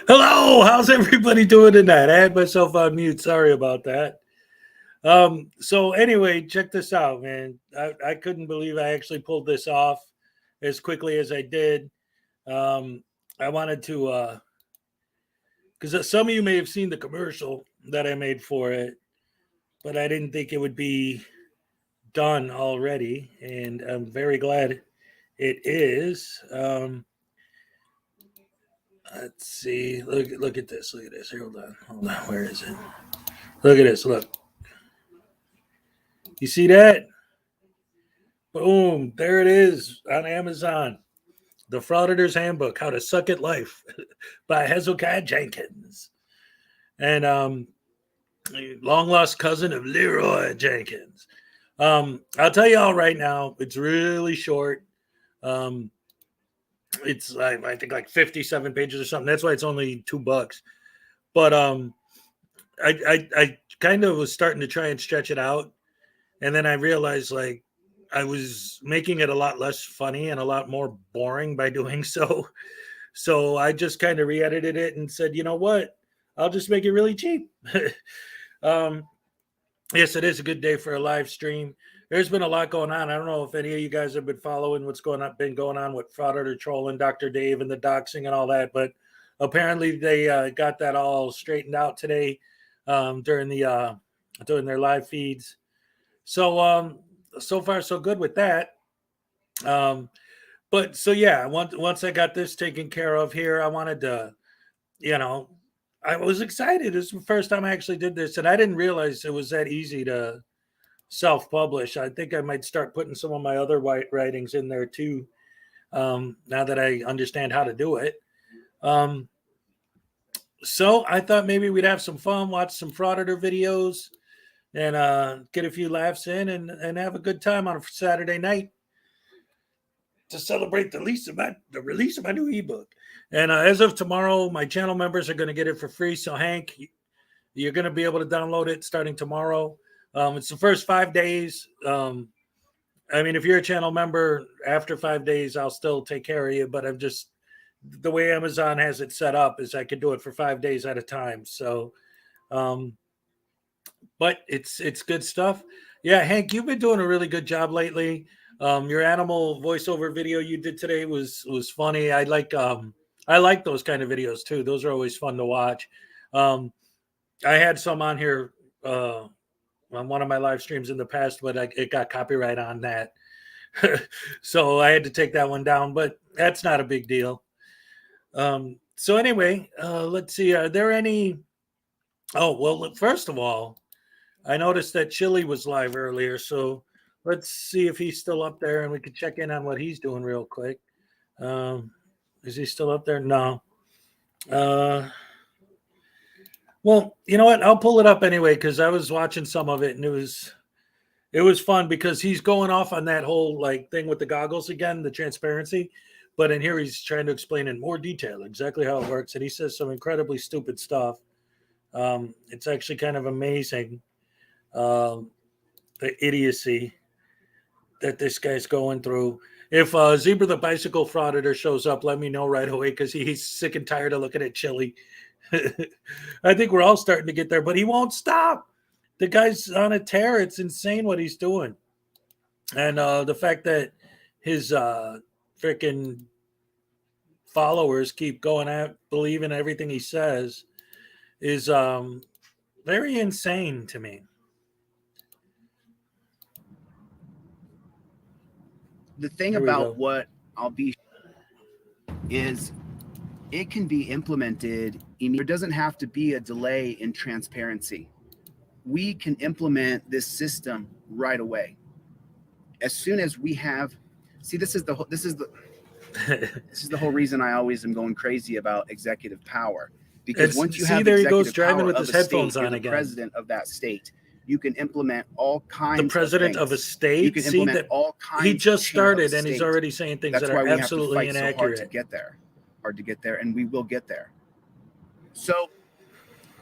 Hello, how's everybody doing tonight? I had myself on mute. Sorry about that. So anyway, check this out, man. I couldn't believe I actually pulled this off as quickly as I did. I wanted to, because some of you may have seen the commercial that I made for it, but I didn't think it would be done already, and I'm very glad it is. Let's see. Look at this. Look at this. Here, hold on. Where is it? Look at this. Look. You see that? Boom. There it is on Amazon. The Frauditor's Handbook: How to Suck at Life by Hezekiah Jenkins. And long lost cousin of Leroy Jenkins. I'll tell you all right now, it's really short. It's I think like 57 pages or something. That's why it's only $2. But I kind of was starting to try and stretch it out, and then I realized like I was making it a lot less funny and a lot more boring by doing so. So I just kind of re-edited it and said, you know what? I'll just make it really cheap. um, yes, it is a good day for a live stream. There's been a lot going on. I don't know if any of you guys have been following what's been going on with Frauditor trolling Dr. Dave and the doxing and all that, but apparently they got that all straightened out today during their live feeds. So so far so good with that. But so yeah, once I got this taken care of here, I wanted to, you know, I was excited. It's the first time I actually did this, and I didn't realize it was that easy to self-publish. I think I might start putting some of my other writings in there too, now that I understand how to do it. So I thought maybe we'd have some fun, watch some Frauditor videos, and get a few laughs in, and have a good time on a Saturday night to celebrate the release of my new ebook. And as of tomorrow, my channel members are going to get it for free. So Hank, you're going to be able to download it starting tomorrow. It's the first 5 days. I mean, if you're a channel member, after 5 days, I'll still take care of you. But I'm just, the way Amazon has it set up is I can do it for 5 days at a time. So, but it's good stuff. Yeah, Hank, you've been doing a really good job lately. Your animal voiceover video you did today was funny. I like those kind of videos too. Those are always fun to watch. I had some on here on one of my live streams in the past, but it got copyright on that. So I had to take that one down, but that's not a big deal. So anyway, let's see. Are there any? Oh, well, first of all, I noticed that Chili was live earlier. So let's see if he's still up there, and we can check in on what he's doing real quick. Is he still up there? No. Well, you know what? I'll pull it up anyway because I was watching some of it, and it was fun because he's going off on that whole like thing with the goggles again, the transparency. But in here, he's trying to explain in more detail exactly how it works, and he says some incredibly stupid stuff. It's actually kind of amazing, the idiocy that this guy's going through. If Zebra the Bicycle Frauditor shows up, let me know right away because he's sick and tired of looking at Chili. I think we're all starting to get there, but he won't stop. The guy's on a tear. It's insane what he's doing. And the fact that his freaking followers keep going out, believing everything he says is very insane to me. The thing about what I'll be is it can be implemented. There doesn't have to be a delay in transparency. We can implement this system right away. As soon as we have, see, this is the whole reason I always am going crazy about executive power. Because once you have there he executive goes driving power with of his a headphones state, on you're the again. president of that state. You can implement all kinds. The president of a state. You can implement all kinds. He just started, and he's already saying things that are absolutely inaccurate. So hard to get there, and we will get there. So,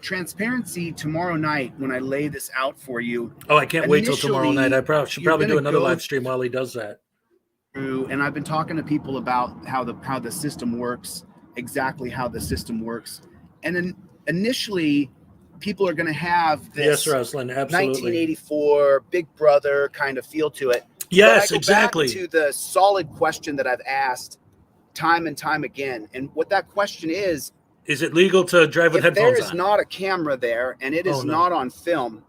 transparency tomorrow night when I lay this out for you. Oh, I can't wait till tomorrow night. I should probably do another live stream while he does that. And I've been talking to people about how the system works, exactly how the system works, and then initially, people are going to have this 1984 Big Brother kind of feel to it. Yes, exactly. Back to the solid question that I've asked time and time again, and what that question is it legal to drive with headphones on? If there is not a camera there and it is not on film,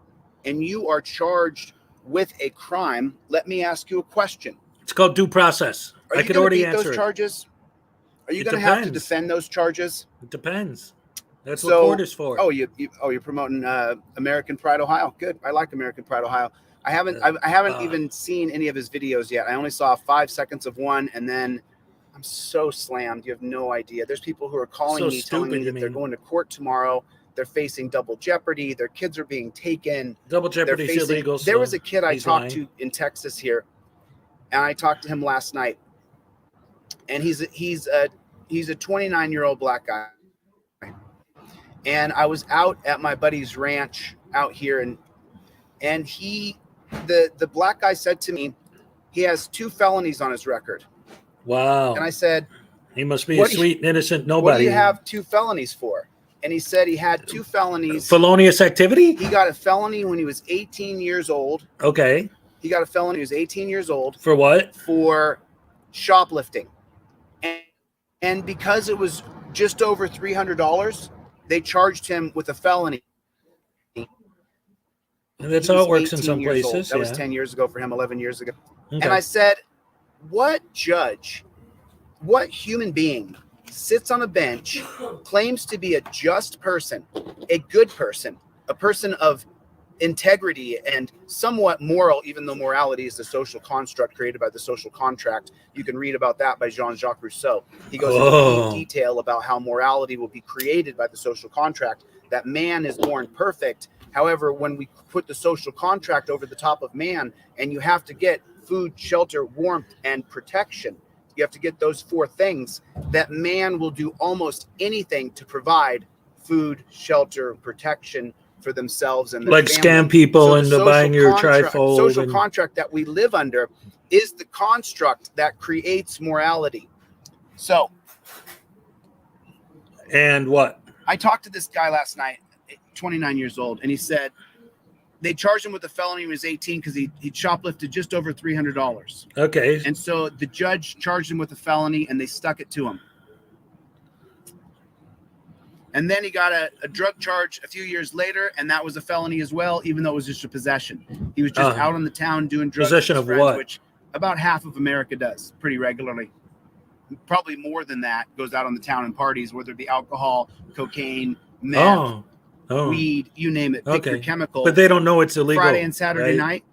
and you are charged with a crime, let me ask you a question. It's called due process. I could already answer those charges. Are you going to have to defend those charges? It depends. That's what court is for. Oh, you're promoting American Pride Ohio. Good. I like American Pride Ohio. I haven't even seen any of his videos yet. I only saw 5 seconds of one, and then I'm so slammed. You have no idea. There's people who are calling me, telling me that they're going to court tomorrow. They're facing double jeopardy. Their kids are being taken. Double jeopardy is illegal. There was a kid I talked to in Texas here, and I talked to him last night. and he's a 29-year-old black guy. And I was out at my buddy's ranch out here, and the black guy said to me, he has 2 felonies on his record. Wow. And I said, he must be a sweet, innocent nobody. What do you have 2 felonies for? And he said he had 2 felonies. Felonious activity? He got a felony when he was 18 years old. Okay. He got a felony when he was 18 years old. For what? For shoplifting. And because it was just over $300, they charged him with a felony. And that's how it works in some places. That was 10 years ago for him, 11 years ago. Okay. And I said, what judge, what human being sits on a bench, claims to be a just person, a good person, a person of integrity and somewhat moral, even though morality is the social construct created by the social contract. You can read about that by Jean-Jacques Rousseau. He goes into deep detail about how morality will be created by the social contract, that man is born perfect. However, when we put the social contract over the top of man, and you have to get food, shelter, warmth, and protection, you have to get those 4 things, that man will do almost anything to provide food, shelter, protection for themselves and their like family. Scam people into buying your trifold. Social contract that we live under is the construct that creates morality. So, and what? I talked to this guy last night, 29 years old, and he said they charged him with a felony when he was 18 because he shoplifted just over $300. Okay. And so the judge charged him with a felony, and they stuck it to him. And then he got a drug charge a few years later, and that was a felony as well, even though it was just a possession. He was just out on the town doing drugs. Possession of what? Which about half of America does pretty regularly. Probably more than that goes out on the town and parties, whether it be alcohol, cocaine, meth, weed, you name it. Pick your chemical. But they don't know it's illegal. Friday and Saturday night.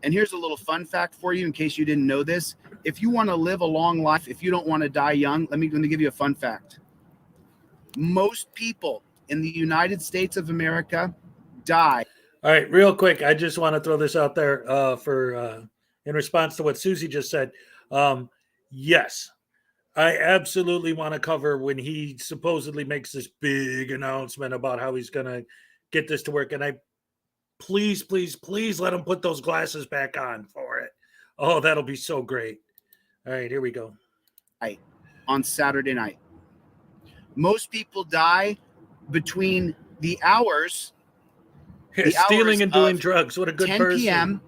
And here's a little fun fact for you in case you didn't know this. If you want to live a long life, if you don't want to die young, let me give you a fun fact. Most people in the United States of America die. All right, real quick, I just want to throw this out there in response to what Susie just said. Yes, I absolutely want to cover when he supposedly makes this big announcement about how he's going to get this to work. And I please let him put those glasses back on for it. Oh, that'll be so great. All right, here we go. On Saturday night. Most people die between the hours. Stealing and doing drugs. What a good 10 person. 10 p.m.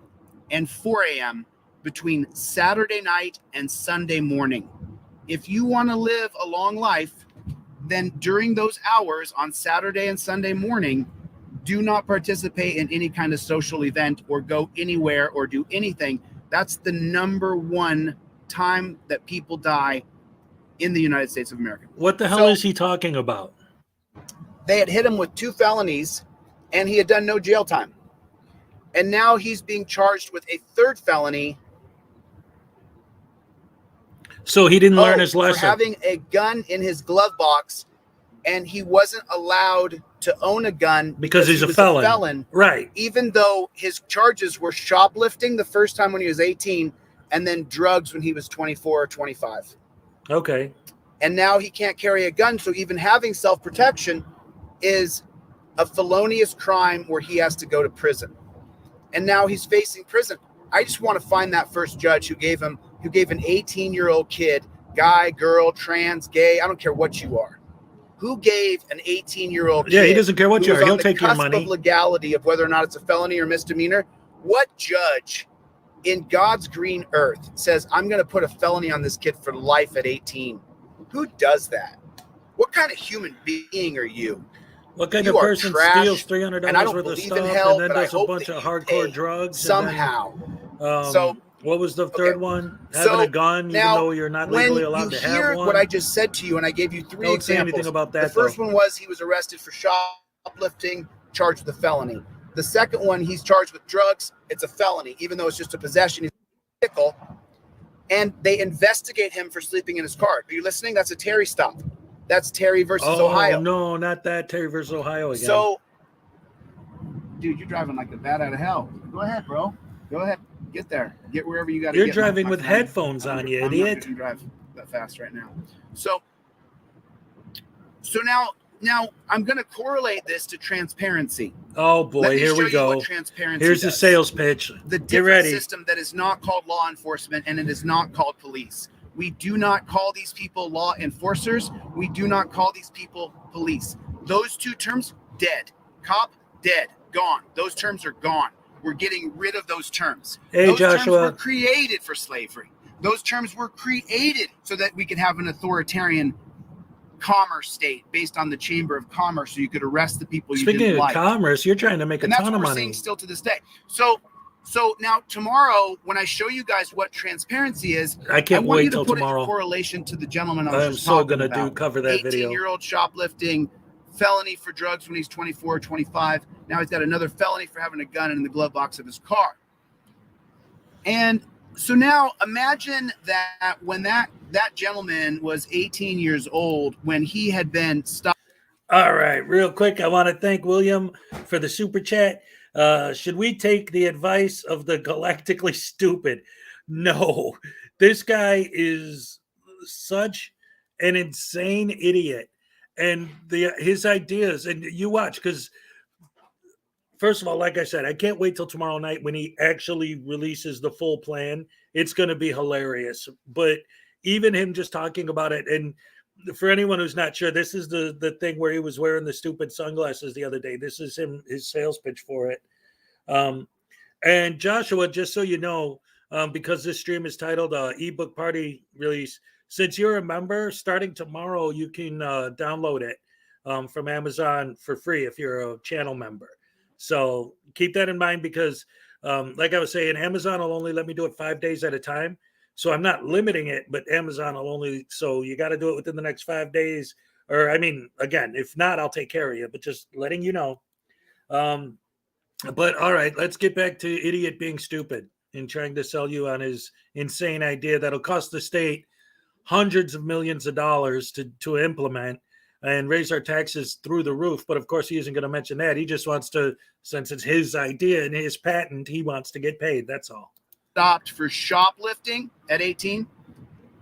and 4 a.m. between Saturday night and Sunday morning. If you want to live a long life, then during those hours on Saturday and Sunday morning, do not participate in any kind of social event or go anywhere or do anything. That's the number 1 time that people die in the United States of America. What the hell is he talking about? They had hit him with 2 felonies and he had done no jail time. And now he's being charged with a 3rd felony. So he didn't learn his lesson. For having a gun in his glove box, and he wasn't allowed to own a gun because he's a felon. Right. Even though his charges were shoplifting the first time when he was 18 and then drugs when he was 24 or 25. Okay. And now he can't carry a gun, so even having self-protection is a felonious crime where he has to go to prison. And now he's facing prison. I just want to find that first judge who gave an 18-year-old kid, guy, girl, trans, gay, I don't care what you are, who gave an 18-year-old kid, he doesn't care what you are, he'll take your money, of legality of whether or not it's a felony or misdemeanor. What judge in God's green earth says, I'm going to put a felony on this kid for life at 18? Who does that? What kind of human being are you? What kind of person steals $300 worth of stuff and then does a bunch of hardcore drugs? Somehow. So what was the third one? Having a gun, even though you're not legally allowed to have one? When you hear what I just said to you, and I gave you 3 examples. Don't say anything about that, the first one was he was arrested for shoplifting, charged with a felony. The second one, he's charged with drugs. It's a felony, even though it's just a possession. He's a vehicle. And they investigate him for sleeping in his car. Are you listening? That's a Terry stop. That's Terry versus Ohio. Oh, no, not that. Terry versus Ohio again. So, dude, you're driving like a bat out of hell. Go ahead, bro. Go ahead. Get there. Get wherever you got to get. You're driving with headphones on, you idiot. I'm not drive that fast right now. So now I'm going to correlate this to transparency. Oh boy, here we go. Here's the sales pitch. The Get different ready. system that is not called law enforcement and it is not called police. We do not call these people law enforcers. We do not call these people police. Those two terms, dead. Cop, dead, gone. Those terms are gone. We're getting rid of those terms. Hey, those Joshua. terms were created for slavery. Those terms were created so that we could have an authoritarian commerce state based on the Chamber of Commerce, so you could arrest the people you didn't like. Speaking of commerce, you're trying to make a ton of money. And that's what we're seeing still to this day. So now tomorrow, when I show you guys what transparency is, I can't want wait you to till put tomorrow. It in correlation to the gentleman I was I'm just so talking gonna about. cover that video. 18-year-old shoplifting, felony for drugs when he's 24 or 25. Now he's got another felony for having a gun in the glove box of his car. And so now imagine that when that gentleman was 18 years old, when he had been stopped. All right, real quick, I want to thank William for the super chat. Should we take the advice of the galactically stupid? No, this guy is such an insane idiot, and his ideas. And you watch, because first of all, like I said, I can't wait till tomorrow night when he actually releases the full plan. It's going to be hilarious. But even him just talking about it, and for anyone who's not sure, this is the thing where he was wearing the stupid sunglasses the other day. This is his sales pitch for it. And Joshua, just so you know, because this stream is titled ebook party release, since you're a member, starting tomorrow, you can download it from Amazon for free if you're a channel member. So keep that in mind, because like I was saying, Amazon will only let me do it 5 days at a time. So I'm not limiting it, but Amazon will only, so you got to do it within the next 5 days. Or, I mean, again, if not, I'll take care of you, but just letting you know. But all right, let's get back to idiot being stupid and trying to sell you on his insane idea that'll cost the state hundreds of millions of dollars to implement and raise our taxes through the roof. But of course, he isn't going to mention that. He just wants to, since it's his idea and his patent, he wants to get paid. That's all. Stopped for shoplifting at 18.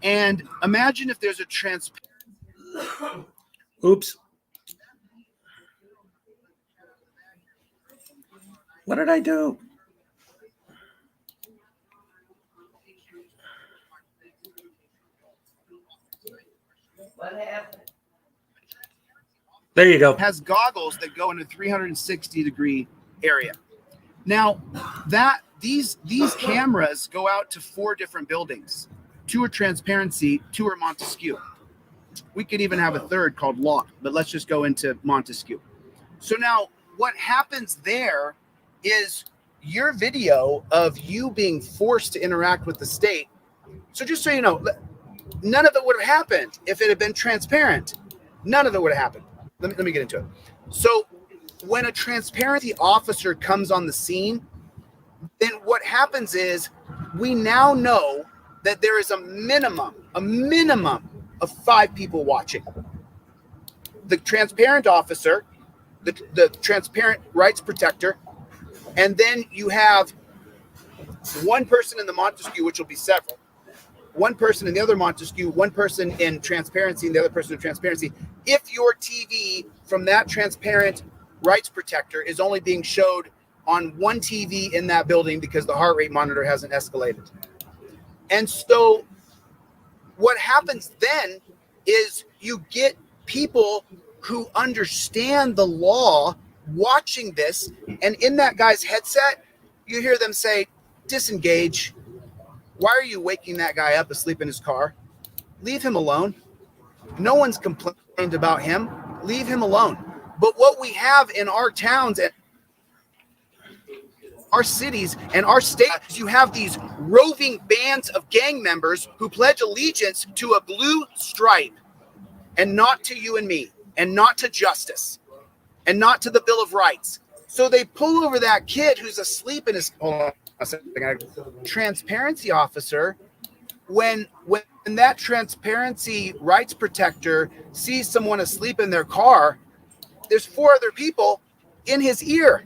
And imagine if there's a Oops. What did I do? What happened? There you go. Has goggles that go in a 360-degree area. Now, these cameras go out to 4 different buildings. 2 are Transparency, 2 are Montesquieu. We could even have a third called Lock, but let's just go into Montesquieu. So now what happens there is your video of you being forced to interact with the state. So just so you know, none of it would have happened if it had been transparent. None of it would have happened. Let me get into it. So when a transparency officer comes on the scene, then what happens is we now know that there is a minimum of 5 people watching. The transparent officer, the transparent rights protector, and then you have one person in the Montesquieu, which will be several. One person in the other Montesquieu, one person in Transparency, and the other person in Transparency. If your TV from that transparent rights protector is only being showed on one TV in that building because the heart rate monitor hasn't escalated. And so what happens then is you get people who understand the law watching this, and in that guy's headset, you hear them say, disengage. Why are you waking that guy up asleep in his car? Leave him alone. No one's complained about him. Leave him alone. But what we have in our towns and our cities and our states, you have these roving bands of gang members who pledge allegiance to a blue stripe and not to you and me and not to justice and not to the Bill of Rights. So they pull over that kid who's asleep in his transparency officer. When that transparency rights protector sees someone asleep in their car, there's 4 other people in his ear.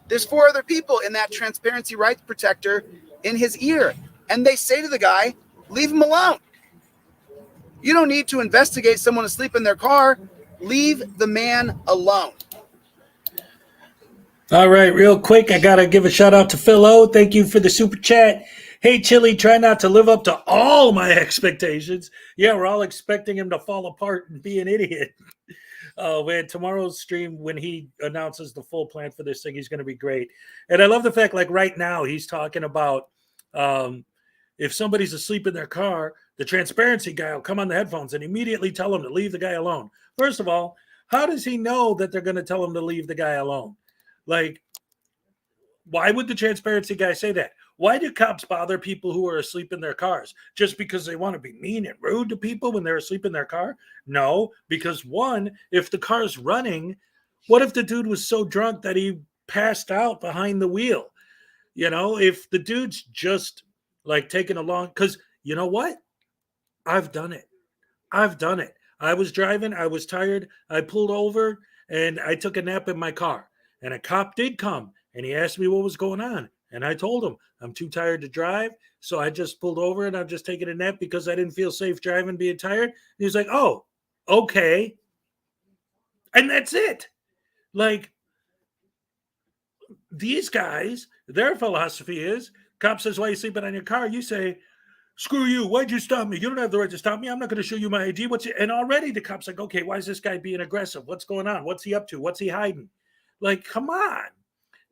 There's 4 other people in that transparency rights protector in his ear. And they say to the guy, leave him alone. You don't need to investigate someone asleep in their car. Leave the man alone. All right, real quick, I got to give a shout out to Phil O. Thank you for the super chat. Hey, Chili, try not to live up to all my expectations. Yeah, we're all expecting him to fall apart and be an idiot. Man, tomorrow's stream, when he announces the full plan for this thing, he's going to be great. And I love the fact, like right now, he's talking about if somebody's asleep in their car, the transparency guy will come on the headphones and immediately tell him to leave the guy alone. First of all, how does he know that they're going to tell him to leave the guy alone? Like, why would the transparency guy say that? Why do cops bother people who are asleep in their cars? Just because they want to be mean and rude to people when they're asleep in their car? No, because one, if the car's running, what if the dude was so drunk that he passed out behind the wheel? You know, if the dude's just like taking a long, because you know what? I've done it. I was driving, I was tired, I pulled over and I took a nap in my car. And a cop did come and he asked me what was going on. And I told him, I'm too tired to drive. So I just pulled over and I'm just taking a nap because I didn't feel safe driving, being tired. And he was like, oh, okay. And that's it. Like, these guys, their philosophy is, cop says, why are you sleeping on your car? You say, screw you. Why'd you stop me? You don't have the right to stop me. I'm not going to show you my ID. And already the cop's like, okay, why is this guy being aggressive? What's going on? What's he up to? What's he hiding? Like, come on.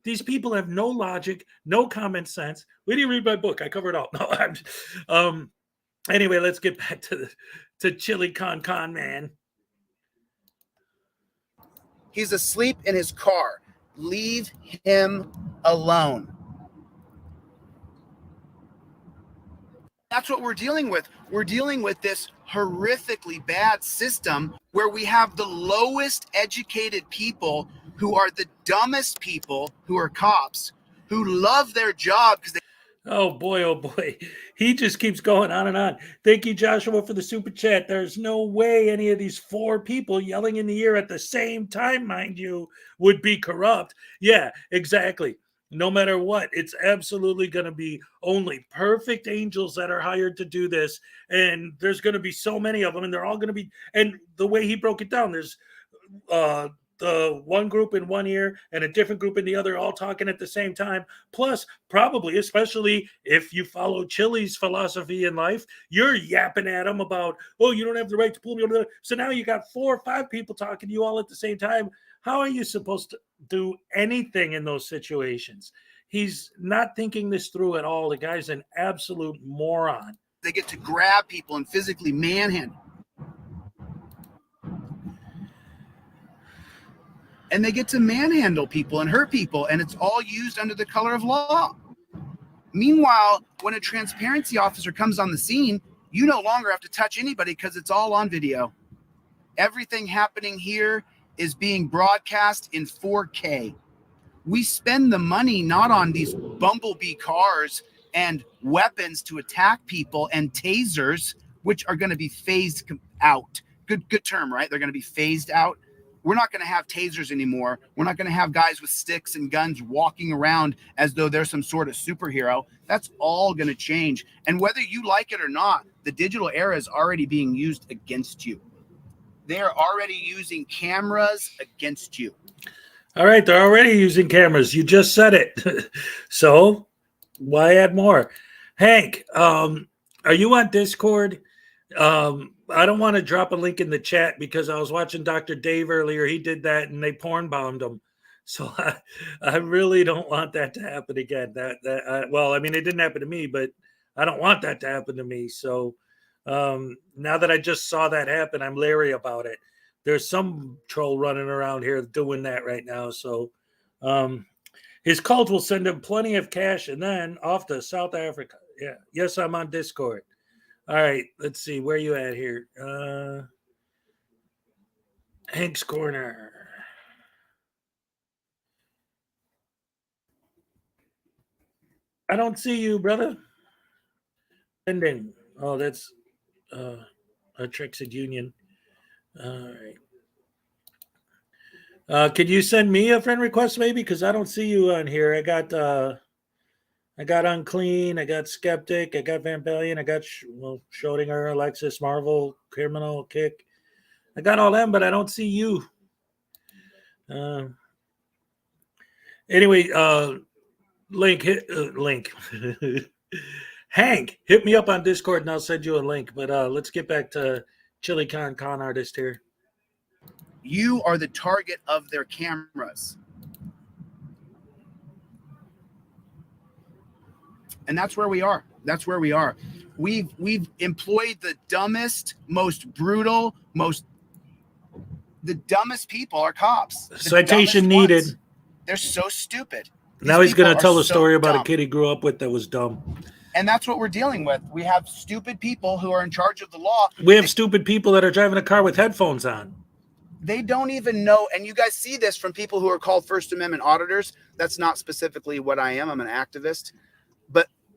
These people have no logic, no common sense. Wait till you read my book. I cover it all. No, anyway, let's get back to Chili Con Man. He's asleep in his car. Leave him alone. That's what we're dealing with. We're dealing with this horrifically bad system where we have the lowest educated people who are the dumbest people who are cops who love their job because they. Oh boy. He just keeps going on and on. Thank you, Joshua, for the super chat. There's no way any of these four people yelling in the ear at the same time, mind you, would be corrupt. Yeah, exactly. No matter what, it's absolutely going to be only perfect angels that are hired to do this. And there's going to be so many of them, and they're all going to be. And the way he broke it down, there's the one group in one ear and a different group in the other, all talking at the same time. Plus, probably, especially if you follow Chili's philosophy in life, you're yapping at him about, oh, you don't have the right to pull me over. So now you got 4 or 5 people talking to you all at the same time. How are you supposed to do anything in those situations? He's not thinking this through at all. The guy's an absolute moron. They get to grab people and physically manhandle. And they get to manhandle people and hurt people, and it's all used under the color of law. Meanwhile, when a transparency officer comes on the scene, you no longer have to touch anybody because it's all on video. Everything happening here is being broadcast in 4K. We spend the money not on these bumblebee cars and weapons to attack people and tasers, which are going to be phased out. Good term, right? They're going to be phased out. We're not going to have tasers anymore. We're not going to have guys with sticks and guns walking around as though they're some sort of superhero. That's all going to change. And whether you like it or not, the digital era is already being used against you. They are already using cameras against you. All right, they're already using cameras. You just said it. So why add more? Hank, are you on Discord? I don't want to drop a link in the chat because I was watching Dr. Dave earlier. He did that and they porn bombed him. So I really don't want that to happen again. Well, I mean, it didn't happen to me, but I don't want that to happen to me. So now that I just saw that happen, I'm leery about it. There's some troll running around here doing that right now. So his cult will send him plenty of cash and then off to South Africa. Yeah. Yes, I'm on Discord. All right, let's see. Where you at here? Hank's Corner. I don't see you, brother. Ending. Oh, that's a Trixid Union. All right. Could you send me a friend request maybe? Because I don't see you on here. I I got Unclean. I got Skeptic. I got Van Balian. I got Schrodinger, Alexis, Marvel, Criminal, Kick. I got all them, but I don't see you. Anyway, Link. Hank, hit me up on Discord and I'll send you a link. But let's get back to Chili Con artist here. You are the target of their cameras. And that's where we are. That's where we are. We've employed the dumbest, most brutal, the dumbest people are cops. Citation needed. Ones. They're so stupid. Now he's going to tell a story about a kid he grew up with that was dumb. And that's what we're dealing with. We have stupid people who are in charge of the law. We have stupid people that are driving a car with headphones on. They don't even know. And you guys see this from people who are called First Amendment auditors. That's not specifically what I am. I'm an activist.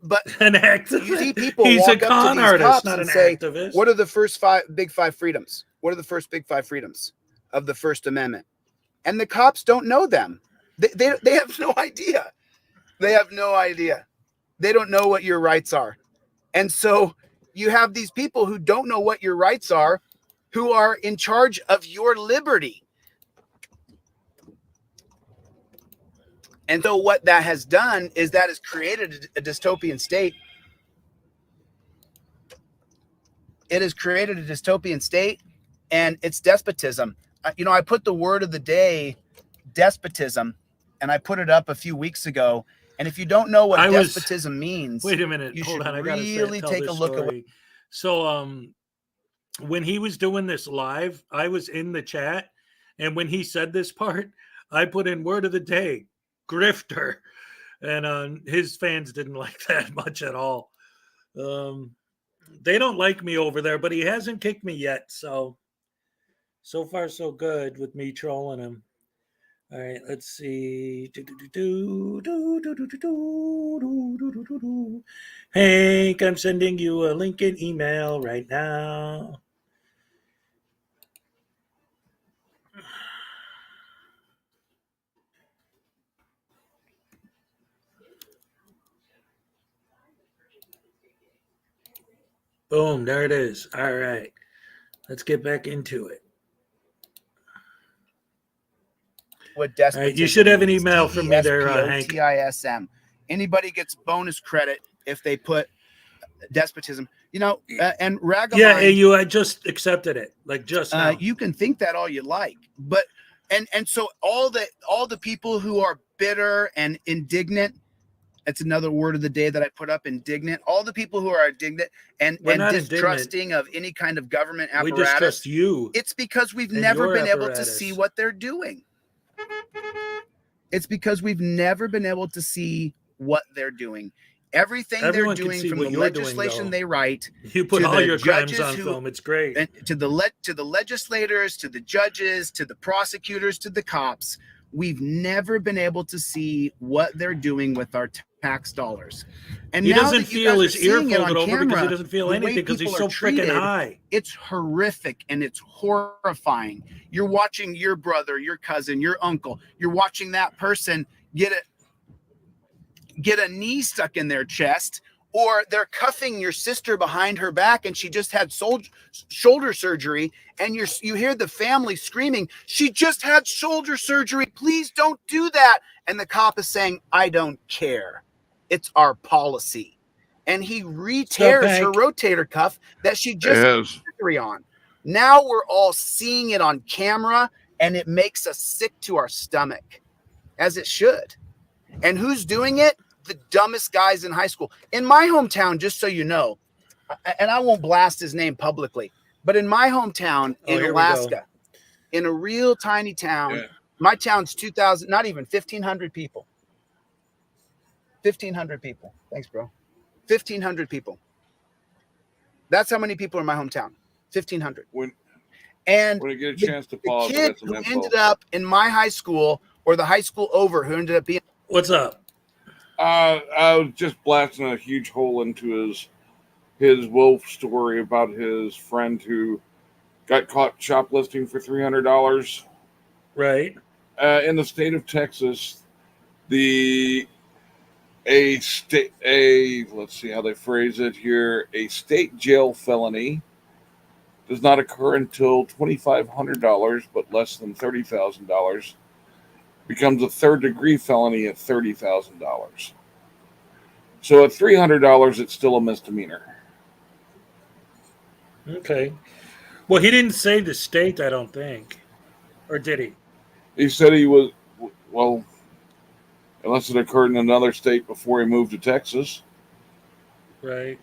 But an activist. You see people He's walk a up con to these artist, cops not and an say, activist. what are the first big five freedoms? What are the first big five freedoms of the First Amendment? And the cops don't know them. They have no idea. They have no idea. They don't know what your rights are. And so you have these people who don't know what your rights are, who are in charge of your liberty. And so what that has done is that has created a dystopian state. It has created a dystopian state, and it's despotism. I put the word of the day, despotism, and I put it up a few weeks ago. And if you don't know what despotism means, wait a minute, you hold should on, I gotta really take a look at what. So, when he was doing this live, I was in the chat, and when he said this part, I put in word of the day, grifter, and his fans didn't like that much at all. They don't like me over there, but he hasn't kicked me yet, so far so good with me trolling him. All right, let's see. Hank, I'm sending you a link in email right now. Boom, there it is. All right, let's get back into it. What despotism All right, you should have an means. email from me there, Hank. DESPOTISM. Anybody gets bonus credit if they put despotism. And Ragamind. Yeah, I just accepted it, like just now. You can think that all you like, but and so all the people who are bitter and indignant. That's another word of the day that I put up, indignant. All the people who are indignant and distrusting of any kind of government apparatus. We distrust you. It's because we've never been able to see what they're doing. It's because we've never been able to see what they're doing. Everything they're doing, from the legislation they write, you put all your crimes on film. It's great. And to the legislators, to the judges, to the prosecutors, to the cops, we've never been able to see what they're doing with our tax dollars. And he doesn't feel his ear folded over because he doesn't feel anything because he's so freaking high. It's horrific and it's horrifying. You're watching your brother, your cousin, your uncle. You're watching that person get a knee stuck in their chest, or they're cuffing your sister behind her back and she just had shoulder surgery, and you hear the family screaming, "She just had shoulder surgery. Please don't do that." And the cop is saying, "I don't care. It's our policy." And he re-tears her rotator cuff that she just had surgery on. Now we're all seeing it on camera, and it makes us sick to our stomach, as it should. And who's doing it? The dumbest guys in high school. In my hometown, just so you know, and I won't blast his name publicly, but in my hometown in Alaska, in a real tiny town, my town's 2,000, not even 1,500 people. 1,500 people. Thanks, bro. 1,500 people. That's how many people are in my hometown. 1,500. When you get a chance to pause, the kid who ended up in my high school, or the high school over, who ended up being. What's up? I was just blasting a huge hole into his wolf story about his friend who got caught shoplifting for $300. Right. In the state of Texas, the let's see how they phrase it here. A state jail felony does not occur until $2,500, but less than $30,000. Becomes a third degree felony at $30,000. So at $300, it's still a misdemeanor. Okay. Well, he didn't say the state, I don't think. Or did he? He said he was, well, unless it occurred in another state before he moved to Texas. Right.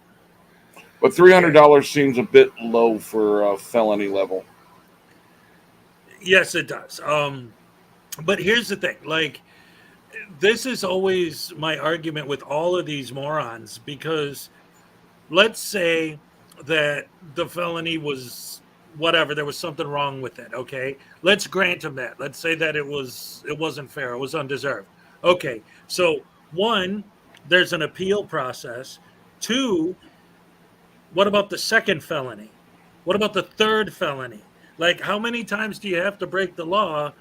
But $300 seems a bit low for a felony level. Yes, it does. But here's the thing. Like, this is always my argument with all of these morons, because let's say that the felony was whatever, there was something wrong with it. Okay. Let's grant him that. Let's say that it wasn't fair. It was undeserved. Okay. So 1, there's an appeal process. 2, what about the second felony? What about the third felony? Like, how many times do you have to break the law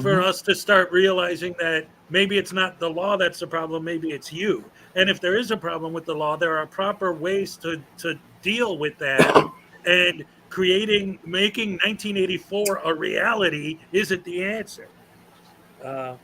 for us to start realizing that maybe it's not the law that's the problem, maybe it's you? And if there is a problem with the law, there are proper ways to deal with that. And making 1984 a reality isn't the answer.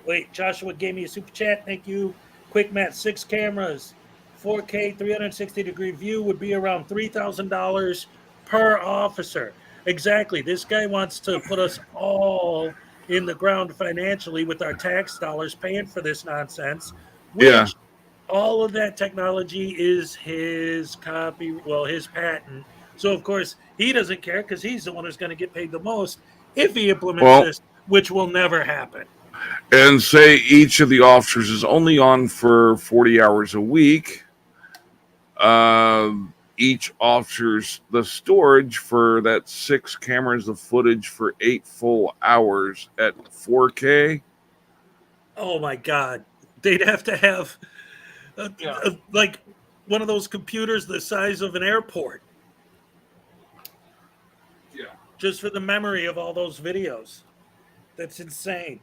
Wait, Joshua gave me a super chat. Thank you. Quick Matt, 6 cameras, 4K, 360-degree view would be around $3,000 per officer. Exactly. This guy wants to put us all in the ground financially with our tax dollars paying for this nonsense, which all of that technology is his his patent. So, of course, he doesn't care because he's the one who's going to get paid the most if he implements this, which will never happen. And say each of the officers is only on for 40 hours a week. Each officer's the storage for that 6 cameras of footage for 8 full hours at 4K. Oh my God. They'd have to have like one of those computers the size of an airport. Yeah. Just for the memory of all those videos. That's insane.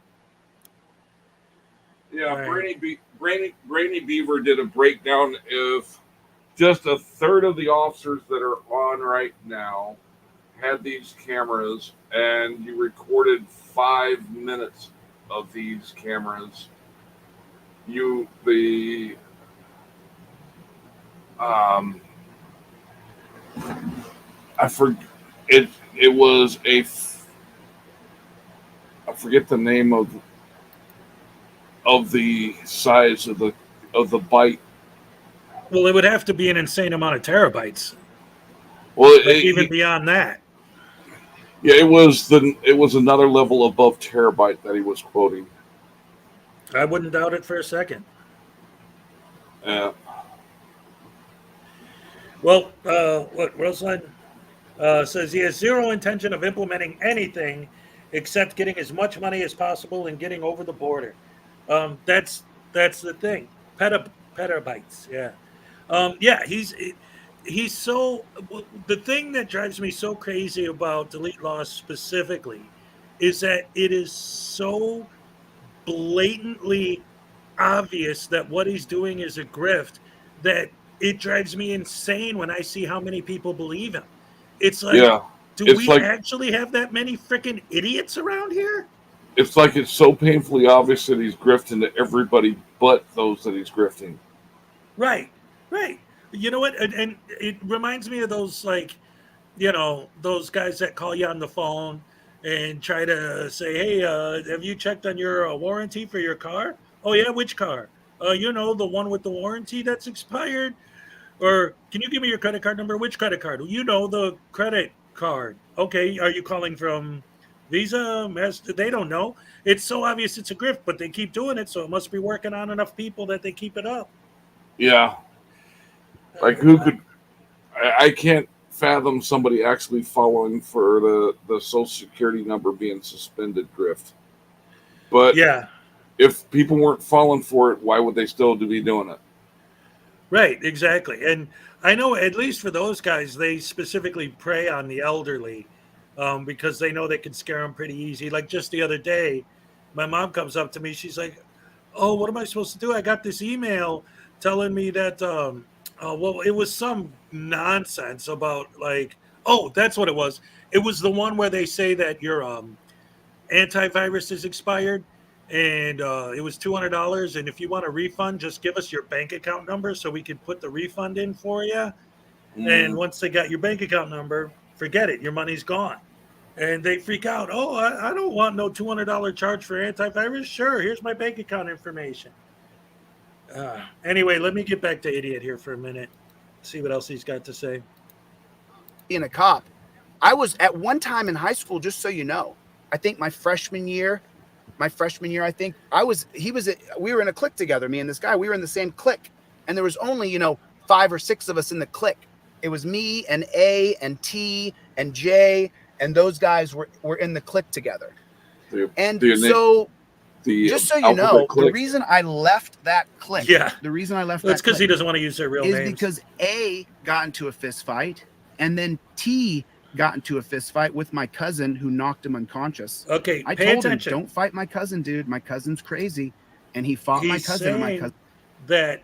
Yeah, Right. Brainy Beaver did a breakdown of just a third of the officers that are on right now had these cameras, and you recorded 5 minutes of these cameras. It was I forget the name of the size of the byte. Well, it would have to be an insane amount of terabytes. Well, Like even beyond that. Yeah, it was another level above terabyte that he was quoting. I wouldn't doubt it for a second. Yeah. Well, what Rosalind says, he has zero intention of implementing anything except getting as much money as possible and getting over the border. That's the thing. Petabytes. Yeah. He's so, the thing that drives me so crazy about delete laws specifically is that it is so blatantly obvious that what he's doing is a grift that it drives me insane when I see how many people believe him. It's like, do we actually have that many freaking idiots around here? It's like it's so painfully obvious that he's grifting to everybody but those that he's grifting. Right. You know what? And it reminds me of those, like, you know, those guys that call you on the phone and try to say, hey, have you checked on your warranty for your car? Oh, yeah, which car? You know, the one with the warranty that's expired? Or can you give me your credit card number? Which credit card? You know, the credit card. Okay, are you calling from Visa? They don't know. It's so obvious it's a grift, but they keep doing it, so it must be working on enough people that they keep it up. Yeah. Like, who could... I can't fathom somebody actually following for the Social Security number being suspended grift. But yeah, if people weren't falling for it, why would they still be doing it? Right, exactly. And I know at least for those guys, they specifically prey on the elderly because they know they can scare them pretty easy. Like just the other day, my mom comes up to me. She's like, oh, what am I supposed to do? I got this email telling me that, well, it was some nonsense about like, oh, that's what it was. It was the one where they say that your antivirus is expired, and it was $200. And if you want a refund, just give us your bank account number so we can put the refund in for you. And once they got your bank account number, forget it, your money's gone. And they freak out. Oh, I don't want no $200 charge for antivirus. Sure, here's my bank account information. Anyway, let me get back to idiot here for a minute. See what else he's got to say. Being a cop, I was at one time in high school, just so you know, I think my freshman year, I think we were in a clique together, me and this guy. We were in the same clique, and there was only 5 or 6 of us in the clique. It was me and A and T and J, and those guys were in the clique together. Just so you know, the reason I left that clique, that's because he doesn't want to use their real names. Is because A got into a fist fight, and then T got into a fist fight with my cousin who knocked him unconscious. Okay, I told him, don't fight my cousin, dude. My cousin's crazy, and he fought my cousin. And my cousin that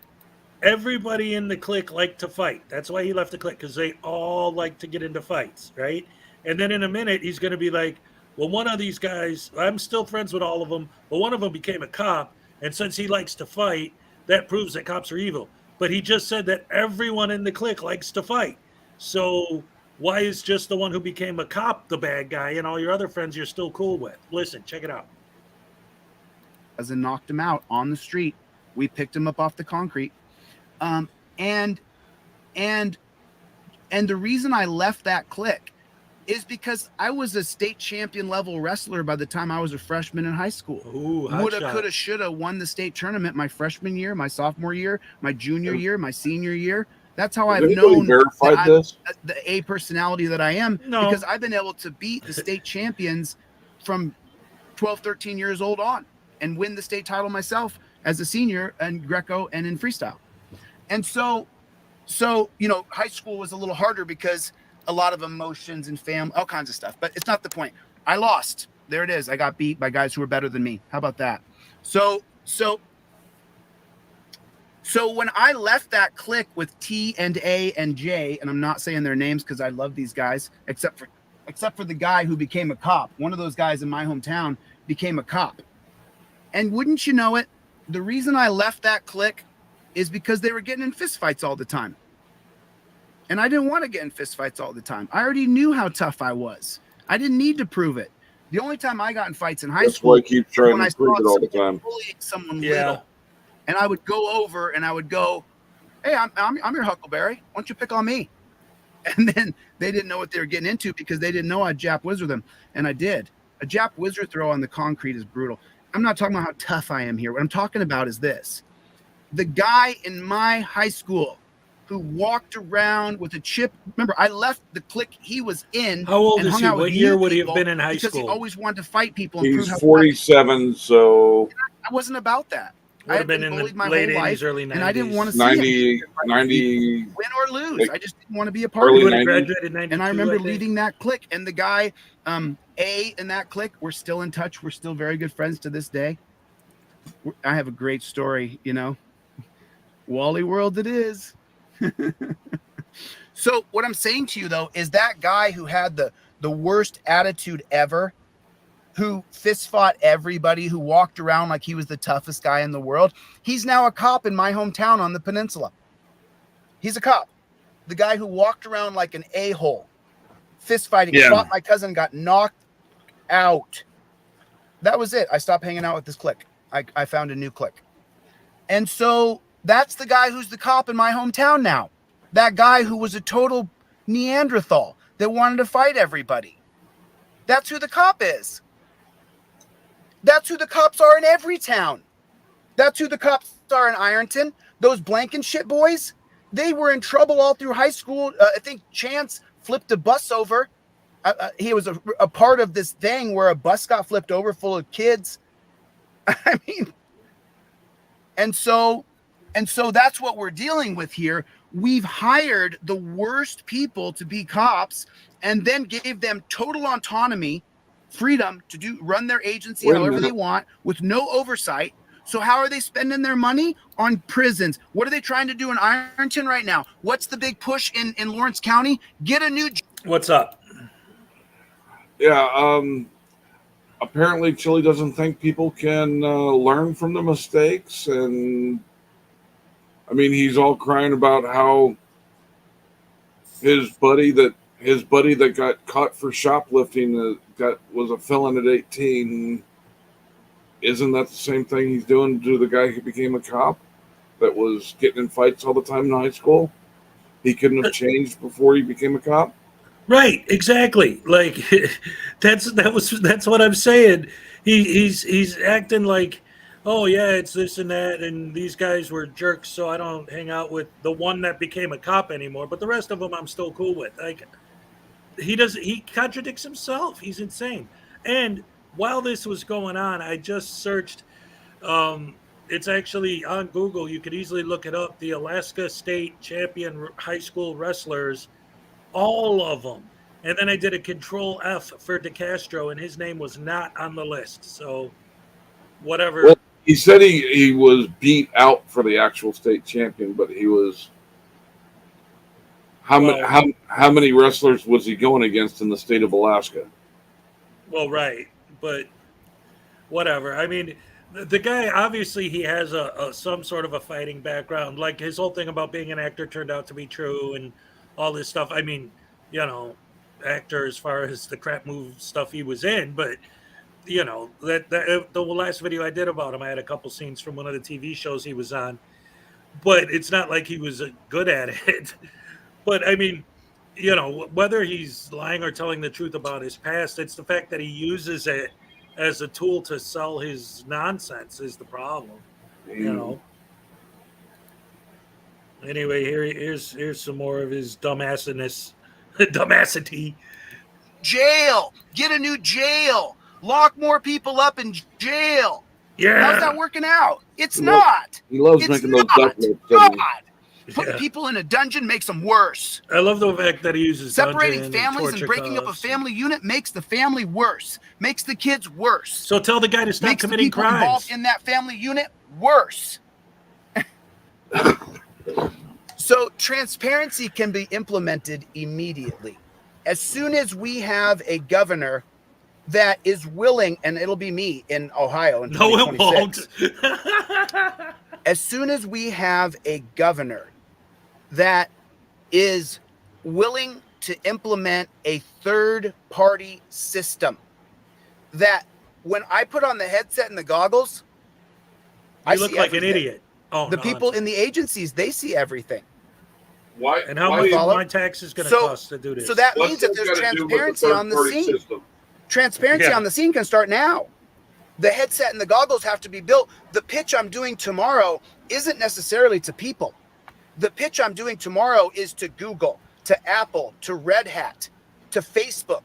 everybody in the clique liked to fight. That's why he left the clique, because they all like to get into fights, right? And then in a minute, he's going to be like, well, one of these guys, I'm still friends with all of them, but one of them became a cop. And since he likes to fight, that proves that cops are evil. But he just said that everyone in the clique likes to fight. So why is just the one who became a cop the bad guy and all your other friends you're still cool with? Listen, check it out. Cousin knocked him out on the street. We picked him up off the concrete. And the reason I left that clique is because I was a state champion level wrestler by the time I was a freshman in high school. Woulda, coulda, shoulda won the state tournament my freshman year, my sophomore year, my junior year, my senior year. That's how I've known the A personality that I am, because I've been able to beat the state champions from 12, 13 years old on and win the state title myself as a senior in Greco and in freestyle. And so, high school was a little harder because a lot of emotions and all kinds of stuff, but it's not the point. I lost. There it is. I got beat by guys who were better than me. How about that? So when I left that clique with T and A and J, and I'm not saying their names because I love these guys, except for the guy who became a cop. One of those guys in my hometown became a cop. And wouldn't you know it, the reason I left that clique is because they were getting in fistfights all the time. And I didn't want to get in fistfights all the time. I already knew how tough I was. I didn't need to prove it. The only time I got in fights in high school was when I saw someone bullying someone little. And I would go over and I would go, hey, I'm your Huckleberry. Why don't you pick on me? And then they didn't know what they were getting into because they didn't know I'd Jap Wizard them. And I did. A Jap Wizard throw on the concrete is brutal. I'm not talking about how tough I am here. What I'm talking about is this. The guy in my high school who walked around with a chip. Remember, I left the clique he was in. How old is he? What year would he have been in high school? Because he always wanted to fight people. And He's 47, so... I wasn't about that. Would have been in the late 80s, early 90s. And I didn't want to see 90, win or lose. I just didn't want to be a part of it. Graduated 92, and I remember leading that clique. And the guy, A in that clique, we're still in touch. We're still very good friends to this day. I have a great story, Wally World it is. So what I'm saying to you, though, is that guy who had the worst attitude ever, who fist fought everybody, who walked around like he was the toughest guy in the world. He's now a cop in my hometown on the peninsula. He's a cop. The guy who walked around like an a-hole, fist fighting, fought my cousin, got knocked out. That was it. I stopped hanging out with this clique. I found a new clique. And so that's the guy who's the cop in my hometown now. That guy who was a total Neanderthal that wanted to fight everybody. That's who the cop is. That's who the cops are in every town. That's who the cops are in Ironton. Those Blankenship boys, they were in trouble all through high school. I think Chance flipped a bus over. He was a part of this thing where a bus got flipped over full of kids. I mean, and so that's what we're dealing with here. We've hired the worst people to be cops and then gave them total autonomy, freedom to run their agency however they want with no oversight, So how are they spending their money? On prisons. What are they trying to do in Ironton right now? What's the big push in Lawrence County? Get a new... What's up? Yeah. Apparently, Chili doesn't think people can learn from the mistakes, and I mean, he's all crying about how his buddy that got caught for shoplifting was a felon at 18. Isn't that the same thing he's doing to the guy who became a cop that was getting in fights all the time in high school? He couldn't have changed before he became a cop. Right, exactly. Like that's what I'm saying. He's acting like, oh yeah, it's this and that, and these guys were jerks, so I don't hang out with the one that became a cop anymore. But the rest of them, I'm still cool with. Like he contradicts himself. He's insane. And while this was going on, I just searched. It's actually on Google. You could easily look it up. The Alaska State Champion High School Wrestlers. All of them. And then I did a Control F for DeCastro, and his name was not on the list. So, whatever. Well, he said he was beat out for the actual state champion, but he was. How many wrestlers was he going against in the state of Alaska? Well, right, but whatever. I mean, the guy obviously he has some sort of a fighting background. Like his whole thing about being an actor turned out to be true, and all this stuff. I mean, actor as far as the crap move stuff he was in, but that the last video I did about him, I had a couple scenes from one of the TV shows he was on, but it's not like he was good at it. But I mean, whether he's lying or telling the truth about his past, it's the fact that he uses it as a tool to sell his nonsense is the problem. Anyway, here's some more of his dumbassiness, dumbassity. Jail. Get a new jail. Lock more people up in jail. Yeah. How's that working out? It's not. He loves It's making those not. duck lips. God. Putting people in a dungeon makes them worse. I love the fact that he uses separating families and breaking up a family unit makes the family worse. Makes the kids worse. So tell the guy to stop committing the people crimes. Involved in that family unit worse. So transparency can be implemented immediately. As soon as we have a governor that is willing, and it'll be me in Ohio in 2026. No, it won't. As soon as we have a governor that is willing to implement a third-party system, that when I put on the headset and the goggles, I look like an idiot. Oh, the people in the agencies, they see everything. Why? And how much my tax is going to cost to do this? So that means that there's transparency on the scene. System? Transparency on the scene can start now. The headset and the goggles have to be built. The pitch I'm doing tomorrow isn't necessarily to people. The pitch I'm doing tomorrow is to Google, to Apple, to Red Hat, to Facebook.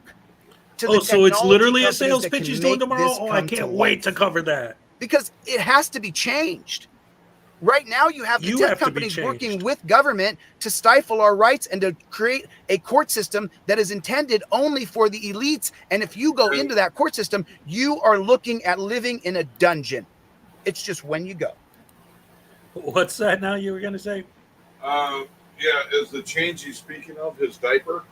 So it's literally a sales pitch he's doing tomorrow? Oh, I can't wait to cover that. Because it has to be changed. Right now, you have the tech companies working with government to stifle our rights and to create a court system that is intended only for the elites. And if you go into that court system, you are looking at living in a dungeon. It's just when you go. What's that now you were going to say? Yeah, is the change he's speaking of his diaper?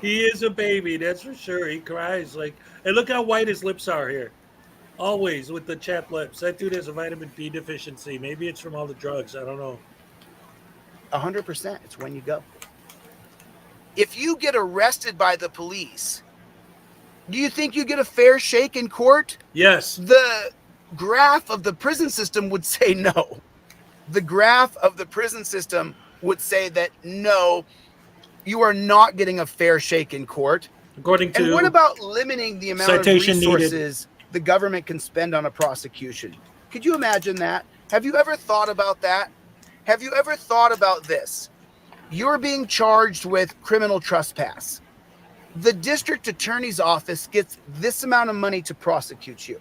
He is a baby, that's for sure. He cries like, and look how white his lips are here. Always with the chapped lips. That dude has a vitamin B deficiency. Maybe it's from all the drugs. I don't know. 100%. It's when you go. If you get arrested by the police, do you think you get a fair shake in court? Yes. The graph of the prison system would say no. The graph of the prison system would say that no, you are not getting a fair shake in court. According to. And what about limiting the amount of resources the government can spend on a prosecution? Could you imagine that? Have you ever thought about that? Have you ever thought about this? You're being charged with criminal trespass. The district attorney's office gets this amount of money to prosecute you.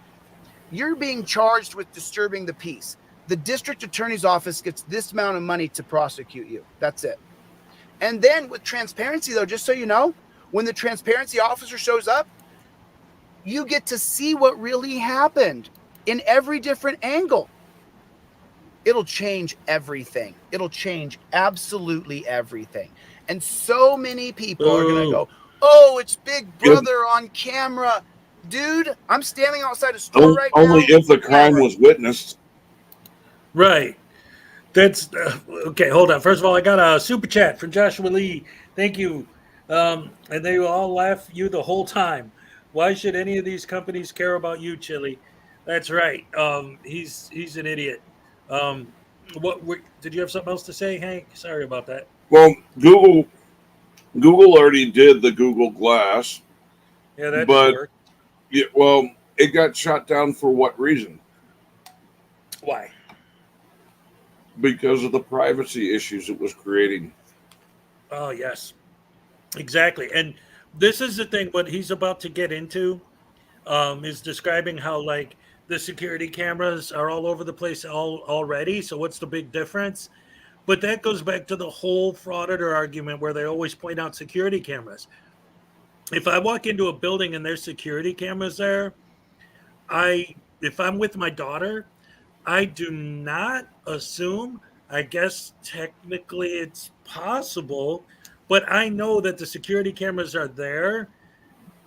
You're being charged with disturbing the peace. The district attorney's office gets this amount of money to prosecute you. That's it. And then with transparency, though, just so you know, when the transparency officer shows up, you get to see what really happened in every different angle. It'll change everything. It'll change absolutely everything. And so many people are going to go, oh, it's Big Brother on camera. Dude, I'm standing outside a store right Only now. if the crime was witnessed. Right. That's okay. Hold on. First of all, I got a super chat from Joshua Lee. Thank you. And they will all laugh you the whole time. Why should any of these companies care about you, Chili? That's right. He's an idiot. Did you have something else to say, Hank? Sorry about that. Well, Google already did the Google Glass. Yeah, that but didn't work. Yeah, well, it got shot down for what reason? Why? Because of the privacy issues it was creating. Oh, yes, exactly. And this is the thing. What he's about to get into is describing how like the security cameras are all over the place already. So what's the big difference? But that goes back to the whole Frauditor argument where they always point out security cameras. If I walk into a building and there's security cameras there, if I'm with my daughter, I do not assume, I guess technically it's possible, but I know that the security cameras are there,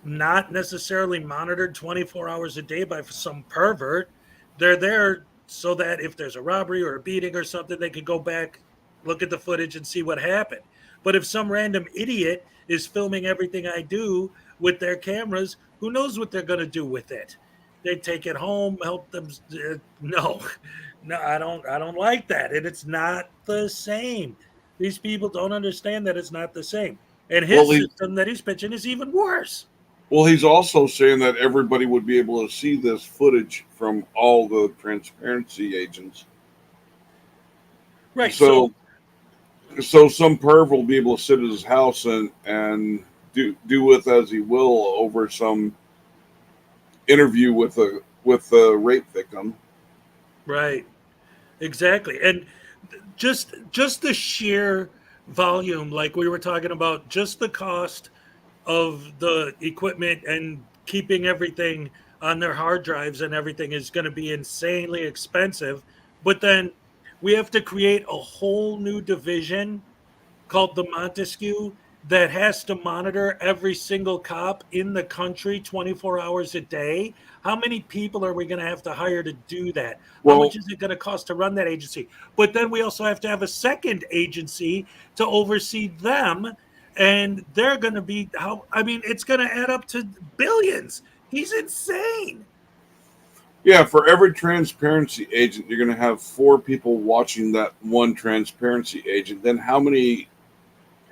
not necessarily monitored 24 hours a day by some pervert. They're there so that if there's a robbery or a beating or something, they can go back, look at the footage and see what happened. But if some random idiot is filming everything I do with their cameras, who knows what they're going to do with it? They take it home, help them. No, I don't like that. And it's not the same. These people don't understand that it's not the same. And his system that he's pitching is even worse. Well, he's also saying that everybody would be able to see this footage from all the transparency agents. Right. So some perv will be able to sit at his house and do with as he will over some interview with a rape victim. Right. Exactly. And just the sheer volume, like we were talking about, just the cost of the equipment and keeping everything on their hard drives and everything is going to be insanely expensive. But then we have to create a whole new division called the Montesquieu that has to monitor every single cop in the country 24 hours a day. How many people are we going to have to hire to do that? How much is it going to cost to run that agency? But then we also have to have a second agency to oversee them. And they're going to be it's going to add up to billions. He's insane. Yeah, for every transparency agent, you're going to have 4 people watching that one transparency agent. Then how many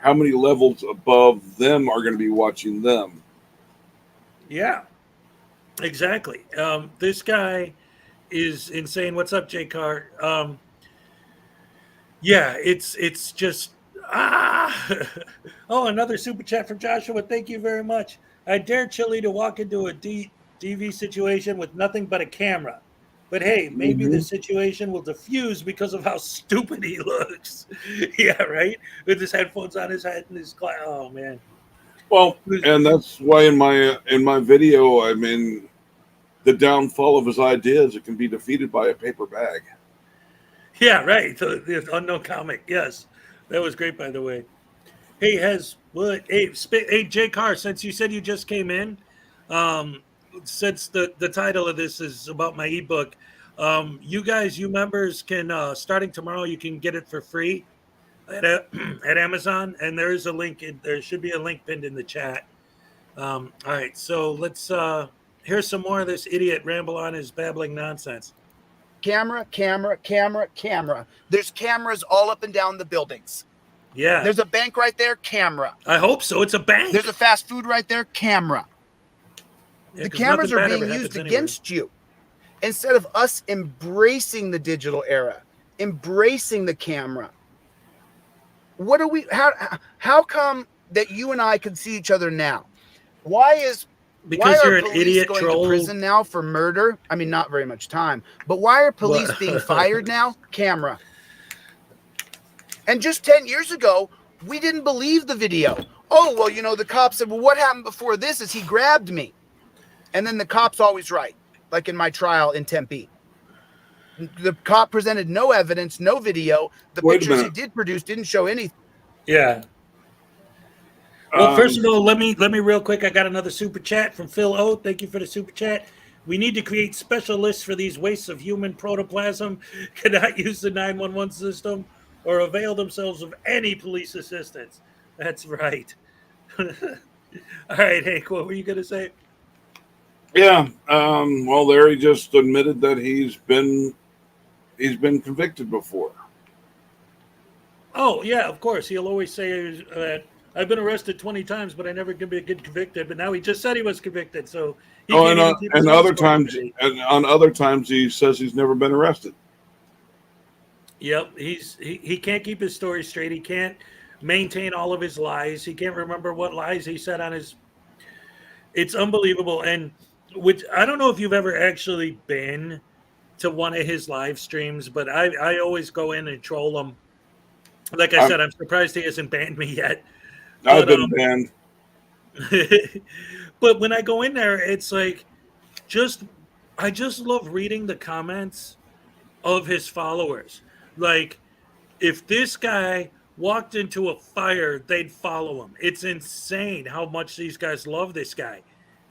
levels above them are going to be watching them? Yeah, exactly. This guy is insane. What's up, J Car? Yeah, it's just oh, another super chat from Joshua. Thank you very much. I dare Chili to walk into a DV situation with nothing but a camera. But hey, maybe the situation will diffuse because of how stupid he looks. Yeah, right? With his headphones on his head and his glass. Oh man. Well, and that's why in my video, I mean, the downfall of his ideas, it can be defeated by a paper bag. Yeah, right. The unknown comic. Yes, that was great, by the way. Hey, hey, Jay Carr, since you said you just came in, since the title of this is about my ebook, you members can starting tomorrow, you can get it for free at Amazon, and there is a link. There should be a link pinned in the chat. All right, so let's hear some more of this idiot ramble on his babbling nonsense. Camera. There's cameras all up and down the buildings. Yeah. There's a bank right there, camera. I hope so. It's a bank. There's a fast food right there, camera. Yeah, the cameras are being used against you. Instead of us embracing the digital era, embracing the camera. What are we, how come that you and I can see each other now? Because you're an idiot going troll. To prison now for murder? I mean, not very much time. But why are police being fired now? Camera. And just 10 years ago, we didn't believe the video. Oh, well, the cop said, well, what happened before this is he grabbed me. and then the cop's always right. Like in my trial in Tempe, the cop presented no evidence, no video. The Wait a pictures he minute. did produce didn't show anything. Yeah. Well, first of all, let me real quick. I got another super chat from Phil O. Thank you for the super chat. We need to create special lists for these wastes of human protoplasm. Cannot use the 911 system or avail themselves of any police assistance. That's right. All right, Hank, what were you going to say? Yeah. Well, there he just admitted that he's been convicted before. Oh, yeah, of course. He'll always say that I've been arrested 20 times, but I never can get convicted. But now he just said he was convicted, so he can't even keep his and own other story times, straight. and on other times, he says he's never been arrested. Yep, he can't keep his story straight. He can't maintain all of his lies. He can't remember what lies he said on his. It's unbelievable, and which I don't know if you've ever actually been to one of his live streams, but I always go in and troll him. Like I said, I'm surprised he hasn't banned me yet. I've But, been banned. but when I go in there, it's like I just love reading the comments of his followers. Like, if this guy walked into a fire, they'd follow him. It's insane how much these guys love this guy.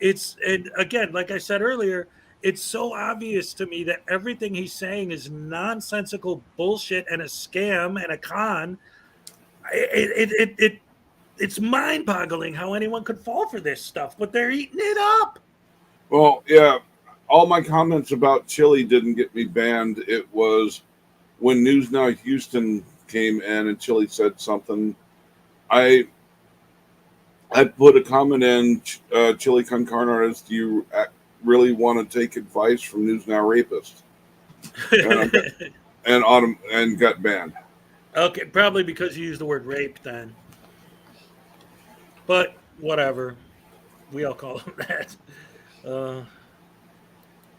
And again, like I said earlier, it's so obvious to me that everything he's saying is nonsensical bullshit and a scam and a con. It's mind-boggling how anyone could fall for this stuff, but they're eating it up. Well, yeah. All my comments about Chile didn't get me banned. It was when News Now Houston came in and Chile said something. I put a comment in, Chile con carne artist, do you really want to take advice from News Now Rapist? And got banned. Okay, probably because you used the word rape then. But whatever. We all call him that.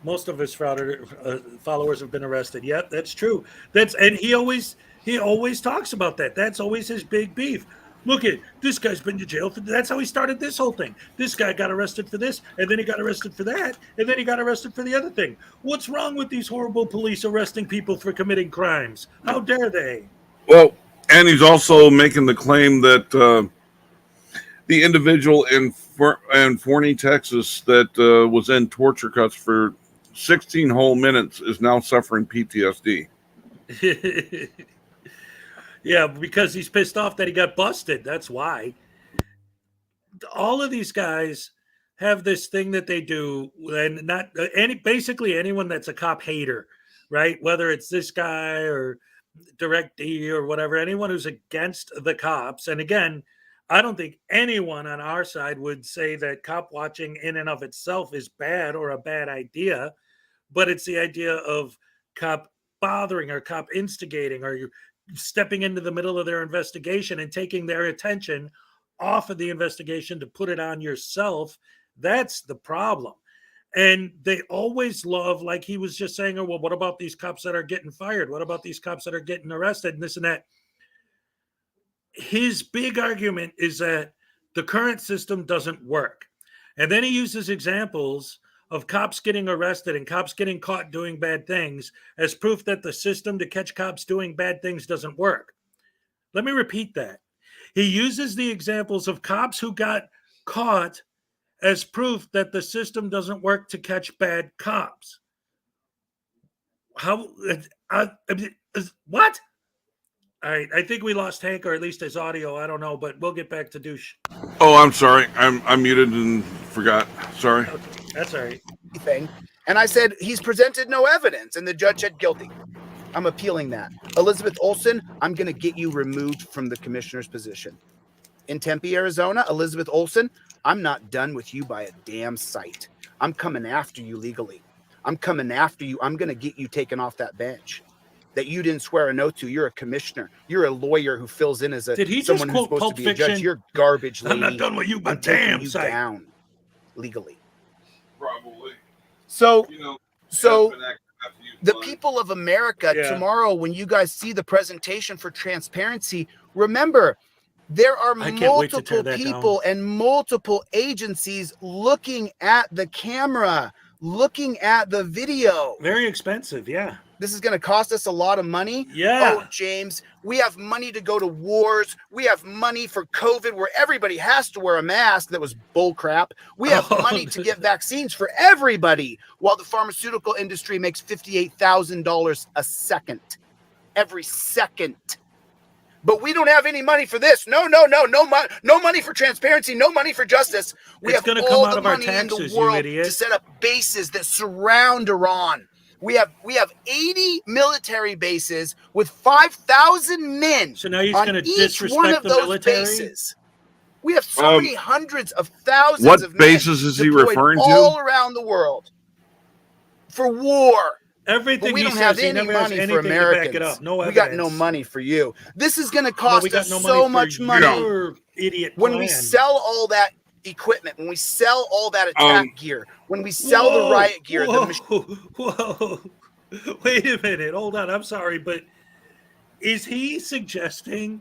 Most of his Frauditor followers have been arrested. Yep, that's true. And he always talks about that. That's always his big beef. Look at this guy's been to jail for. That's how he started this whole thing. This guy got arrested for this, and then he got arrested for that, and then he got arrested for the other thing. What's wrong with these horrible police arresting people for committing crimes? How dare they? Well, and he's also making the claim that the individual in Forney, Texas, that was in torture cuts for 16 whole minutes is now suffering PTSD. Yeah, because he's pissed off that he got busted. That's why. All of these guys have this thing that they do, and not basically anyone that's a cop hater, right? Whether it's this guy or Direct D or whatever, anyone who's against the cops. And again, I don't think anyone on our side would say that cop watching in and of itself is bad or a bad idea, but it's the idea of cop bothering or cop instigating or you're stepping into the middle of their investigation and taking their attention off of the investigation to put it on yourself. That's the problem. And they always love, like he was just saying, oh, well, what about these cops that are getting fired? What about these cops that are getting arrested and this and that? His big argument is that the current system doesn't work. And then he uses examples of cops getting arrested and cops getting caught doing bad things as proof that the system to catch cops doing bad things doesn't work. Let me repeat that. He uses the examples of cops who got caught as proof that the system doesn't work to catch bad cops. How? What? All right, I think we lost Hank, or at least his audio. I don't know, but we'll get back to Douche. Oh, I'm sorry. I'm muted and forgot. Sorry. Okay, that's all right. Thing. And I said, he's presented no evidence. And the judge said guilty. I'm appealing that. Elizabeth Olsen, I'm going to get you removed from the commissioner's position. In Tempe, Arizona, Elizabeth Olsen, I'm not done with you by a damn sight. I'm coming after you legally. I'm coming after you. I'm going to get you taken off that bench that you didn't swear an oath to. You're a commissioner. You're a lawyer who fills in as someone who's supposed to be a judge. You're garbage, lady. I'm not done with you, but I'm taking damn you sight. down legally. Probably. So So the people of America, Yeah. tomorrow, when you guys see the presentation for transparency, remember, There are I can't wait to tear multiple that people and multiple agencies looking at the camera, looking at the video. Very expensive, yeah. This is going to cost us a lot of money. Yeah. Oh, James, we have money to go to wars. We have money for COVID where everybody has to wear a mask. That was bullcrap. We have money to get vaccines for everybody, while the pharmaceutical industry makes $58,000 a second, every second. But we don't have any money for this. No money for transparency. No money for justice. We It's have gonna all come out the of our money in the taxes, you world idiot. to set up bases that surround Iran. We have 80 military bases with 5,000 men So now he's on gonna each one disrespect of the those military? bases. We have so many hundreds of thousands What of men bases is he deployed referring to? all around the world for war. Everything But we he don't says, have he any never has money for anything to Americans. back it up. No we evidence. got no money for you. This is going to No, cost we got us no money so for much money. your idiot When plan. we sell all that equipment, when we sell all that attack gear, when we sell the riot gear, Whoa. Wait a minute. Hold on. I'm sorry, but is he suggesting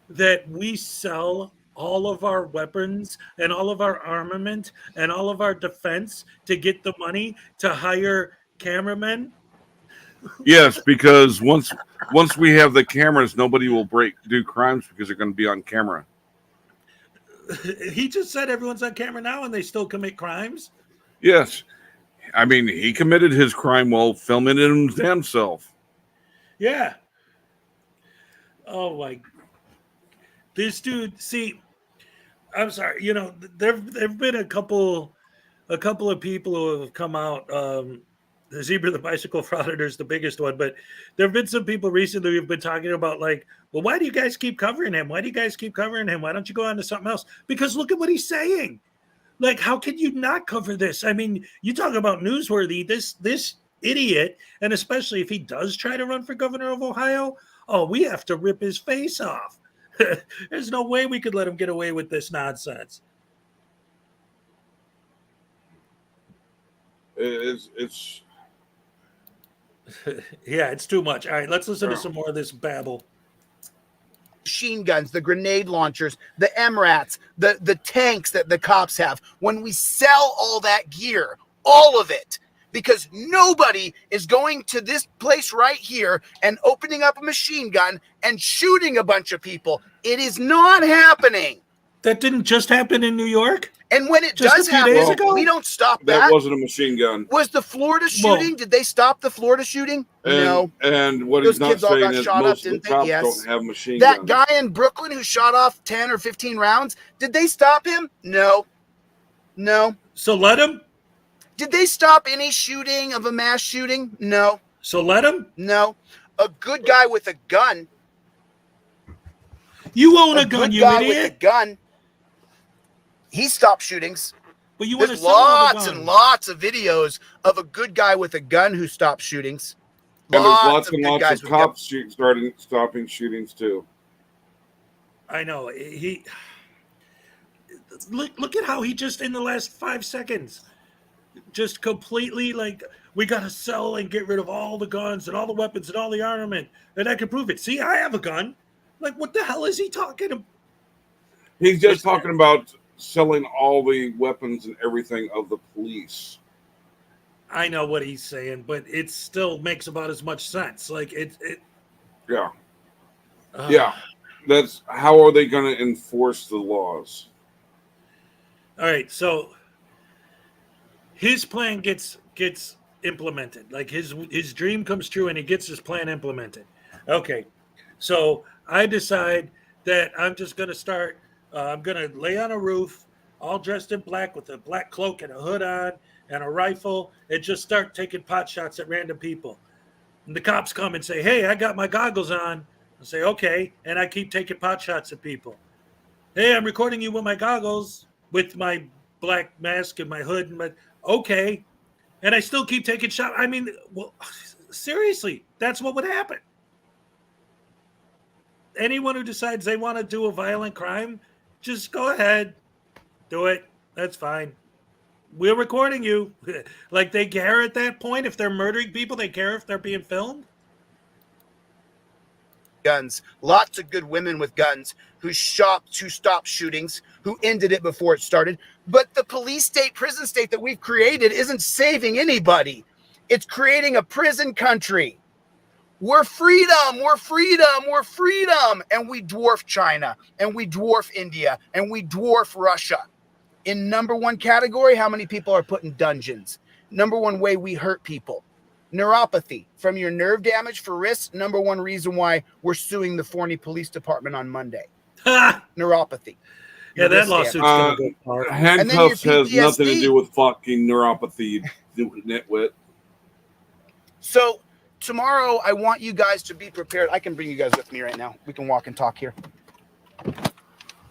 that we sell all of our weapons and all of our armament and all of our defense to get the money to hire cameramen? Yes, because once we have the cameras, nobody will do crimes because they're going to be on camera. He just said everyone's on camera now and they still commit crimes. Yes. I mean, he committed his crime while filming it himself. Yeah. Oh my. This dude, see, I'm sorry, you know, there've been a couple of people who have come out. The Zebra the Bicycle Frauditor is the biggest one, but there have been some people recently who've been talking about, like, well, why do you guys keep covering him? Why do you guys keep covering him? Why don't you go on to something else? Because look at what he's saying. Like, how can you not cover this? I mean, you talk about newsworthy. This idiot, and especially if he does try to run for governor of Ohio, oh, we have to rip his face off. There's no way we could let him get away with this nonsense. It's Yeah, it's too much. All right, let's listen to some more of this babble. machine guns, the grenade launchers, the MRATs, the tanks that the cops have. When we sell all that gear, all of it, because nobody is going to this place right here and opening up a machine gun and shooting a bunch of people. It is not happening. That didn't just happen in New York? And when it Just does a few happen, days ago? we don't stop that that. wasn't a machine gun. Was the Florida shooting? Did they stop the Florida shooting? No. And what Those he's not kids all saying got is shot up, most of the didn't they? cops Yes. don't have machine That guns. guy in Brooklyn who shot off 10 or 15 rounds, did they stop him? No. So let him? Did they stop any shooting of a mass shooting? No. So let him? No. A good guy with a gun. You own a good gun, you guy with a idiot. gun. He stopped shootings. But you want to There's sell all the lots and guns. lots of videos of a good guy with a gun who stopped shootings. And there's lots of and good lots guys of with guns. cops stopping shootings too. I know. He look at how he just in the last 5 seconds just completely, like, we got to sell and get rid of all the guns and all the weapons and all the armament, and I can prove it. See, I have a gun. Like, what the hell is he talking about? He's just talking about selling all the weapons and everything of the police. I know what he's saying, but it still makes about as much sense. Like, Yeah. Yeah. That's how are they going to enforce the laws? All right, so his plan gets implemented. Like, his dream comes true and he gets his plan implemented. Okay, so I decide that I'm just going to start, I'm going to lay on a roof, all dressed in black with a black cloak and a hood on and a rifle, and just start taking pot shots at random people. And the cops come and say, hey, I got my goggles on. I say, okay, and I keep taking pot shots at people. Hey, I'm recording you with my goggles, with my black mask and my hood, and my okay, and I still keep taking shots. I mean, well, seriously, that's what would happen. Anyone who decides they want to do a violent crime, just go ahead, do it. That's fine. We're recording you. Like, they care at that point if they're murdering people. They care if they're being filmed. guns, lots of good women with guns who stopped shootings, who ended it before it started. But the police state, prison state that we've created isn't saving anybody. It's creating a prison country. We're freedom, we're freedom, we're freedom. And we dwarf China, and we dwarf India, and we dwarf Russia. In number one category, how many people are put in dungeons? Number one way we hurt people. Neuropathy from your nerve damage for wrists. Number one reason why we're suing the Forney Police Department on Monday. Neuropathy. Yeah, that lawsuit's going to go far. Handcuffs has nothing to do with fucking neuropathy, you nitwit. So tomorrow, I want you guys to be prepared. I can bring you guys with me right now. We can walk and talk here.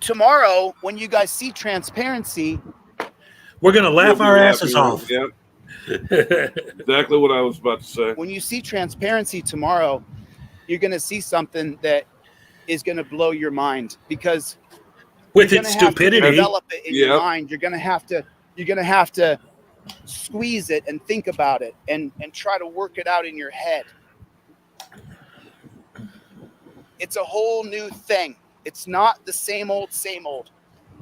Tomorrow, when you guys see transparency, we're going to laugh our asses off. Yep. Exactly what I was about to say. When you see transparency tomorrow, you're going to see something that is going to blow your mind, because with its stupidity, develop it in your mind. You're going to have to squeeze it and think about it and try to work it out in your head. It's a whole new thing. It's not the same old, same old.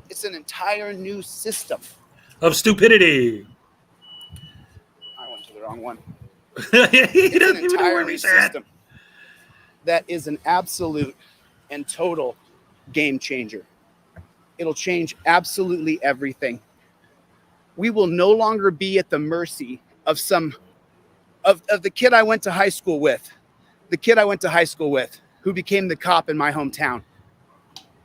It's an entire new system of stupidity. I went to the wrong one. He doesn't even know where he's at. That is an absolute and total game changer. It'll change absolutely everything. We will no longer be at the mercy of the kid I went to high school with. The kid I went to high school with, who became the cop in my hometown.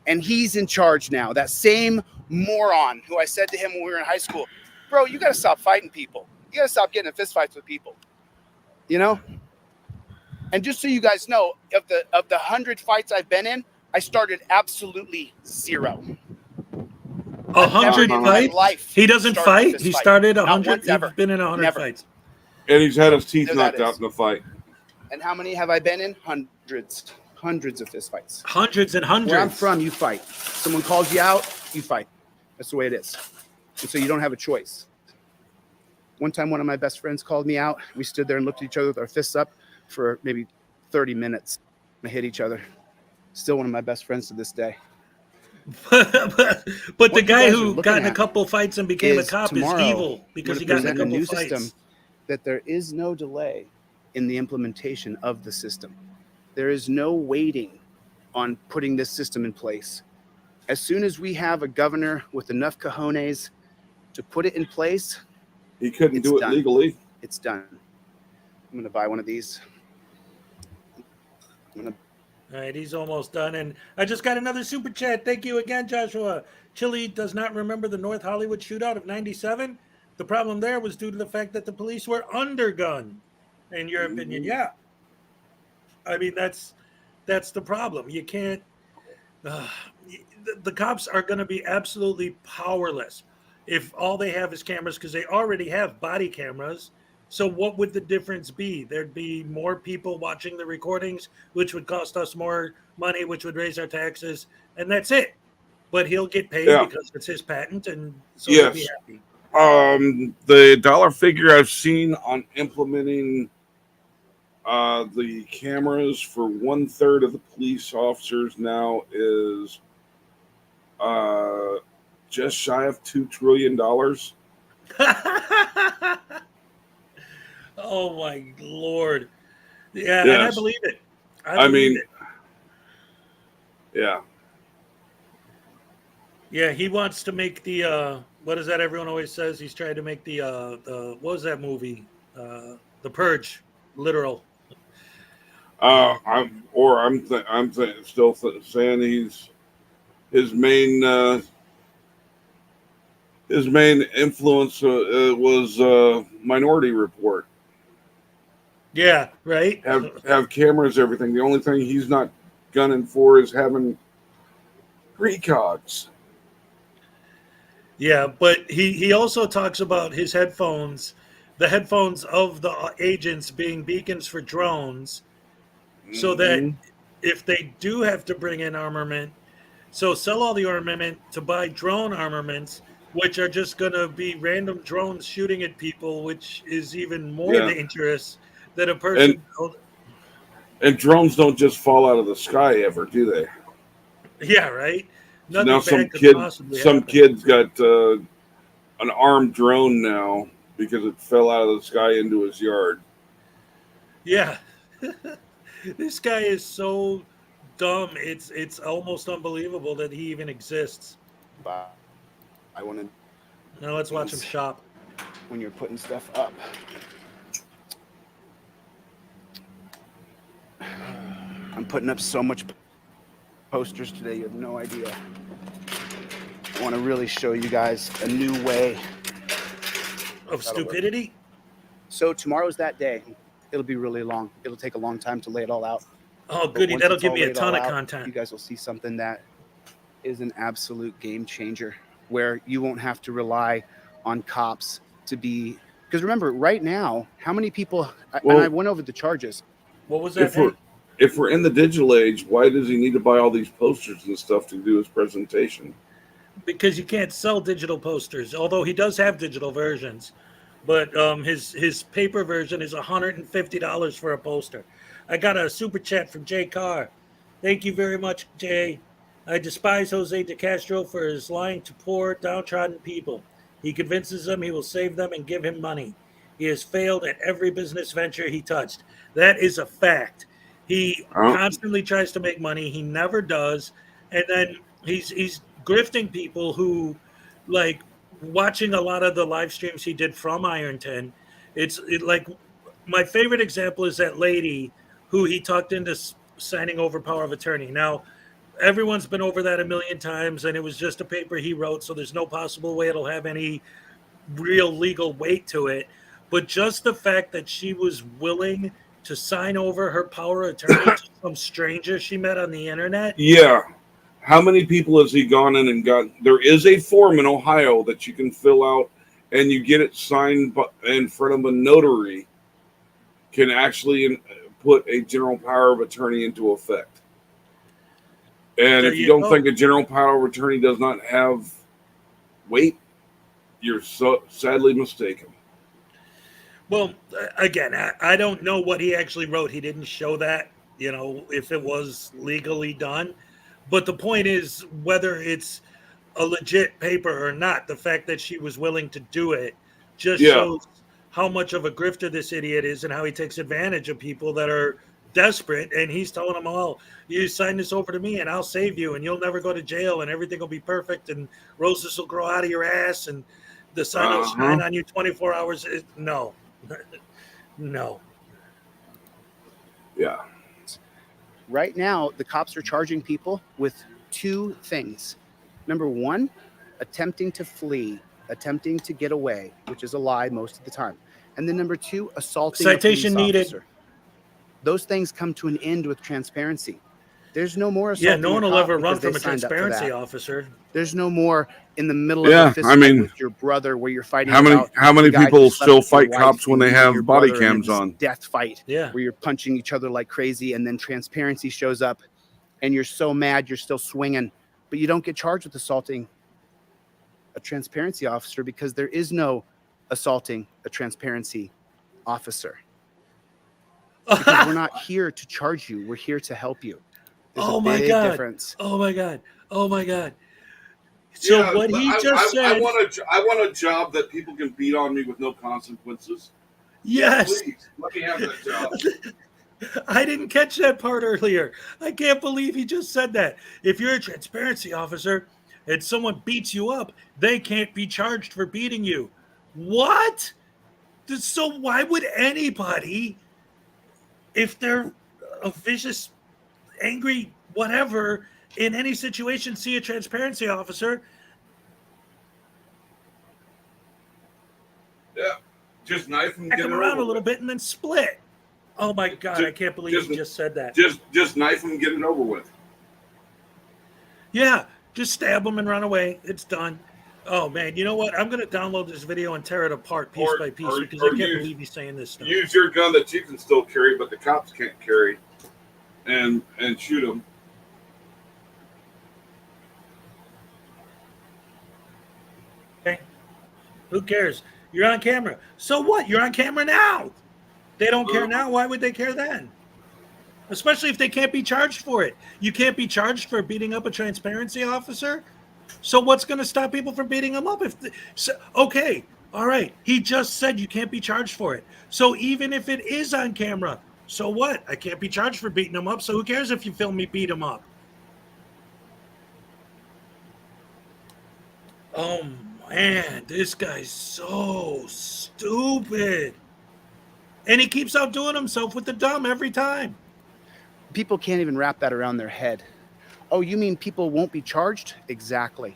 And he's in charge now. That same moron who I said to him when we were in high school, bro, you got to stop fighting people. You got to stop getting in fistfights with people. You know? And just so you guys know, of the 100 fights I've been in, I started absolutely 0. 100 fights? He doesn't fight? He started 100? He's been in 100 fights. And he's had his teeth knocked out in the fight. And how many have I been in? Hundreds. Hundreds of fistfights. Hundreds and hundreds. Where I'm from, you fight. Someone calls you out, you fight. That's the way it is. And so you don't have a choice. One time, one of my best friends called me out. We stood there and looked at each other with our fists up for maybe 30 minutes. We hit each other. Still one of my best friends to this day. But the guy who got in a couple fights and became a cop is evil because he got in a couple fights. System that there is no delay in the implementation of the system. There is no waiting on putting this system in place. As soon as we have a governor with enough cojones to put it in place, he couldn't do it legally. It's done. I'm going to buy one of these. All right, he's almost done. And I just got another super chat. Thank you again, Joshua. Chile does not remember the North Hollywood shootout of 97. The problem there was due to the fact that the police were undergunned. In your opinion, yeah. I mean, that's the problem. You can't. The cops are going to be absolutely powerless if all they have is cameras, because they already have body cameras. So what would the difference be? There'd be more people watching the recordings, which would cost us more money, which would raise our taxes, and that's it. But he'll get paid because it's his patent, and so he'll be happy. The dollar figure I've seen on implementing the cameras for 1/3 of the police officers now is just shy of $2 trillion. Oh my Lord. Yeah, yes. And I believe it. I mean, yeah. Yeah, he wants to make the what is that everyone always says? He's trying to make the what was that movie? The Purge, literal. I'm still saying his main influence was Minority Report. Yeah, right. Have cameras, everything. The only thing he's not gunning for is having precogs. Yeah, but he also talks about his headphones, the headphones of the agents being beacons for drones, so that if they do have to bring in armament, so sell all the armament to buy drone armaments, which are just going to be random drones shooting at people, which is even more dangerous than a person. And drones don't just fall out of the sky ever, do they? Yeah, right. So Nothing now bad could possibly some happen. kid's got an armed drone now because it fell out of the sky into his yard. Yeah. This guy is so dumb. It's almost unbelievable that he even exists. But I want to Now let's watch him shop. when you're putting stuff up. I'm putting up so much posters today, you have no idea. I want to really show you guys a new way. Of stupidity? So tomorrow's that day. It'll be really long. It'll take a long time to lay it all out. Oh, But goody. once That'll it's give all me a laid ton all of out, content. You guys will see something that is an absolute game changer where you won't have to rely on cops to be. Because remember, right now, how many people, and I went over the charges. What was that? If we're in the digital age, why does he need to buy all these posters and stuff to do his presentation? Because you can't sell digital posters, although he does have digital versions. But his paper version is $150 for a poster. I got a super chat from Jay Carr. Thank you very much, Jay. I despise Jose de Castro for his lying to poor, downtrodden people. He convinces them he will save them and give him money. He has failed at every business venture he touched. That is a fact. He constantly tries to make money. He never does. And then he's grifting people who, like, watching a lot of the live streams he did from Ironton. Like, my favorite example is that lady who he talked into signing over power of attorney. Now, everyone's been over that a million times, and it was just a paper he wrote, so there's no possible way it'll have any real legal weight to it. But just the fact that she was willing to sign over her power of attorney to some stranger she met on the internet. Yeah. How many people has he gone in and got? There is a form in Ohio that you can fill out and you get it signed in front of a notary, can actually put a general power of attorney into effect. And if you don't think a general power of attorney does not have weight, you're so sadly mistaken. Well, again, I don't know what he actually wrote. He didn't show that, if it was legally done. But the point is, whether it's a legit paper or not, the fact that she was willing to do it just shows how much of a grifter this idiot is and how he takes advantage of people that are desperate. And he's telling them all, you sign this over to me and I'll save you and you'll never go to jail and everything will be perfect and roses will grow out of your ass and the sun will shine on you 24 hours. No. No. Yeah. Right now, the cops are charging people with two things. Number one, attempting to flee, attempting to get away, which is a lie most of the time. And then number two, assaulting citation a police needed. officer. Those things come to an end with transparency. There's no more assaulting. Yeah, no one will ever run from a transparency officer. There's no more in the middle of a fist fight with your brother where you're fighting. How many people still fight cops when they have body cams on? Death fight. Yeah. Where you're punching each other like crazy, and then transparency shows up, and you're so mad you're still swinging, but you don't get charged with assaulting a transparency officer because there is no assaulting a transparency officer. Because we're not here to charge you. We're here to help you. There's a big difference. Oh my God. So what he just said. I want a job that people can beat on me with no consequences. Yes. Please, let me have that job. I didn't catch that part earlier. I can't believe he just said that. If you're a transparency officer and someone beats you up, they can't be charged for beating you. What? So why would anybody, if they're a vicious, angry, whatever, in any situation, see a transparency officer? Yeah, just knife him, get him around a little bit, and then split. Oh my God! I can't believe you just said that. Just knife him, get it over with. Yeah, just stab him and run away. It's done. Oh man, you know what? I'm gonna download this video and tear it apart piece by piece because I can't believe he's saying this stuff. Use your gun that you can still carry, but the cops can't carry, and shoot them. Okay. Who cares? You're on camera. So what? You're on camera now. They don't care now. Why would they care then? especially if they can't be charged for it. You can't be charged for beating up a transparency officer. So what's going to stop people from beating him up? Okay, all right. He just said you can't be charged for it. So even if it is on camera, so what? I can't be charged for beating him up. So who cares if you film me beat him up? Oh man, this guy's so stupid. And he keeps outdoing himself with the dumb every time. People can't even wrap that around their head. Oh, you mean people won't be charged? Exactly.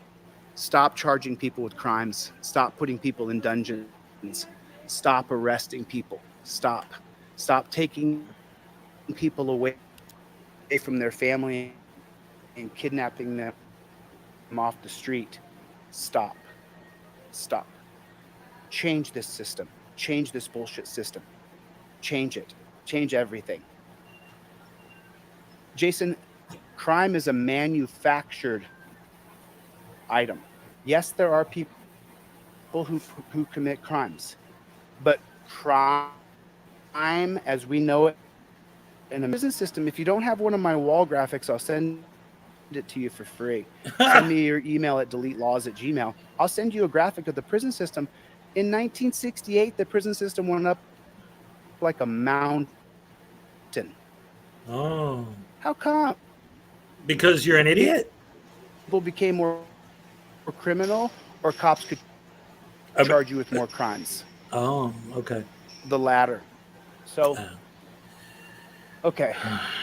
Stop charging people with crimes. Stop putting people in dungeons. Stop arresting people. Stop taking people away from their family and kidnapping them off the street. Stop. Change this system. Change this bullshit system. Change it. Change everything. Jason, crime is a manufactured item. Yes, there are people who commit crimes, but crime as we know it in a prison system, if you don't have one of my wall graphics, I'll send it to you for free. Send me your email at deletelaws@gmail. I'll send you a graphic of the prison system. In 1968, the prison system went up like a mountain. Oh. How come? Because you're an idiot? People became more criminal, or cops could charge you with more crimes? Oh, okay. The latter. So, okay.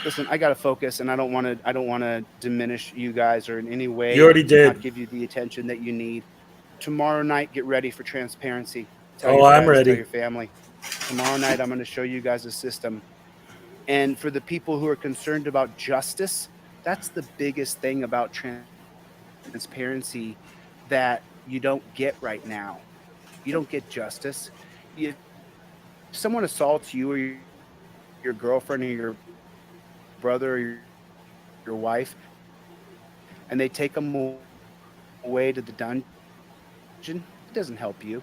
Listen, I gotta focus, and I don't want to diminish you guys or in any way. You already did. Not give you the attention that you need. Tomorrow night, get ready for transparency. Oh, your I'm friends, ready. Tell your family. Tomorrow night, I'm going to show you guys a system. And for the people who are concerned about justice, that's the biggest thing about transparency that you don't get right now. You don't get justice. If someone assaults you or your girlfriend or your brother or your wife, and they take them away to the dungeon, it doesn't help you.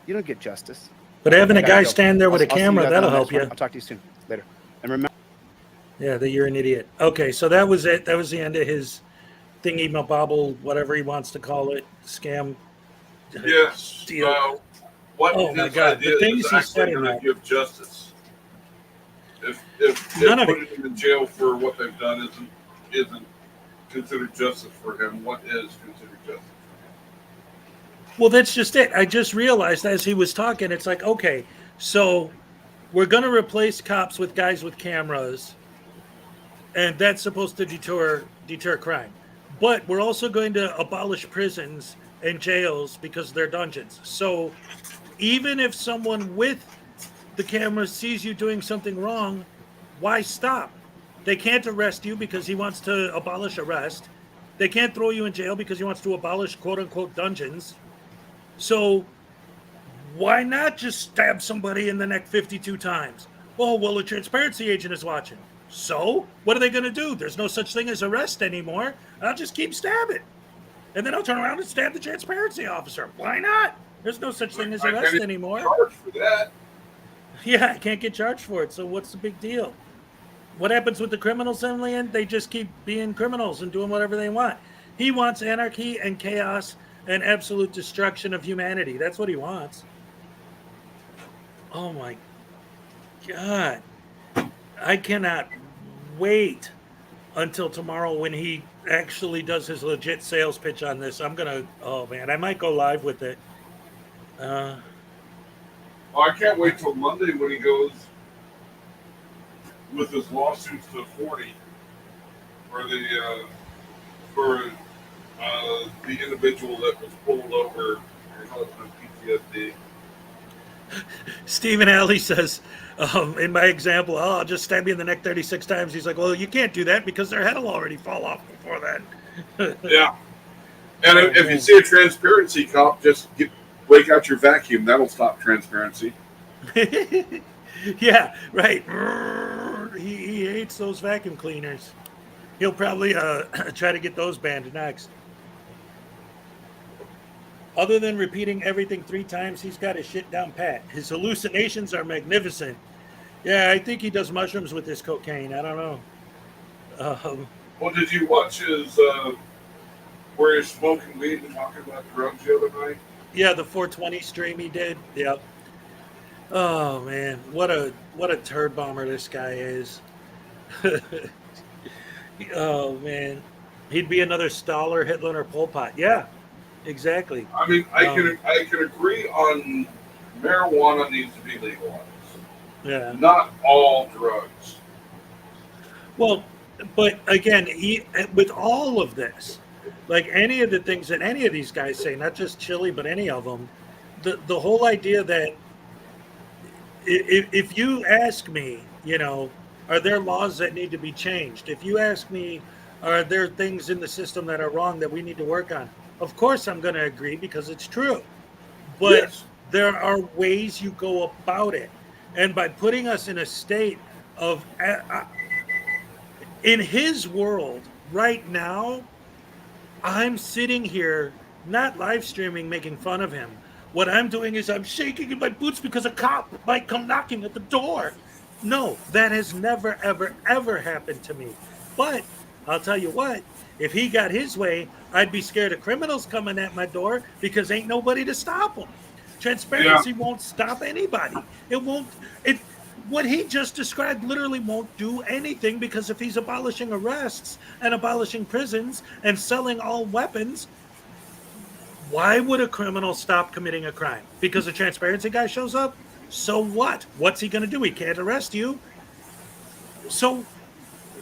You don't get justice. But having a guy go. stand there with a I'll see you camera, guys that'll on the help next one. you. I'll talk to you soon. Later. And remember. Yeah, that you're an idiot. Okay, so that was it. That was the end of his thingy mabobble, whatever he wants to call it, scam. Yes. Deal. What Oh my his God, the idea things is he actually said in going that. to give justice. If None of putting him in jail for what they've done isn't considered justice for him, what is considered justice? Well, that's just it. I just realized as he was talking, it's like, okay, so we're going to replace cops with guys with cameras, and that's supposed to deter crime. But we're also going to abolish prisons and jails because they're dungeons. So even if someone with the camera sees you doing something wrong, why stop? They can't arrest you because he wants to abolish arrest. They can't throw you in jail because he wants to abolish quote-unquote dungeons. So why not just stab somebody in the neck 52 times? Oh, well, a transparency agent is watching. So what are they going to do? There's no such thing as arrest anymore. I'll just keep stabbing. And then I'll turn around and stab the transparency officer. Why not? There's no such thing as arrest anymore. Charged for that. Yeah, I can't get charged for it. So what's the big deal? What happens with the criminals in the end? They just keep being criminals and doing whatever they want. He wants anarchy and chaos and absolute destruction of humanity. That's what he wants. Oh my God. I cannot wait until tomorrow when he actually does his legit sales pitch on this. Oh man, I might go live with it. I can't wait till Monday when he goes with his lawsuits to 40 for the individual that was pulled over and caused PTSD. Stephen Alley says, in my example, I'll just stab you in the neck 36 times. He's like, well, you can't do that because their head will already fall off before then. Yeah. And if you see a transparency cop, just break out your vacuum. That'll stop transparency. Yeah, right. He hates those vacuum cleaners. He'll probably try to get those banned next. Other than repeating everything 3 times, he's got his shit down pat. His hallucinations are magnificent. Yeah, I think he does mushrooms with his cocaine. I don't know. Well, did you watch his where he's smoking weed and talking about drugs the other night? Yeah, the 420 stream he did. Yep. Oh man, what a turd bomber this guy is. Oh man, he'd be another Stalin, Hitler, or Pol Pot. Yeah, exactly. I mean, I can agree on marijuana needs to be legalized. Yeah. Not all drugs. Well, but again, with all of this, like any of the things that any of these guys say, not just Chili, but any of them, the whole idea that if you ask me, are there laws that need to be changed? If you ask me, are there things in the system that are wrong that we need to work on? Of course, I'm going to agree because it's true. But Yes. there are ways you go about it. And by putting us in a state of, in his world right now, I'm sitting here, not live streaming, making fun of him. What I'm doing is I'm shaking in my boots because a cop might come knocking at the door. No, that has never, ever, ever happened to me. But I'll tell you what, if he got his way, I'd be scared of criminals coming at my door because ain't nobody to stop them. Transparency won't stop anybody. What he just described literally won't do anything, because if he's abolishing arrests and abolishing prisons and selling all weapons, why would a criminal stop committing a crime? Because a transparency guy shows up? So what? What's he going to do? He can't arrest you. So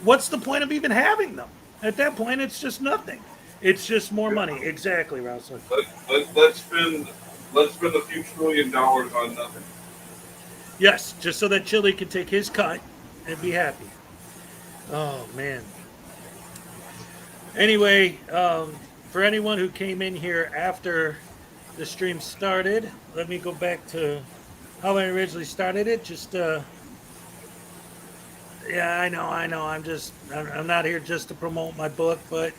what's the point of even having them? At that point, it's just nothing. It's just more money. Exactly, Rouser. Let's spend a few $1 trillion on nothing. Yes, just so that Chili can take his cut and be happy. Oh, man. Anyway, for anyone who came in here after the stream started, let me go back to how I originally started it. Yeah, I know. I'm not here just to promote my book, but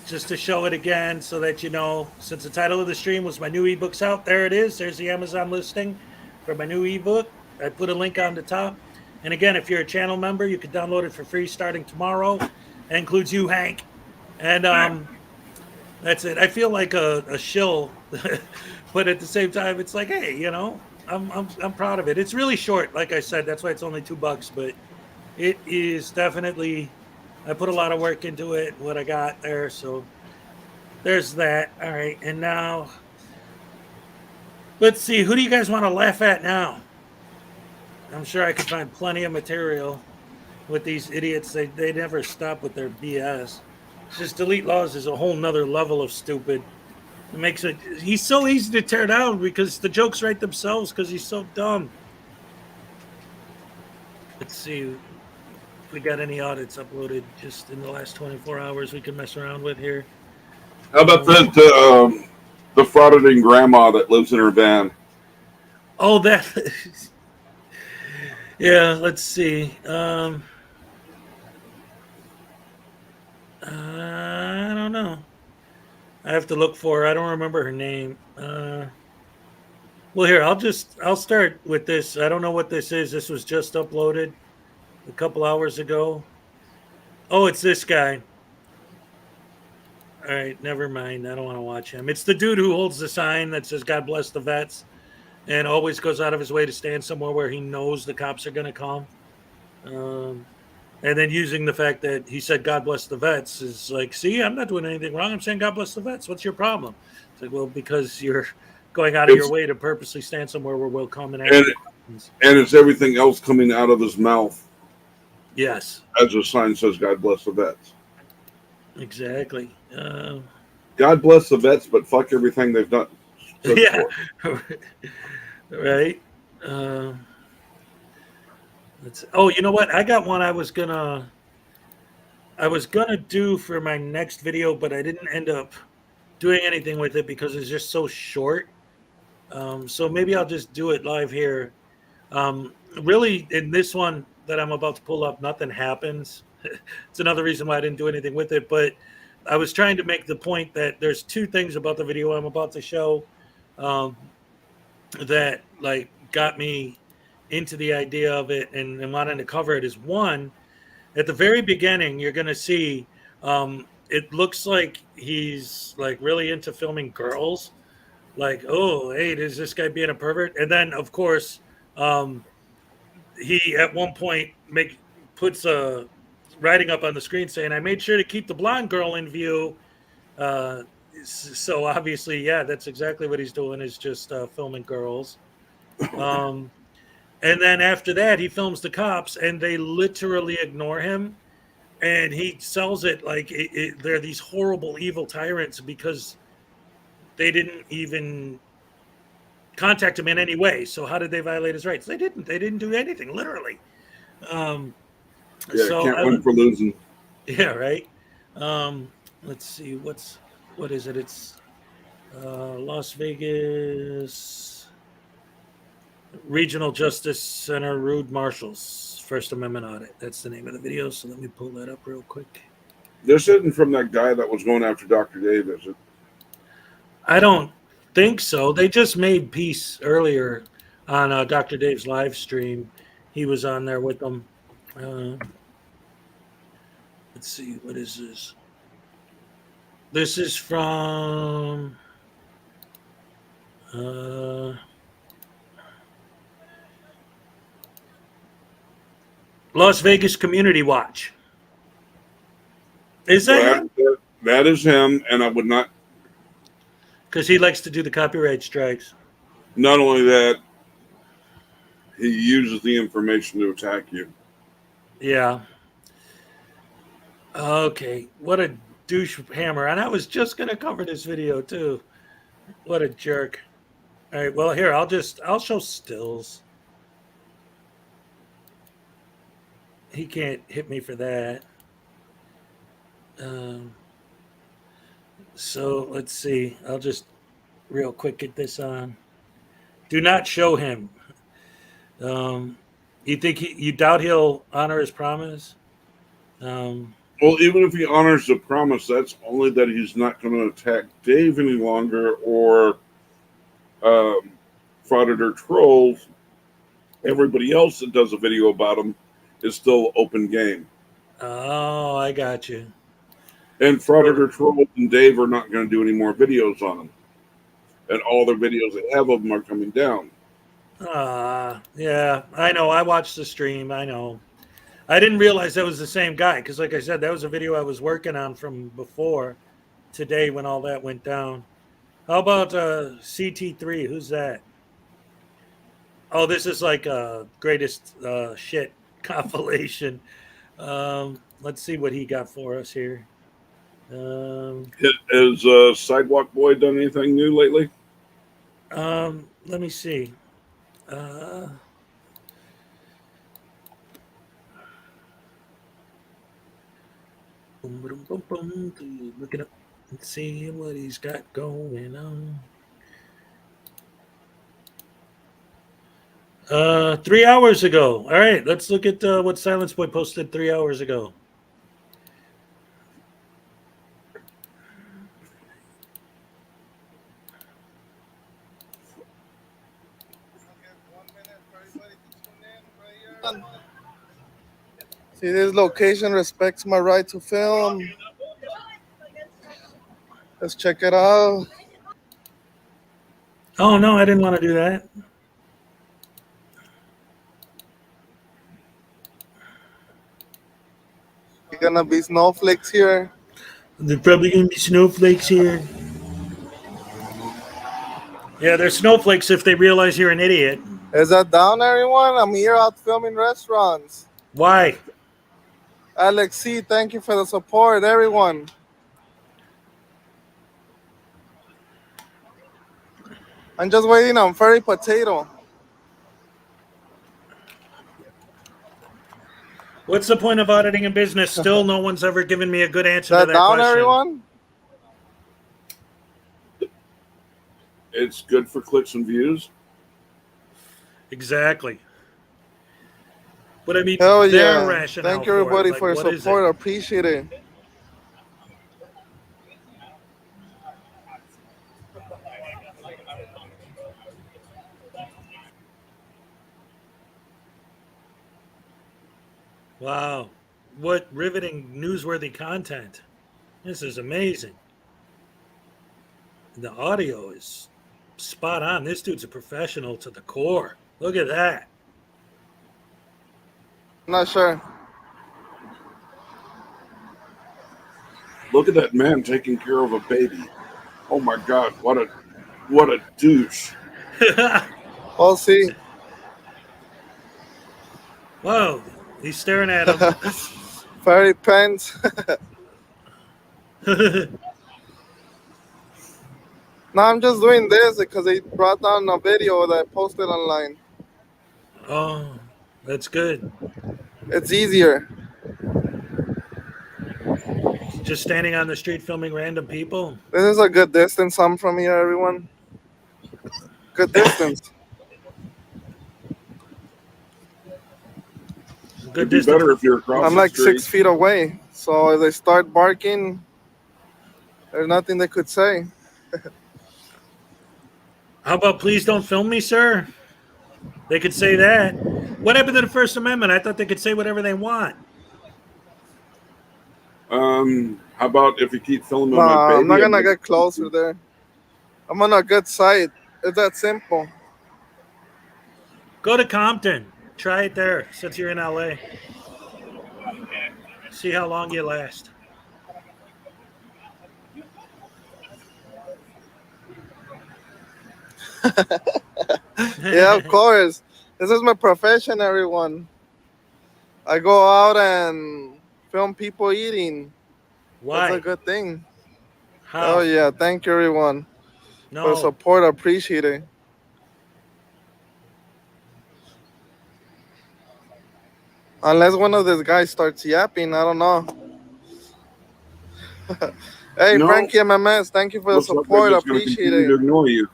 just to show it again so that you know, since the title of the stream was my new ebook's out, there it is. There's the Amazon listing for my new ebook. I put a link on the top. And again, if you're a channel member, you can download it for free starting tomorrow. That includes you, Hank. And that's it. I feel like a shill, but at the same time, it's like, hey, I'm proud of it. It's really short, like I said. That's why it's only $2, but it is definitely. I put a lot of work into it. What I got there, so there's that. All right, and now let's see. Who do you guys want to laugh at now? I'm sure I could find plenty of material with these idiots. They never stop with their BS. Just delete laws is a whole nother level of stupid. It makes it. He's so easy to tear down because the jokes write themselves because he's so dumb. Let's see if we got any audits uploaded just in the last 24 hours we can mess around with here. How about that the frauditing grandma that lives in her van? Oh, that. Yeah, let's see. I don't know. I have to look for her. I don't remember her name. Well, here, I'll start with this. I don't know what this is. This was just uploaded a couple hours ago. Oh, it's this guy. All right, never mind. I don't want to watch him. It's the dude who holds the sign that says "God bless the vets," and always goes out of his way to stand somewhere where he knows the cops are going to come. And then using the fact that he said "God bless the vets" is like, see, I'm not doing anything wrong. I'm saying "God bless the vets." What's your problem? It's like, well, because you're going out of your way to purposely stand somewhere where we'll come and it's everything else coming out of his mouth. Yes. As the sign says, "God bless the vets." Exactly. God bless the vets, but fuck everything they've done. Yeah. Right. Oh, you know what? I got one I was gonna do for my next video, but I didn't end up doing anything with it because it's just so short. So maybe I'll just do it live here. Really, in this one that I'm about to pull up, nothing happens. It's another reason why I didn't do anything with it. But I was trying to make the point that there's two things about the video I'm about to show that like got me into the idea of it and wanting to cover it is one, at the very beginning, you're going to see it looks like he's like really into filming girls. Like, oh, hey, is this guy being a pervert? And then, of course, um, he at one point puts a writing up on the screen saying, "I made sure to keep the blonde girl in view." Uh, so obviously, yeah, that's exactly what he's doing is just filming girls. Um, and then after that, he films the cops, and they literally ignore him. And he sells it like they're these horrible, evil tyrants because they didn't even contact him in any way. So how did they violate his rights? They didn't. They didn't do anything, literally. Um, Yeah, so can't win for losing. yeah, right. Let's see, what is it? It's Las Vegas Regional Justice Center Rude Marshals First Amendment Audit. That's the name of the video. So let me pull that up real quick. This isn't from that guy that was going after Dr. Dave, is it? I don't think so. They just made peace earlier on Dr. Dave's live stream. He was on there with them. Let's see, what is this? This is from Las Vegas Community Watch. Is that him? That is him, and I would not. Because he likes to do the copyright strikes. Not only that, he uses the information to attack you. Yeah. Okay. What a douche hammer. And I was just going to cover this video too. What a jerk. All right. Well, here, I'll show stills. He can't hit me for that. So let's see. I'll just real quick get this on. Do not show him. You doubt he'll honor his promise? Well, even if he honors the promise, that's only that he's not going to attack Dave any longer or Frauditor trolls. Everybody else that does a video about him is still open game. Oh, I got you. And Frauditor trolls and Dave are not going to do any more videos on him. And all the videos they have of him are coming down. Yeah, I know. I watched the stream. I know. I didn't realize that was the same guy because, like I said, that was a video I was working on from before today when all that went down. How about CT3? Who's that? Oh, this is like a greatest shit compilation. Let's see what he got for us here. Has Sidewalk Boy done anything new lately? Let me see. Look it up and see what he's got going on. 3 hours ago. All right, let's look at what Silence Boy posted 3 hours ago. See, this location respects my right to film. Let's check it out. Oh, no, I didn't want to do that. There's gonna be snowflakes here. There's probably going to be snowflakes here. Yeah, there's snowflakes if they realize you're an idiot. Is that down, everyone? I'm here out filming restaurants. Why? Alex C., thank you for the support, everyone. I'm just waiting on Furry Potato. What's the point of auditing a business? Still, no one's ever given me a good answer Is to that that down, question. everyone? It's good for clicks and views. Exactly. But I mean, Hell their yeah. rationale Thank you, everybody, for, for it. your What is support. it? I appreciate it. Wow. What riveting, newsworthy content. This is amazing. The audio is spot on. This dude's a professional to the core. Look at that. I'm not sure. Look at that man taking care of a baby. Oh my God, what a douche. We'll see. Whoa, he's staring at him. Fairy pants. No, I'm just doing this because they brought down a video that I posted online. Oh, that's good. It's easier. Just standing on the street filming random people. This is a good distance. I'm from here, everyone. Good distance. Good It'd be distance. better if you're across I'm the like street. 6 feet away. So if they start barking, there's nothing they could say. How about please don't film me, sir? They could say that. What happened to the First Amendment? I thought they could say whatever they want. How about if you keep filming my Nah, baby? I'm not gonna get closer there. I'm on a good site. It's that simple. Go to Compton. Try it there since you're in LA. See how long you last. Yeah, of course. This is my profession, everyone. I go out and film people eating. Why? That's a good thing. How? Oh, yeah. Thank you, everyone, for the No. support. I appreciate it. Unless one of these guys starts yapping, I don't know. Hey, No. Frankie MMS, thank you for the Looks like they're support. I just gonna appreciate continue to it. ignore you.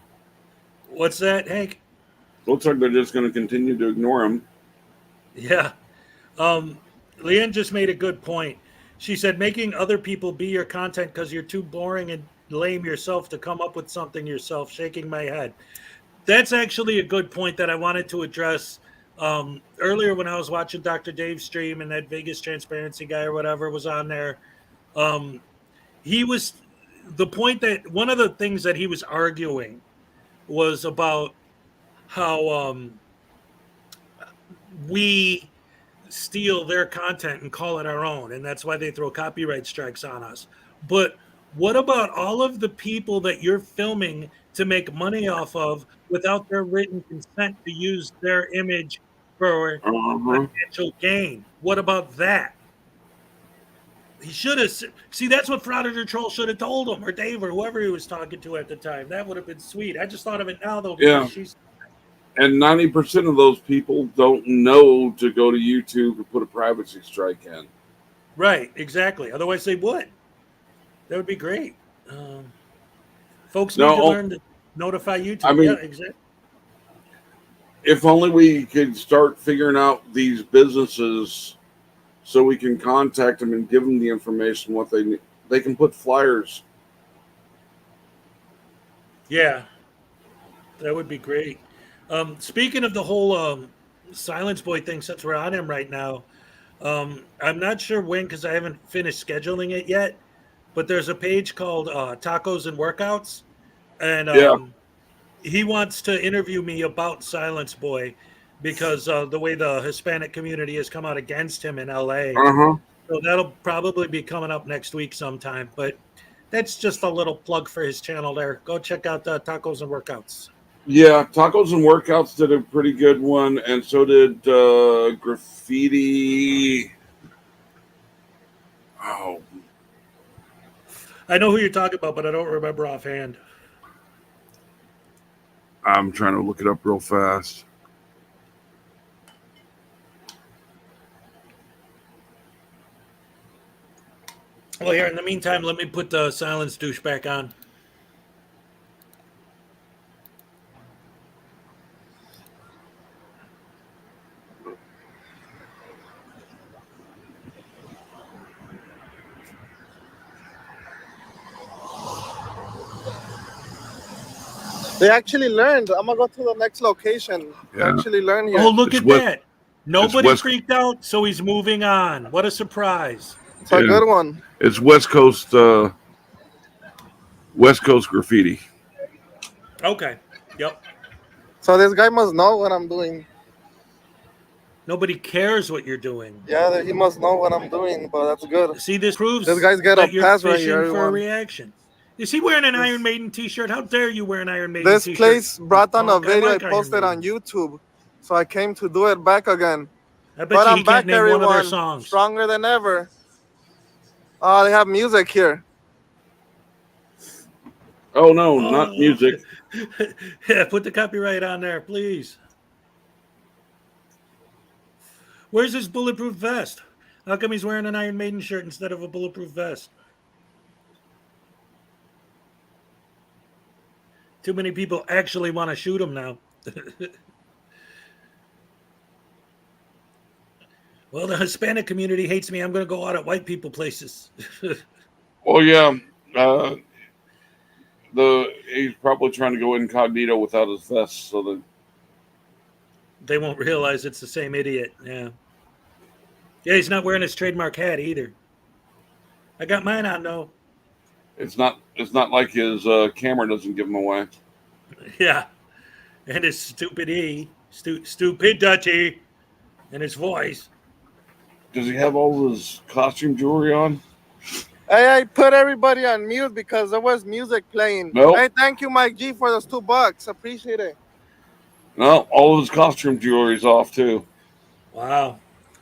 What's that, Hank? Looks like they're just going to continue to ignore him. Yeah. Leanne just made a good point. She said making other people be your content because you're too boring and lame yourself to come up with something yourself, shaking my head. That's actually a good point that I wanted to address earlier when I was watching Dr. Dave's stream and that Vegas transparency guy or whatever was on there. He was the point that one of the things that he was arguing was about how we steal their content and call it our own, and that's why they throw copyright strikes on us. But what about all of the people that you're filming to make money off of without their written consent to use their image for financial gain? What about that? He should have. See, that's what Frauditor Troll should have told him, or Dave, or whoever he was talking to at the time. That would have been sweet. I just thought of it now, though. Yeah. And 90% of those people don't know to go to YouTube and put a privacy strike in. Right, exactly. Otherwise, they would. That would be great. Folks need to learn to notify YouTube. I mean, yeah, exactly. If only we could start figuring out these businesses so we can contact them and give them the information what they need. They can put flyers. Yeah, that would be great. Speaking of the whole Silence Boy thing, since we're on him right now, I'm not sure when because I haven't finished scheduling it yet, but there's a page called Tacos and Workouts, and he wants to interview me about Silence Boy because the way the Hispanic community has come out against him in LA. So that'll probably be coming up next week sometime, but that's just a little plug for his channel there. Go check out Tacos and Workouts. Yeah, Tacos and Workouts did a pretty good one, and so did Graffiti. Oh. I know who you're talking about, but I don't remember offhand. I'm trying to look it up real fast. Well, here, in the meantime, let me put the silence douche back on. They actually learned. I'm going to go to the next location. They actually learned here. Oh, look at that. Nobody West- freaked out, so he's moving on. What a surprise. It's a Yeah. good one. It's West Coast graffiti. Okay. Yep. So this guy must know what I'm doing. Nobody cares what you're doing. Yeah, he must know what I'm doing, but that's good. See, this proves This guy's got a that you're pass right fishing here, for a everyone. reaction. Is he wearing an This- Iron Maiden t-shirt? How dare you wear an Iron Maiden This t-shirt? place brought on a Punk, I video like I Iron posted on Maiden. YouTube, so I came to do it back again. I bet But you I'm he back, can't name one of their everyone. songs. Stronger than ever. Oh, they have music here. Oh no, not music. Yeah, put the copyright on there, please. Where's his bulletproof vest? How come he's wearing an Iron Maiden shirt instead of a bulletproof vest? Too many people actually want to shoot him now. Well, the Hispanic community hates me. I'm going to go out at white people places. Well, yeah. He's probably trying to go incognito without his vest, so that They won't realize it's the same idiot. Yeah. Yeah, he's not wearing his trademark hat either. I got mine on though. it's not like his camera doesn't give him away. Yeah. And his stupidity, stupidity, and his voice. Does he have all his costume jewelry on? Hey, I put everybody on mute because there was music playing. Nope. Hey, thank you, Mike G, for those $2. Appreciate it. No, all of his costume jewelry's off too. Wow.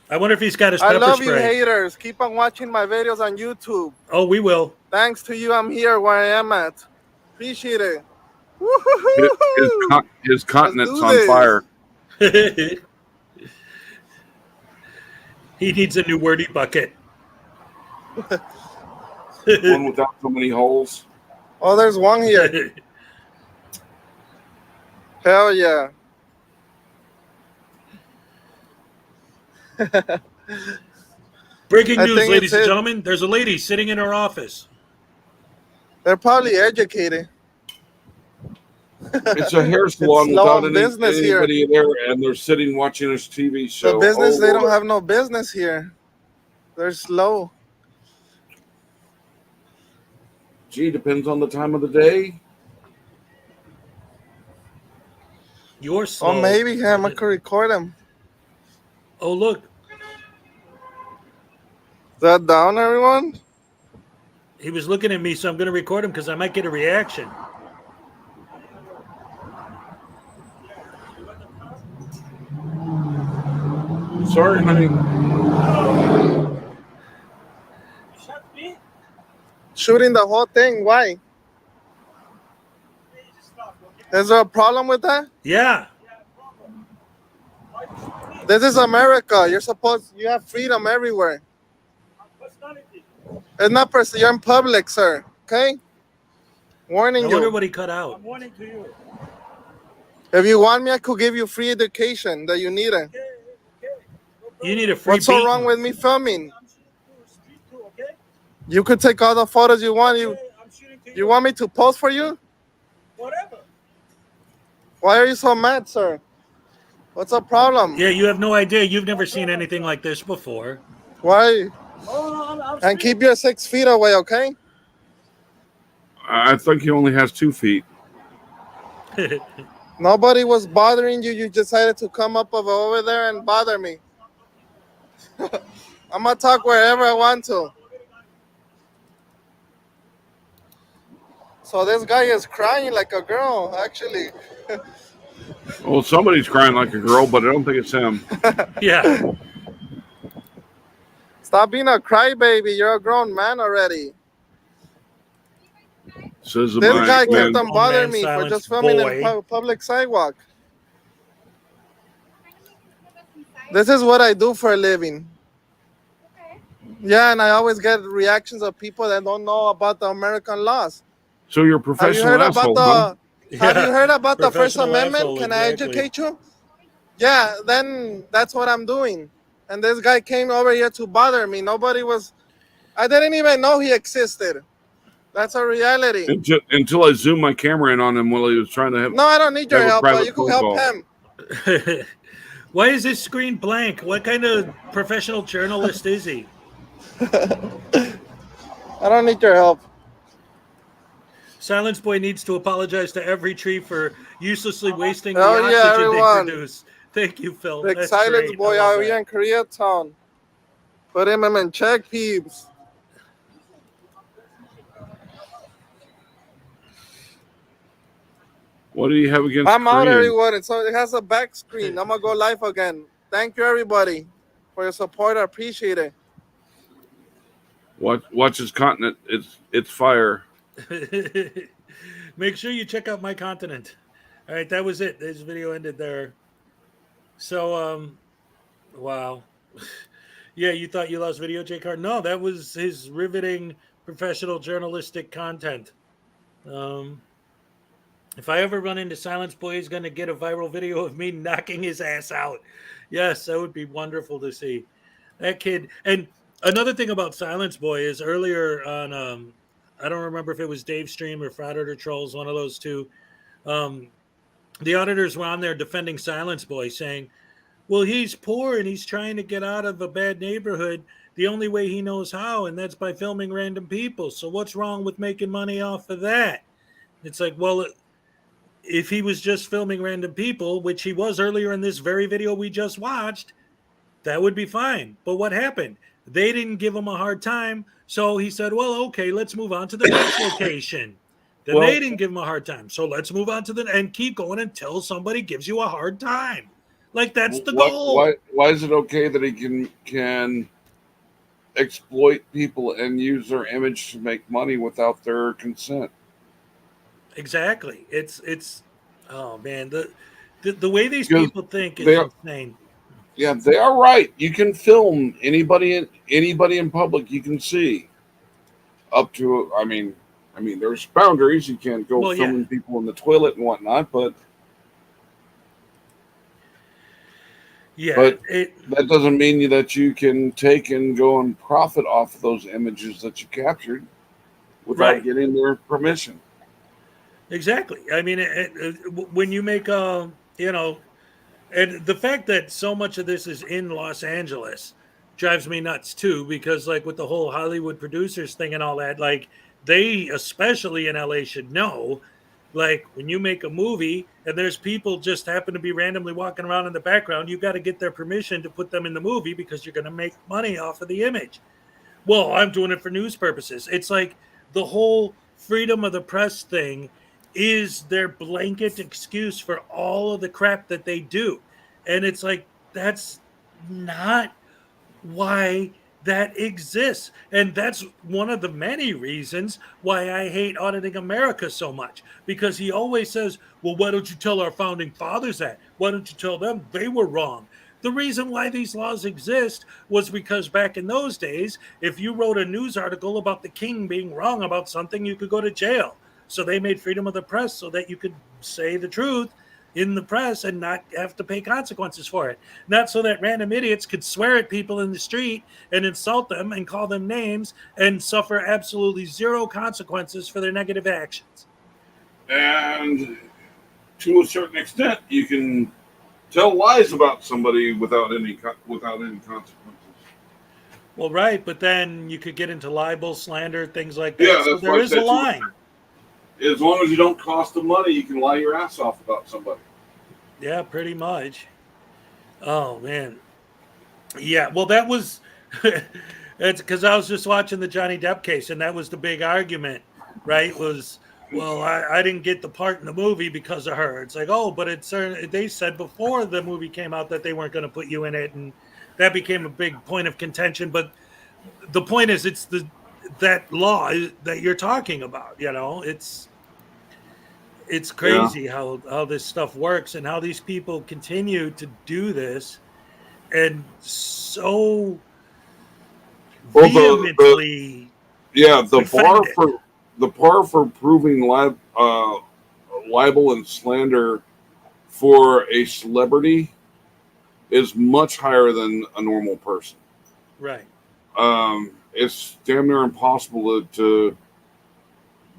I wonder if he's got his I pepper love you, spray. haters. Keep on watching my videos on YouTube. Oh, we will. Thanks to you, I'm here where I am at. Appreciate it. His continent's do on this. fire. He needs a new wordy bucket. One without so many holes. Oh, there's one here. Hell yeah. Breaking I news, think ladies it's and it. gentlemen. There's a lady sitting in her office. They're probably educated. It's a hair salon slow without on business here. anybody there, and they're sitting watching his TV show. The business, Oh, they don't Lord. have no business here. They're slow. Gee, depends on the time of the day. You're slow. Oh, maybe I could record them. Oh, look. Is that down, everyone? He was looking at me, so I'm going to record him because I might get a reaction. Sorry, honey. Shooting the whole thing. Why? Is there a problem with that? Yeah. This is America. You have freedom everywhere. It's not personal. You're in public, sir. Okay? I Warning wonder you. what he cut out. If you want me, I could give you free education that you need it. You need a free What's so beating. wrong with me filming? You could take all the photos you want. You want me to post for you? Whatever. Why are you so mad, sir? What's the problem? Yeah, you have no idea. You've never seen anything like this before. Why? Oh, I'm And keep your 6 feet away, okay? I think he only has 2 feet. Nobody was bothering you. You decided to come up over there and bother me. I'm gonna talk wherever I want to. So this guy is crying like a girl, actually. Well, somebody's crying like a girl, but I don't think it's him. Yeah. Stop being a crybaby. You're a grown man already. Says the This man. guy man. kept on bothering me for Silence, just filming boy. in public sidewalk. This is what I do for a living. Yeah, and I always get reactions of people that don't know about the American laws. So you're a Have you professional heard asshole, huh? about Have you heard about the First Professional Amendment? asshole, Can exactly. I educate you? Yeah, then that's what I'm doing. And this guy came over here to bother me. I didn't even know he existed. That's a reality. Until I zoomed my camera in on him while he was trying to have. No, I don't need your Have a help, but private you could phone help call. him. Why is his screen blank? What kind of professional journalist is he? I don't need your help. Silence Boy needs to apologize to every tree for uselessly wasting the Oh yeah, oxygen they everyone. produce. Thank you, Phil. Big That's silence great. I boy love out here that. in Koreatown. Put him in check, peeps. What do you have against I'm out, Koreans? everyone. So it has a back screen. I'm gonna go live again. Thank you, everybody, for your support. I appreciate it. Watch his continent. It's fire. Make sure you check out my continent. All right, that was it. This video ended there. So, wow. Yeah, you thought you lost video, J Card? No, that was his riveting professional journalistic content. If I ever run into Silence Boy, he's going to get a viral video of me knocking his ass out. Yes, that would be wonderful to see. That kid. And another thing about Silence Boy is earlier on, I don't remember if it was Dave Stream or Frauditor Trolls, one of those two. Um, the auditors were on there defending Silence Boy, saying, well, he's poor and he's trying to get out of a bad neighborhood the only way he knows how, and that's by filming random people. So what's wrong with making money off of that? It's like, well, if he was just filming random people, which he was earlier in this very video we just watched, that would be fine. But what happened? They didn't give him a hard time. So he said, well, okay, let's move on to the next location. Then Well- they didn't give him a hard time. So let's move on to and keep going until somebody gives you a hard time. Like, that's the goal. Why is it okay that he can exploit people and use their image to make money without their consent? Exactly. It's oh man, the way these Because people think is they are- insane. Yeah, they are right. You can film anybody in public you can see. Up to I mean, there's boundaries. You can't go Well, yeah. filming people in the toilet and whatnot, but Yeah, But that doesn't mean that you can take and go and profit off of those images that you captured without Right. getting their permission. exactly. I mean, when you make you know, and the fact that so much of this is in Los Angeles drives me nuts too, because like with the whole Hollywood producers thing and all that, like they, especially in LA, should know. Like when you make a movie and there's people just happen to be randomly walking around in the background, you got to get their permission to put them in the movie because you're going to make money off of the image. Well, I'm doing it for news purposes. It's like the whole freedom of the press thing is their blanket excuse for all of the crap that they do. And it's like, that's not why that exists. And that's one of the many reasons why I hate Auditing America so much, because he always says, well, why don't you tell our founding fathers that? Why don't you tell them they were wrong? The reason why these laws exist was because back in those days, if you wrote a news article about the king being wrong about something, you could go to jail. So they made freedom of the press so that you could say the truth in the press and not have to pay consequences for it. Not so that random idiots could swear at people in the street and insult them and call them names and suffer absolutely zero consequences for their negative actions. And to a certain extent, you can tell lies about somebody without any consequences. Well, right, but then you could get into libel, slander, things like that. Yeah, so that's there why I is a said to line. As long as you don't cost them money, you can lie your ass off about somebody. Yeah, pretty much. Oh man. Yeah, well that was it's because I was just watching the Johnny Depp case, and that was the big argument, right? Was, well, I didn't get the part in the movie because of her. It's like, oh, but they said before the movie came out that they weren't going to put you in it, and that became a big point of contention. But the point is, it's that law that you're talking about. You know, it's crazy how this stuff works and how these people continue to do this, and so vehemently. The bar for proving libel and slander for a celebrity is much higher than a normal person. Right. It's damn near impossible to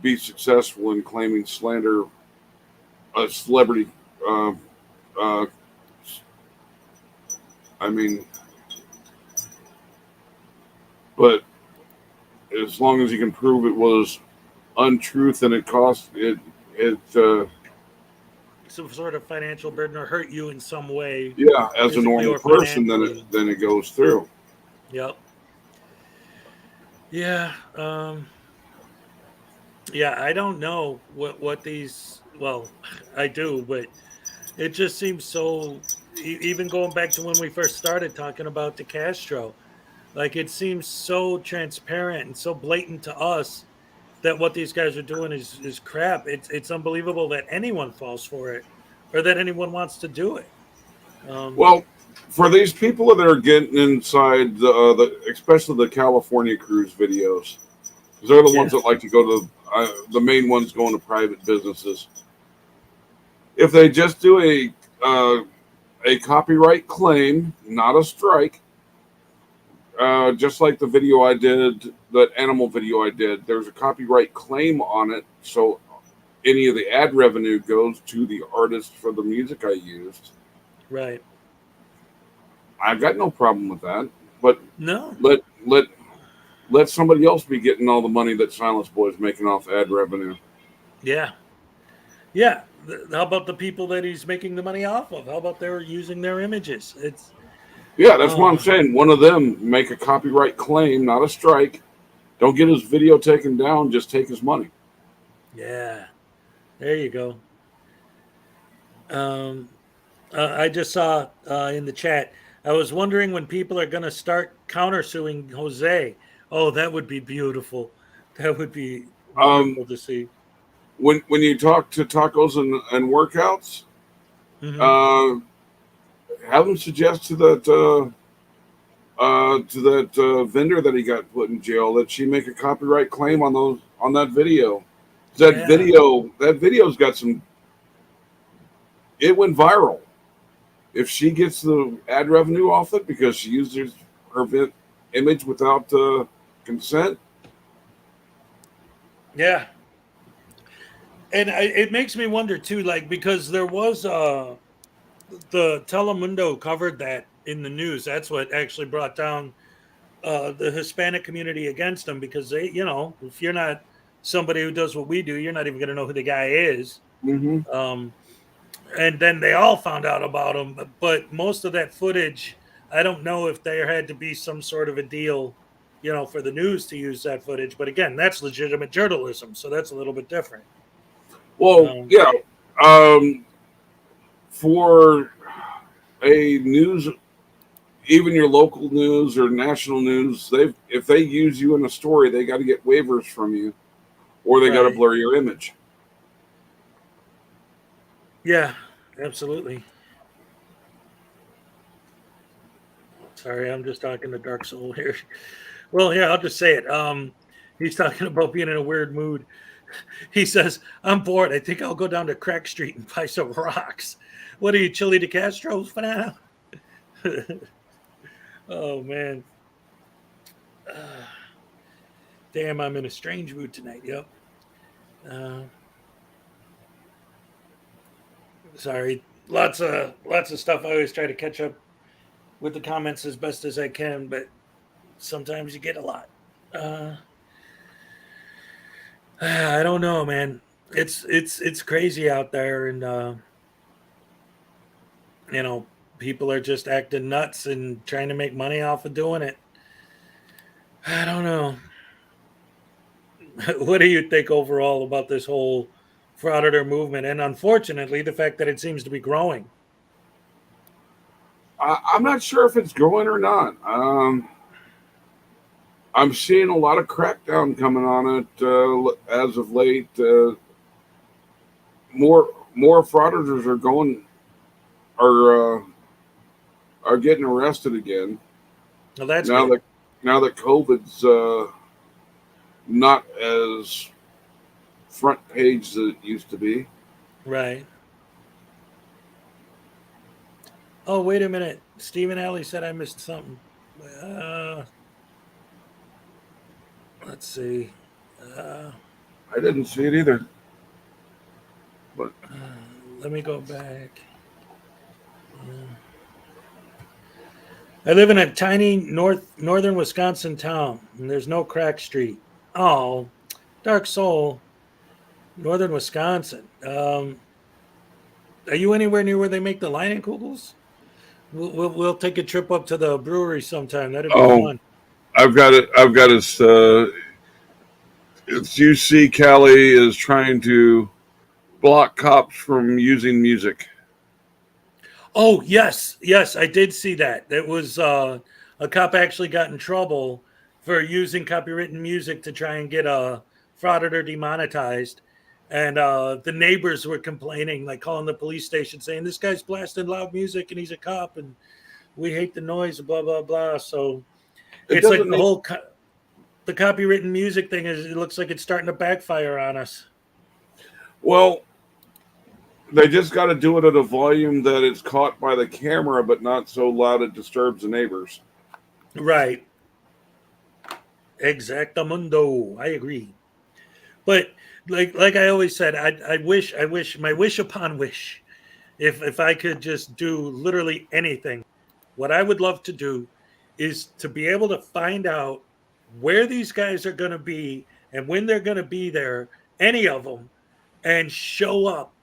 be successful in claiming slander a celebrity I mean, but as long as you can prove it was untruth and it cost it some sort of financial burden or hurt you in some way, yeah, as a physically normal or person, financially. then it goes through. Yep. Yeah. Yeah. I don't know what these. Well, I do, but it just seems so. Even going back to when we first started talking about De Castro, like it seems so transparent and so blatant to us that what these guys are doing is crap. It's unbelievable that anyone falls for it or that anyone wants to do it. Um, Well, for these people that are getting inside the especially the California cruise videos, 'cause they're the ones yeah. that like to go to the main ones going to private businesses. If they just do a copyright claim, not a strike, just like the video I did, that animal video I did, there's a copyright claim on it, so any of the ad revenue goes to the artist for the music I used. Right. I've got no problem with that, but No. let let let somebody else be getting all the money that Silence Boy's making off ad revenue. Yeah. Yeah. How about the people that he's making the money off of? How about they're using their images? It's Yeah, that's what I'm oh saying. One of them make a copyright claim, not a strike. Don't get his video taken down. Just take his money. yeah. There you go. Um, I just saw in the chat. I was wondering when people are going to start countersuing Jose. Oh, that would be beautiful. That would be Um, wonderful to see. when you talk to tacos and workouts, Hmm. uh, have them suggest to that vendor that he got put in jail that she make a copyright claim on that video. Yeah. That video's got some. It went viral. If she gets the ad revenue off it because she uses her image without consent, Yeah. And it makes me wonder too, like because there was the Telemundo covered that in the news. That's what actually brought down the Hispanic community against them because they, if you're not somebody who does what we do, you're not even going to know who the guy is. mm-hmm. Um, and then they all found out about him. But most of that footage, I don't know if there had to be some sort of a deal, for the news to use that footage. But again, that's legitimate journalism, so that's a little bit different. Well, Um, yeah, um, for a news, even your local news or national news, if they use you in a story, they got to get waivers from you, or they got to right? blur your image. Yeah, absolutely. Sorry, I'm just talking to Dark Soul here. Well, yeah, I'll just say it. He's talking about being in a weird mood. He says, "I'm bored. I think I'll go down to Crack Street and buy some rocks." What are you, Chili De Castro for now? Oh man, damn! I'm in a strange mood tonight. Yep. Uh, Sorry. Lots of stuff. I always try to catch up with the comments as best as I can, but sometimes you get a lot. Uh, I don't know, man. It's crazy out there, and you know, people are just acting nuts and trying to make money off of doing it. I don't know. What do you think overall about this whole frauditor movement, and unfortunately, the fact that it seems to be growing? I'm not sure if it's growing or not. I'm seeing a lot of crackdown coming on it as of late. More frauditors are uh, are getting arrested again Well, that's now good, that COVID's not as front page as it used to be. right? Oh, wait a minute. Stephen Alley said I missed something. Uh, let's see. Uh, I didn't see it either, but let me go back. Uh, I live in a tiny northern Wisconsin town, and there's no crack street. Oh, Dark Soul, northern Wisconsin. Are you anywhere near where they make the Leinenkugels? We'll take a trip up to the brewery sometime. That'd be Oh, fun. I've got it. I've got his. It's UC Cali is trying to block cops from using music. Oh yes, I did see that. It was a cop actually got in trouble for using copywritten music to try and get a Frauditor demonetized, and the neighbors were complaining, like calling the police station, saying this guy's blasting loud music and he's a cop and we hate the noise, blah blah blah. So It it's like doesn't the need. whole the copywritten music thing is. It looks like it's starting to backfire on us. Well, they just got to do it at a volume that it's caught by the camera, but not so loud it disturbs the neighbors. Right. Exactamundo. I agree. But like I always said, I wish my wish upon wish, if I could just do literally anything, what I would love to do is to be able to find out where these guys are going to be and when they're going to be there, any of them, and show up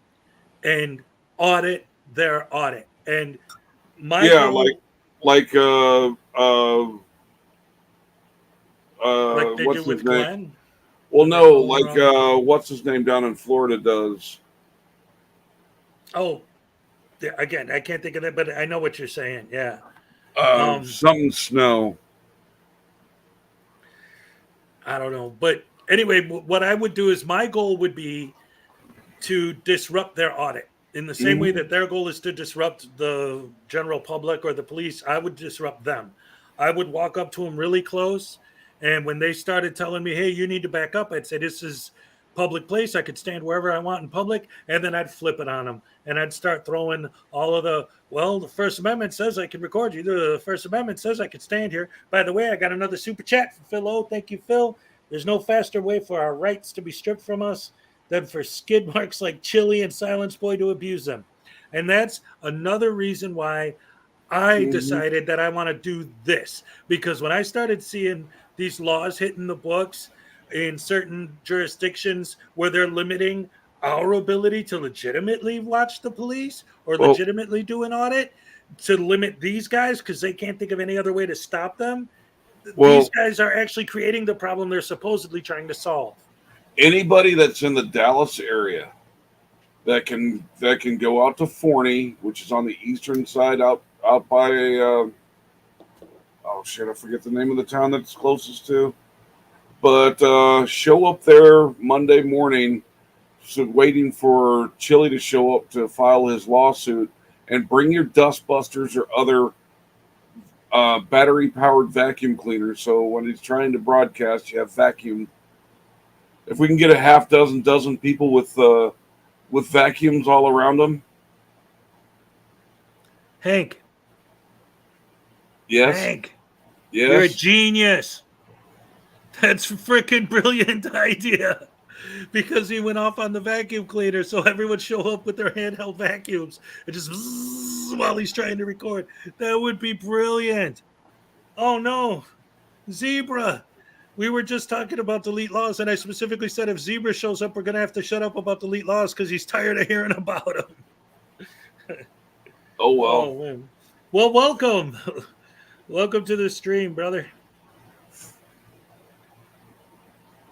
and audit their audit. And my Yeah, goal, like like they do what's his with name? Glenn, Well, when they no, follow like around. what's his name down in Florida does. Oh, yeah, again, I can't think of that, but I know what you're saying. Yeah. Um, Something Snow. I don't know. But anyway, what I would do is my goal would be to disrupt their audit in the same way Mhm. that their goal is to disrupt the general public or the police. I would disrupt them. I would walk up to them really close. And when they started telling me, hey, you need to back up, I'd say, this is public place. I could stand wherever I want in public. And then I'd flip it on them. And I'd start throwing all of the First Amendment says I can record you. The First Amendment says I can stand here. By the way, I got another super chat from Phil O. Thank you, Phil. There's no faster way for our rights to be stripped from us than for skid marks like Chili and Silence Boy to abuse them. And that's another reason why I Mhm. decided that I want to do this. Because when I started seeing these laws hitting the books in certain jurisdictions where they're limiting our ability to legitimately watch the police or Well, legitimately do an audit, to limit these guys because they can't think of any other way to stop them, these well, guys are actually creating the problem they're supposedly trying to solve. anybody that's in the Dallas area that can go out to Forney, which is on the eastern side, out by oh shit, I forget the name of the town that's closest to. But show up there Monday morning, so waiting for Chili to show up to file his lawsuit, and bring your dustbusters or other battery powered vacuum cleaners. So when he's trying to broadcast, you have vacuum. If we can get a half dozen people with vacuums all around them, Hank, yes, Hank, you're a yes. genius. That's a freaking brilliant idea. Because he went off on the vacuum cleaner, so everyone show up with their handheld vacuums and just while he's trying to record. That would be brilliant. Oh no, Zebra. We were just talking about delete laws, and I specifically said if Zebra shows up, we're gonna have to shut up about delete laws because he's tired of hearing about them. Oh well. Oh man. Well, welcome. Welcome to the stream, brother.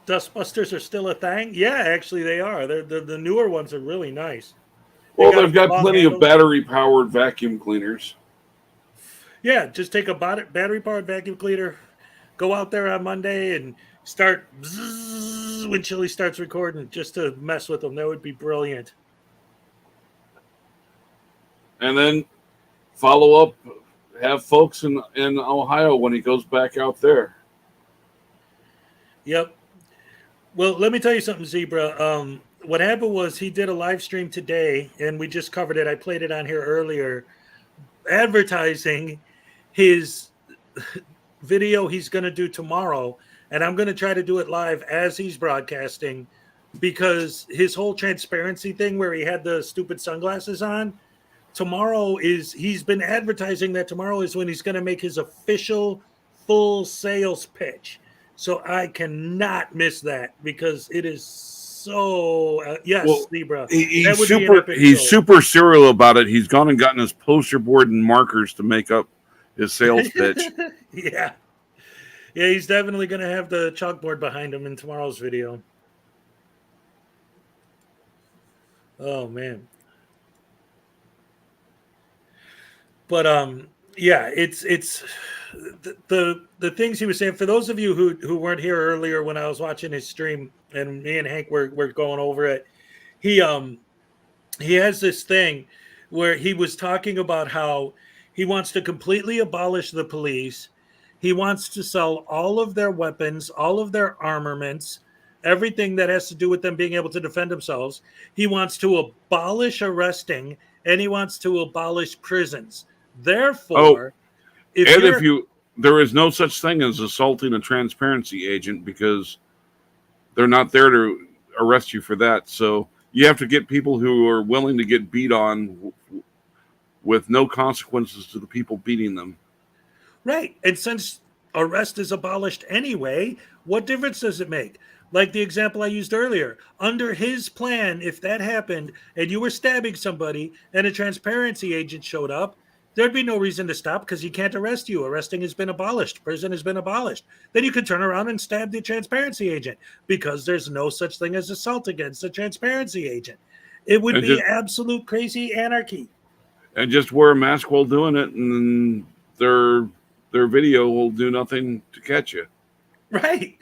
Dustbusters are still a thing? Yeah, actually they are. The newer ones are really nice. They Well, got they've them with got long plenty of handles. battery powered vacuum cleaners. Yeah, just take a battery powered vacuum cleaner, go out there on Monday and start when Chili starts recording just to mess with them. That would be brilliant. And then follow up, have folks in Ohio when he goes back out there. Yep. Well, let me tell you something, Zebra. What happened was he did a live stream today, and we just covered it. I played it on here earlier, advertising his video he's going to do tomorrow, and I'm going to try to do it live as he's broadcasting because his whole transparency thing where he had the stupid sunglasses on, tomorrow he's been advertising that tomorrow is when he's going to make his official full sales pitch. So I cannot miss that because it is so yes, Well, Libra. He's would be an super. epic He's show. super serial about it. He's gone and gotten his poster board and markers to make up his sales pitch. Yeah, he's definitely going to have the chalkboard behind him in tomorrow's video. Oh man. But yeah, it's the things he was saying. For those of you who weren't here earlier when I was watching his stream and me and Hank were going over it, he has this thing where he was talking about how he wants to completely abolish the police. He wants to sell all of their weapons, all of their armaments, everything that has to do with them being able to defend themselves. He wants to abolish arresting, and he wants to abolish prisons. Therefore, there is no such thing as assaulting a transparency agent because they're not there to arrest you for that. So you have to get people who are willing to get beat on with no consequences to the people beating them. Right. And since arrest is abolished anyway, what difference does it make? Like the example I used earlier, under his plan, if that happened and you were stabbing somebody and a transparency agent showed up, there'd be no reason to stop because he can't arrest you. Arresting has been abolished. Prison has been abolished. Then you could turn around and stab the transparency agent because there's no such thing as assault against a transparency agent. It would be absolute crazy anarchy. And just wear a mask while doing it, and their video will do nothing to catch you. Right.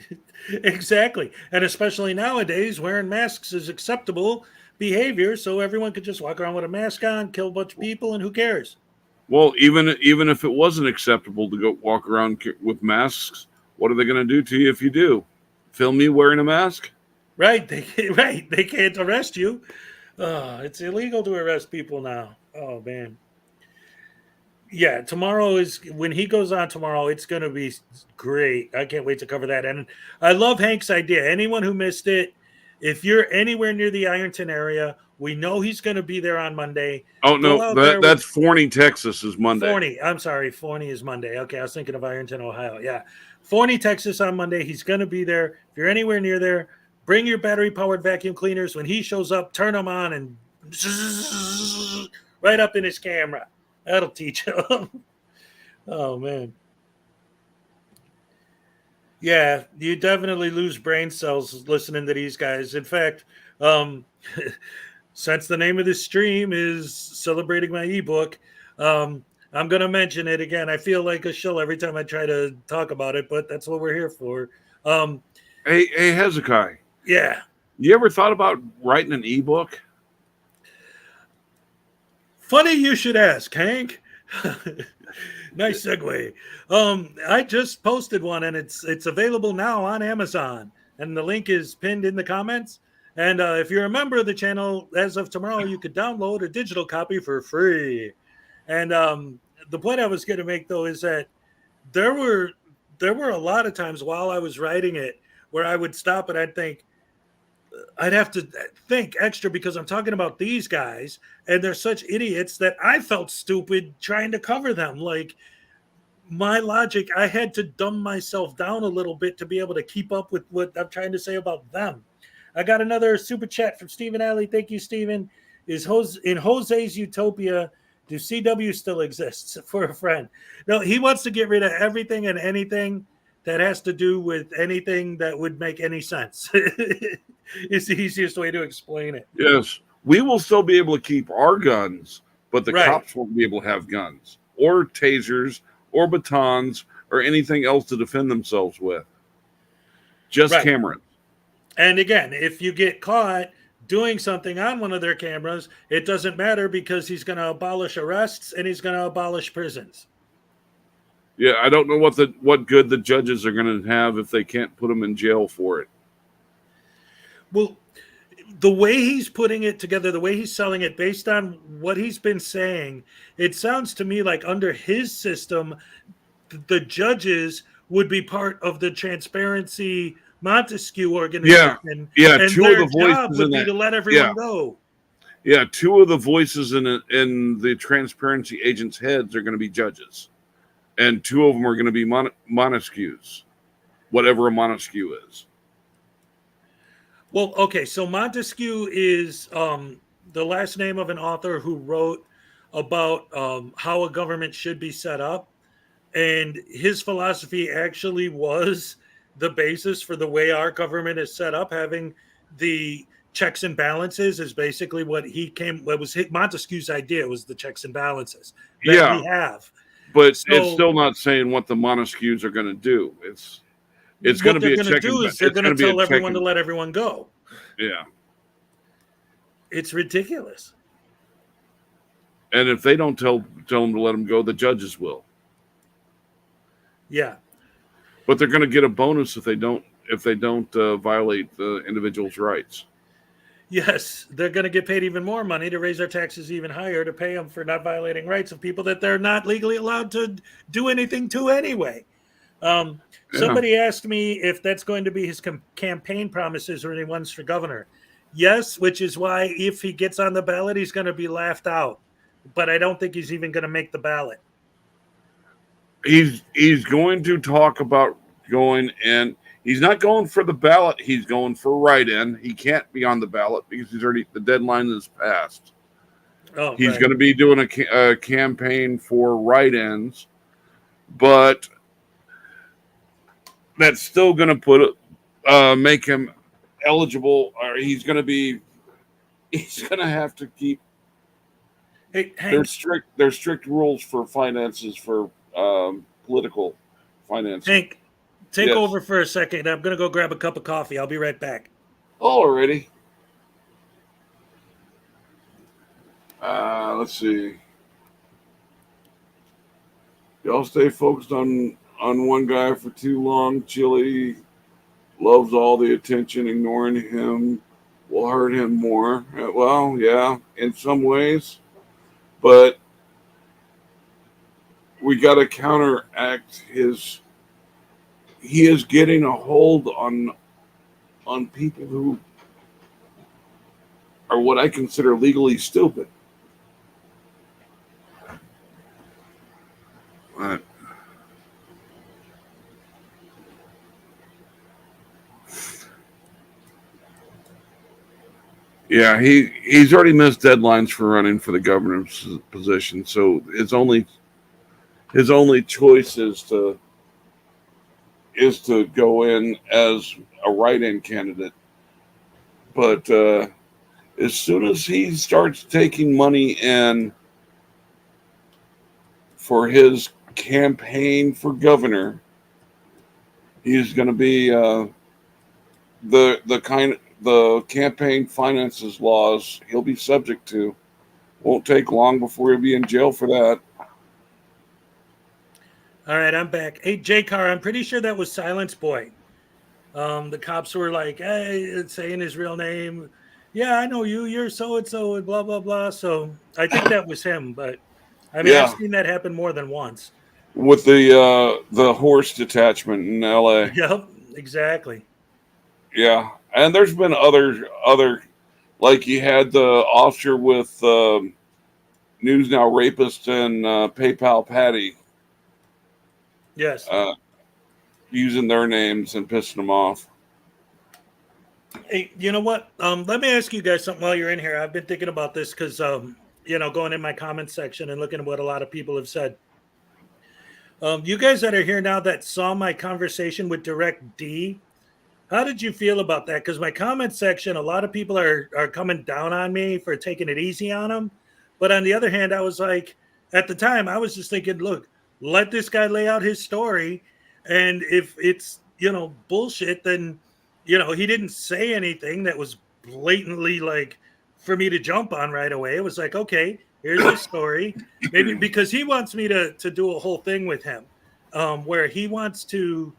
Exactly. And especially nowadays, wearing masks is acceptable behavior, so everyone could just walk around with a mask on, kill a bunch of people, and who cares? Well, even if it wasn't acceptable to go walk around with masks, what are they going to do to you if you do? Film me wearing a mask? Right. They can't arrest you. It's illegal to arrest people now. Oh, man. Yeah, tomorrow is when he goes on tomorrow. It's going to be great. I can't wait to cover that. And I love Hank's idea. Anyone who missed it, if you're anywhere near the Ironton area, we know he's going to be there on Monday. Oh, no, that's Forney, Texas is Monday. Forney. I'm sorry. Forney is Monday. Okay, I was thinking of Ironton, Ohio. Yeah. Forney, Texas on Monday. He's going to be there. If you're anywhere near there, bring your battery-powered vacuum cleaners. When he shows up, turn them on and right up in his camera. That'll teach him. Oh, man. Yeah, you definitely lose brain cells listening to these guys. In fact, since the name of this stream is celebrating my ebook, I'm going to mention it again. I feel like a shill every time I try to talk about it, but that's what we're here for. Hey, Hezekiah. Yeah. You ever thought about writing an ebook? Funny you should ask, Hank. Nice segue. I just posted one, and it's available now on Amazon, and the link is pinned in the comments. And if you're a member of the channel, as of tomorrow, you could download a digital copy for free. And the point I was going to make, though, is that there were a lot of times while I was writing it where I would stop and I'd have to think extra because I'm talking about these guys and they're such idiots that I felt stupid trying to cover them. Like my logic, I had to dumb myself down a little bit to be able to keep up with what I'm trying to say about them. I got another super chat from Stephen Alley. Thank you, Stephen. In Jose's Utopia, do CW still exists for a friend? No, he wants to get rid of everything and anything that has to do with anything that would make any sense. It's the easiest way to explain it. Yes. We will still be able to keep our guns, but the cops won't be able to have guns or tasers or batons or anything else to defend themselves with. Just cameras. And again, if you get caught doing something on one of their cameras, it doesn't matter because he's going to abolish arrests and he's going to abolish prisons. Yeah, I don't know what good the judges are going to have if they can't put them in jail for it. Well, the way he's putting it together, the way he's selling it, based on what he's been saying, it sounds to me like under his system, the judges would be part of the Transparency Montesquieu organization. Yeah, and two their of the voices job would in be that. to let everyone go. Yeah, two of the voices in the transparency agents' heads are going to be judges, and two of them are going to be Montesquieu's, whatever a Montesquieu is. Well, okay, so Montesquieu is the last name of an author who wrote about how a government should be set up. And his philosophy actually was the basis for the way our government is set up. Having the checks and balances is basically what was Montesquieu's idea, was the checks and balances that Yeah, we have. but it's So still not saying what the Montesquieu's are going to do. It's going what to they're be a going to check do and is they're it's going going to to be a tell check everyone to and let everyone go. yeah. It's ridiculous. And if they don't tell them to let them go, the judges will. Yeah. But they're going to get a bonus if they don't violate the individual's rights. Yes, they're going to get paid even more money to raise their taxes even higher to pay them for not violating rights of people that they're not legally allowed to do anything to anyway. Somebody asked me if that's going to be his campaign promises or any ones for governor. Yes, which is why if he gets on the ballot, he's going to be laughed out. But I don't think he's even going to make the ballot. He's going to talk about going in. He's not going for the ballot. He's going for write-in. He can't be on the ballot because the deadline is passed. Oh, He's right. going to be doing a campaign for write-ins, but that's still going to make him eligible. Or he's going to have to keep. Hey, Hank, There's strict rules for finances for political finances. Hank, take Yes. over for a second. I'm going to go grab a cup of coffee. I'll be right back. Alrighty. Let's see. Y'all stay focused on one guy for too long. Chili loves all the attention. Ignoring him will hurt him more. Well, yeah, in some ways. But we got to counteract he is getting a hold on people who are what I consider legally stupid. But yeah, he's already missed deadlines for running for the governor's position, so his only choice is to go in as a write-in candidate. But as soon as he starts taking money in for his campaign for governor, he's going to be the campaign finances laws he'll be subject to. Won't take long before he'll be in jail for that. All right, I'm back. Hey, J-Car, I'm pretty sure that was Silence Boy. The cops were like, hey, saying his real name. Yeah, I know you. You're so-and-so and blah, blah, blah. So I think that was him. But, I mean, Yeah. I've seen that happen more than once. With the horse detachment in L.A. Yep, exactly. Yeah, and there's been other like you had the officer with News Now rapist and PayPal Patty Yes. using their names and pissing them off. Hey, you know what? Let me ask you guys something while you're in here. I've been thinking about this because, going in my comments section and looking at what a lot of people have said. You guys that are here now that saw my conversation with Direct D, how did you feel about that? Because my comment section, a lot of people are coming down on me for taking it easy on them. But on the other hand, I was like, at the time, I was just thinking, look, let this guy lay out his story. And if it's, bullshit, then, he didn't say anything that was blatantly like for me to jump on right away. It was like, okay, here's his story. Maybe because he wants me to do a whole thing with him where he wants to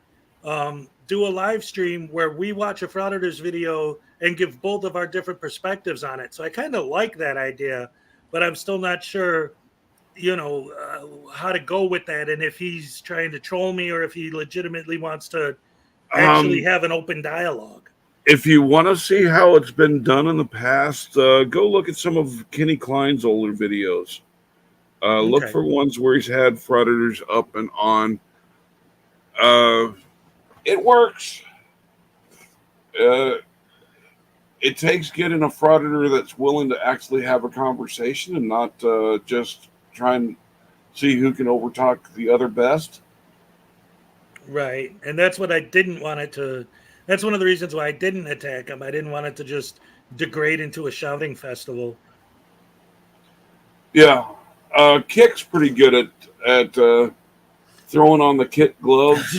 do a live stream where we watch a Frauditor's video and give both of our different perspectives on it. So I kind of like that idea, but I'm still not sure, how to go with that. And if he's trying to troll me or if he legitimately wants to actually have an open dialogue. If you want to see how it's been done in the past, go look at some of Kenny Klein's older videos. Look Okay. for ones where he's had frauditors up and on. It works. It takes getting a frauditor that's willing to actually have a conversation and not just try and see who can overtalk the other best. Right. And that's what I didn't want it to. That's one of the reasons why I didn't attack him. I didn't want it to just degrade into a shouting festival. Yeah. Kick's pretty good at throwing on the kit gloves.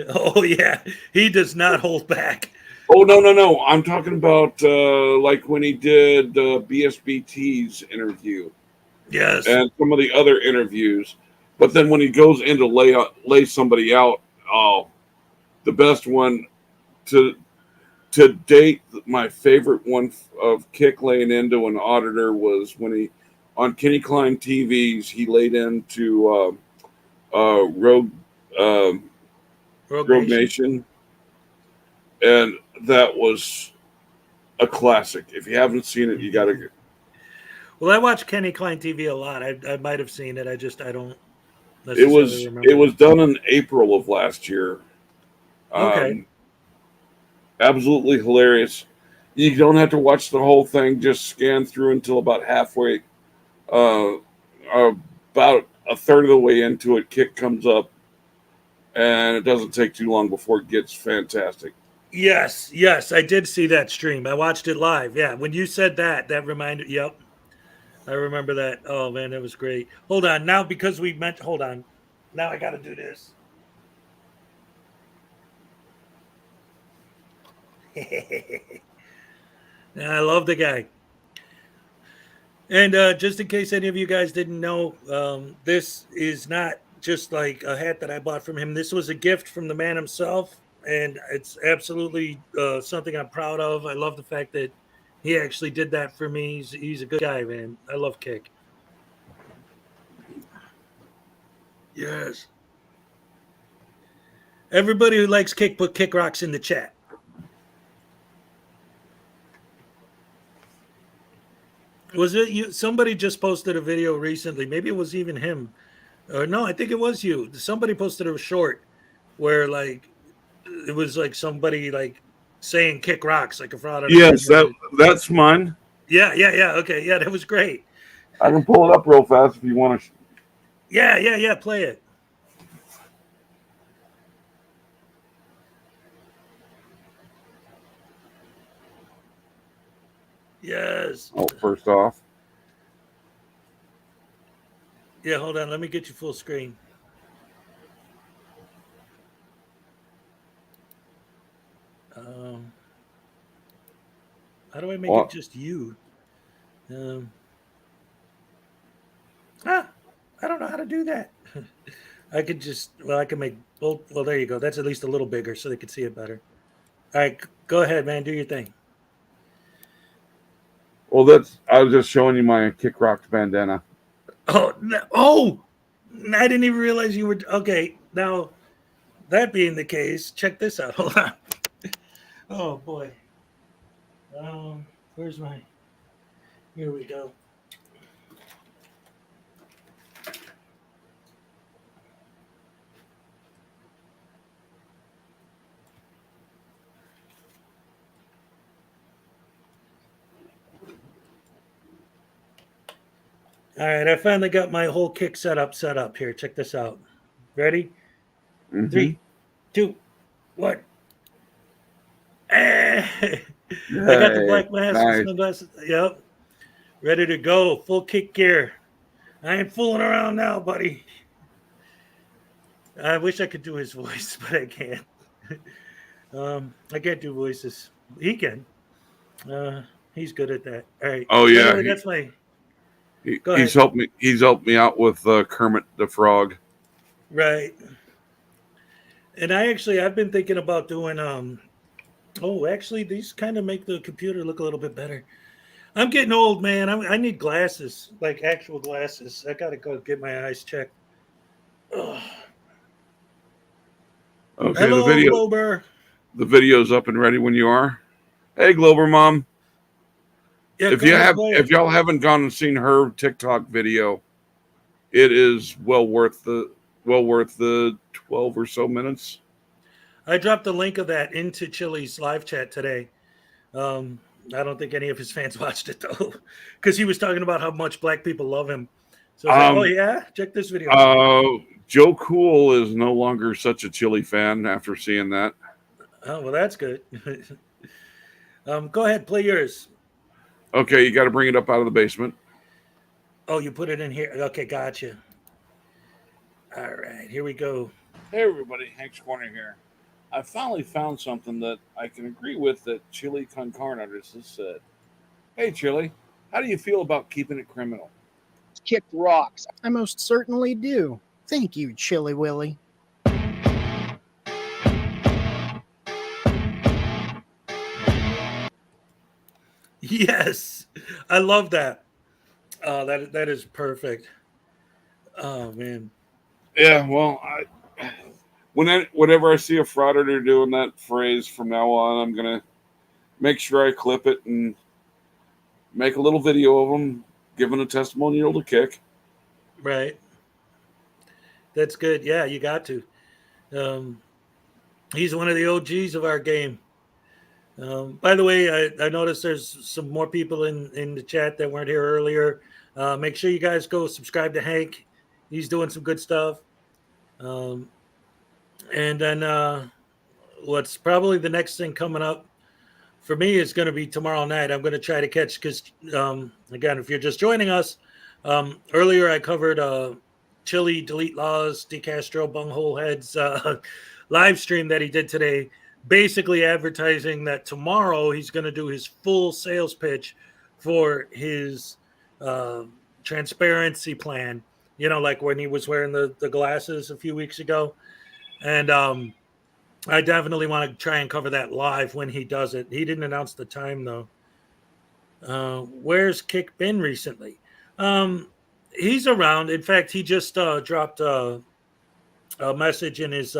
Oh, yeah. He does not hold back. Oh, no. I'm talking about like when he did BSBT's interview Yes. and some of the other interviews. But then when he goes in to lay somebody out, oh, the best one to date, my favorite one of Kick laying into an auditor was when he, on Kenny Klein TVs, he laid into Rogue Nation. And that was a classic. If you haven't seen it, you got to. Well, I watch Kenny Klein TV a lot. I might have seen it. I don't It necessarily remember. It was done in April of last year. Okay. Absolutely hilarious. You don't have to watch the whole thing. Just scan through until about halfway. About a third of the way into it, Kick comes up, and it doesn't take too long before it gets fantastic. Yes, I did see that stream. I watched it live. Yeah, when you said that reminded. Yep, I remember that. Oh man, that was great. Hold on, now because we meant. Hold on, now I got to do this. I love the guy. And just in case any of you guys didn't know, this is not just like a hat that I bought from him. This was a gift from the man himself, and it's absolutely something I'm proud of. I love the fact that he actually did that for me. He's a good guy, man. I love Kick. Yes. Everybody who likes Kick, put Kick Rocks in the chat. Was it you? Somebody just posted a video recently. Maybe it was even him. Or no, I think it was you. Somebody posted a short where like it was like somebody like saying Kick Rocks like a fraud. Yes, that's mine. Yeah. Okay. Yeah, that was great. I can pull it up real fast if you want to. Yeah. Play it. Yes. Oh, first off. Yeah, hold on. Let me get you full screen. How do I make it just you? I don't know how to do that. I could just, I can make both. Well, there you go. That's at least a little bigger so they can see it better. All right, go ahead, man. Do your thing. Well, I was just showing you my Kick Rock bandana. Oh, I didn't even realize you were. Okay, now that being the case, check this out. Hold on. Oh, boy. Where's my. Here we go. All right, I finally got my whole Kick set up here. Check this out. Ready? Mm-hmm. 3, 2, 1. I got the black mask and sunglasses. Yep. Ready to go. Full Kick gear. I ain't fooling around now, buddy. I wish I could do his voice, but I can't. I can't do voices. He can. He's good at that. All right. Oh yeah. Anyway, that's my. He's helped me. He's helped me out with Kermit the Frog. Right. And I've been thinking about doing. Actually, these kind of make the computer look a little bit better. I'm getting old, man. I need glasses, like actual glasses. I gotta go get my eyes checked. Ugh. Okay, Hello, Wilbur. The video's up and ready when you are. Hey, Glover Mom. Yeah, If go ahead, if y'all haven't gone and seen her TikTok video, it is well worth the 12 or so minutes. I dropped the link of that into Chili's live chat today. I don't think any of his fans watched it though, because he was talking about how much black people love him. So I was like, oh yeah, check this video. Joe Cool is no longer such a Chili fan after seeing that. Oh well, that's good. Go ahead, play yours. Okay, you got to bring it up out of the basement. Oh, you put it in here. Okay, gotcha. All right, here we go. Hey everybody, Hank's Corner here. I finally found something that I can agree with that Chili Con Carne artist has said. Hey Chili, how do you feel about keeping it criminal? Kick rocks. I most certainly do. Thank you, Chili Willy. Yes, I love that. That is perfect. Oh man. Yeah, well, whenever I see a frauditor doing that phrase from now on, I'm gonna make sure I clip it and make a little video of them giving a testimonial to Kick. Right. That's good. Yeah, you got to. He's one of the OGs of our game. By the way, I noticed there's some more people in the chat that weren't here earlier. Make sure you guys go subscribe to Hank. He's doing some good stuff. And then what's probably the next thing coming up for me is going to be tomorrow night. I'm going to try to catch because, again, if you're just joining us, earlier I covered Chili, Delete Laws, DeCastro, Bunghole Heads live stream that he did today, basically advertising that tomorrow he's going to do his full sales pitch for his transparency plan, like when he was wearing the glasses a few weeks ago. And I definitely want to try and cover that live when he does it. He didn't announce the time, though. Where's Kick been recently? He's around. In fact, he just dropped a message in his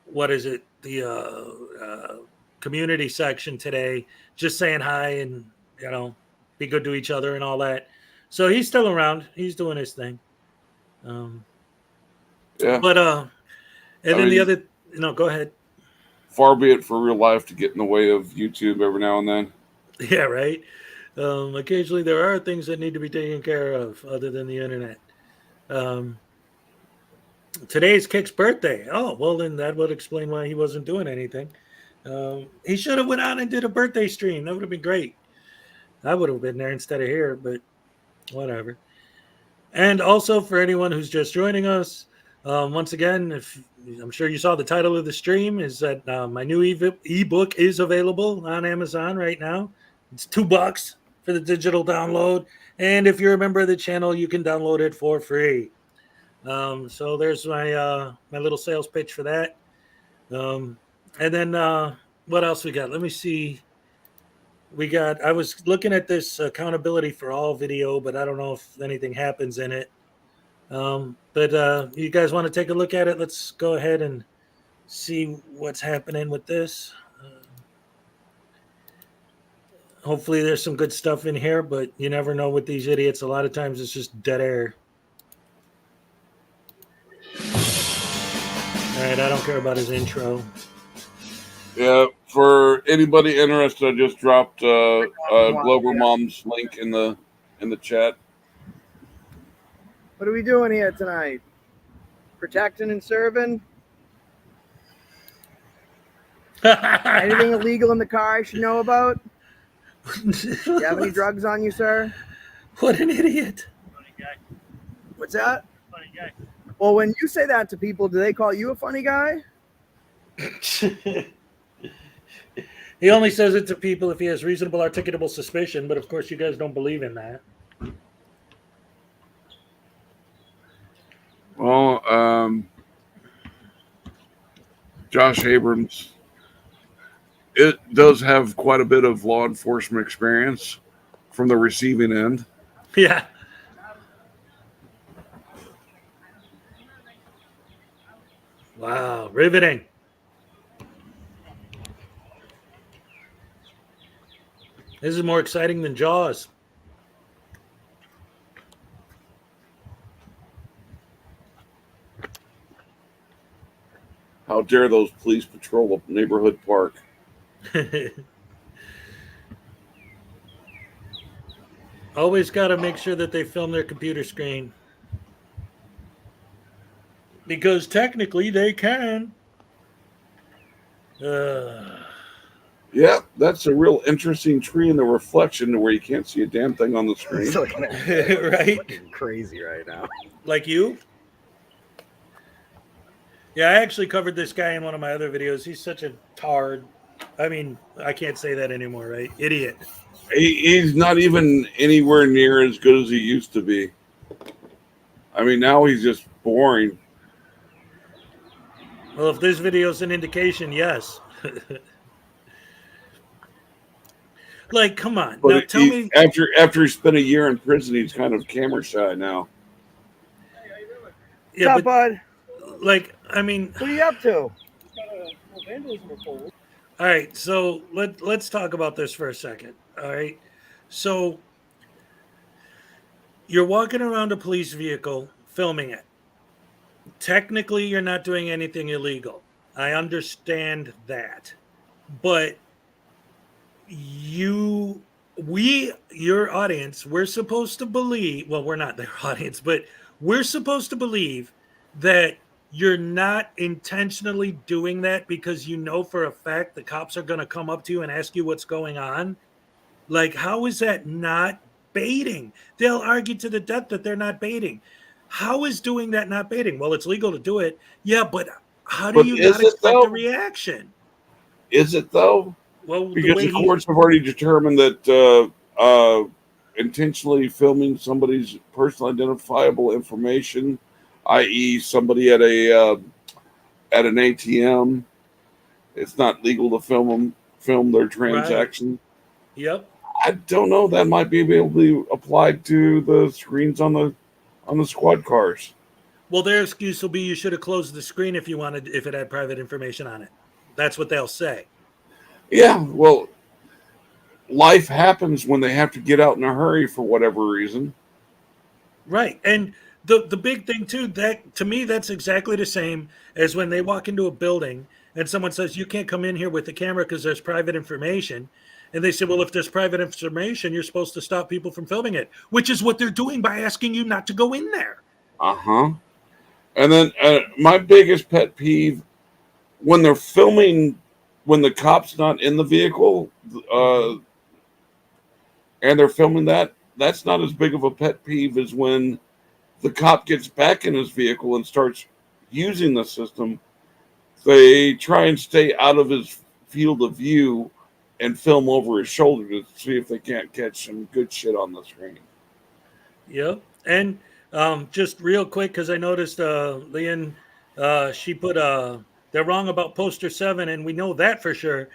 what is it? The community section today, just saying hi and be good to each other and all that. So he's still around. He's doing his thing. Yeah. But the other, go ahead. Far be it for real life to get in the way of YouTube every now and then. Yeah, right. Occasionally there are things that need to be taken care of other than the internet. Today's Kick's birthday. Oh, well, then that would explain why he wasn't doing anything. He should have went out and did a birthday stream. That would have been great. I would have been there instead of here, but whatever. And also for anyone who's just joining us, once again, if I'm sure you saw the title of the stream, is that my new ebook is available on Amazon right now. It's $2 for the digital download, and if you're a member of the channel, you can download it for free. So there's my my little sales pitch for that. And then what else we got? Let me see. I was looking at this accountability for all video, but I don't know if anything happens in it. But you guys want to take a look at it? Let's go ahead and see what's happening with this. Hopefully there's some good stuff in here, but you never know with these idiots. A lot of times it's just dead air. All right, I don't care about his intro. Yeah, for anybody interested, I just dropped Glover Mom's link in the chat. What are we doing here tonight? Protecting and serving? Anything illegal in the car I should know about? Do you have any drugs on you, sir? What an idiot. Funny guy. What's that? Funny guy. Well, when you say that to people, do they call you a funny guy? He only says it to people if he has reasonable articulable suspicion, but of course you guys don't believe in that. Well, Josh Abrams, it does have quite a bit of law enforcement experience from the receiving end. Yeah. Wow, riveting. This is more exciting than Jaws. How dare those police patrol a neighborhood park? Always got to make sure that they film their computer screen. Because technically they can. Yeah, that's a real interesting tree in the reflection where you can't see a damn thing on the screen. He's looking at me Right? looking crazy right now. Like you? Yeah, I actually covered this guy in one of my other videos. He's such a tard. I mean, I can't say that anymore, right? Idiot. He's not even anywhere near as good as he used to be. I mean, now he's just boring. Well, if this video's an indication, yes. Like, come on. But Now tell me. after he spent a year in prison, he's kind of camera shy now. Yeah, What's up, but, bud? like, I mean, What are you up to? all right, so let's talk about this for a second. All right. So you're walking around a police vehicle filming it. Technically, you're not doing anything illegal. I understand that. But your audience, we're supposed to believe, well, we're not their audience, but we're supposed to believe that you're not intentionally doing that because you know for a fact the cops are going to come up to you and ask you what's going on. Like, how is that not baiting? They'll argue to the death that they're not baiting. How is doing that not baiting? Well, it's legal to do it. Yeah, but how do But you is not it, expect though? a reaction? Is it though? Well, the Because way the courts have already determined that intentionally filming somebody's personal identifiable information, i.e., somebody at an ATM, it's not legal to film their transaction. Yep. I don't know. That might be able to be applied to the screens on the squad cars. Well, their excuse will be you should have closed the screen if it had private information on it. That's what they'll say. Yeah, well, life happens when they have to get out in a hurry for whatever reason. Right. And the big thing too, that to me, that's exactly the same as when they walk into a building and someone says, you can't come in here with the camera because there's private information. And they say, well, if there's private information, you're supposed to stop people from filming it, which is what they're doing by asking you not to go in there. Uh-huh. And then my biggest pet peeve, when they're filming, when the cop's not in the vehicle, and they're filming that's not as big of a pet peeve as when the cop gets back in his vehicle and starts using the system. They try and stay out of his field of view and film over his shoulder to see if they can't catch some good shit on the screen. Yep. And just real quick, because I noticed Leon, she put they're wrong about poster 7, and we know that for sure.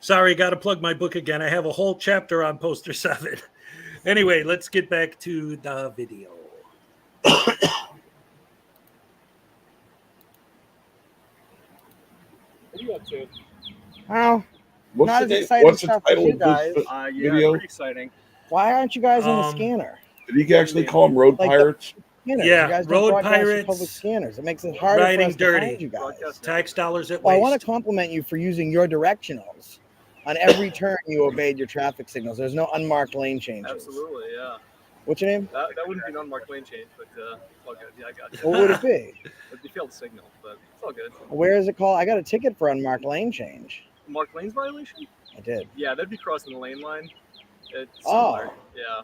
Sorry, got to plug my book again. I have a whole chapter on poster 7. Anyway, let's get back to the video. What are you up to? Oh, What's not the as name- exciting what's the stuff as title you of guys. this Yeah, video? pretty exciting. Why aren't you guys in the Um, scanner? Did he actually call them road Like the- pirates? Scanners. Yeah, You guys road don't broadcast your pirates, public scanners. It makes it harder for riding us to dirty. find you guys. Broadcast Tax dollars at Well, I want waste. to compliment you for using your directionals. On every turn, you obeyed your traffic signals. There's no unmarked lane changes. Absolutely, yeah. What's your name? That wouldn't be an unmarked lane change, but it's all good. Yeah, I got you. What would it be? It'd be failed signal, but it's all good. Where is it called? I got a ticket for unmarked lane change. Marked lanes violation? I did. Yeah, that'd be crossing the lane line. It's Oh. similar. Yeah.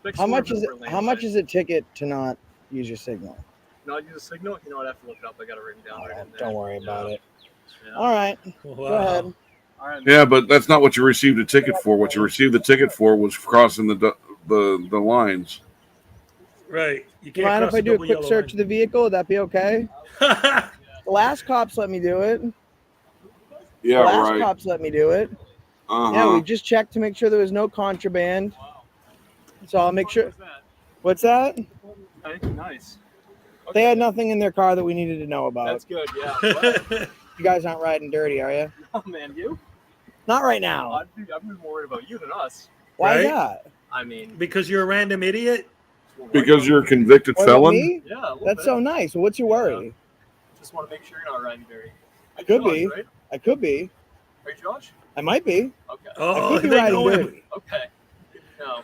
Big How much swerve is it? for lane How much line. is a ticket to not use your signal? Not use a signal? You know, I'd have to look it up. I got it written down right in there. Don't worry about it. Yeah. All right, Wow. go ahead. All right. Yeah, but that's not what you received a ticket for. What you received the ticket for was crossing the lines. Right. You Do you mind cross if I a do a double quick yellow search of the vehicle? Would that be okay? line. The last cops let me do it. Yeah, The last right. cops let me do it. Uh-huh. Yeah, we just checked to make sure there was no contraband. So I'll make sure. What's that? Okay, nice. They had nothing in their car that we needed to know about. That's good, yeah. Well, You guys aren't riding dirty, are you? oh, man, you? Not right now. I'm more worried about you than us. Why is Right? that? I mean, Because you're a random idiot. we're worried Because about you're a you. convicted What about felon. me? Yeah, a little That's bit. so nice. What's your worry? Just want to make sure you're not riding dirty. I You're could Josh, be. right? I could be. Are you Josh? I might be. Okay. Oh, could be they riding know him. dirty. Okay. Good to know.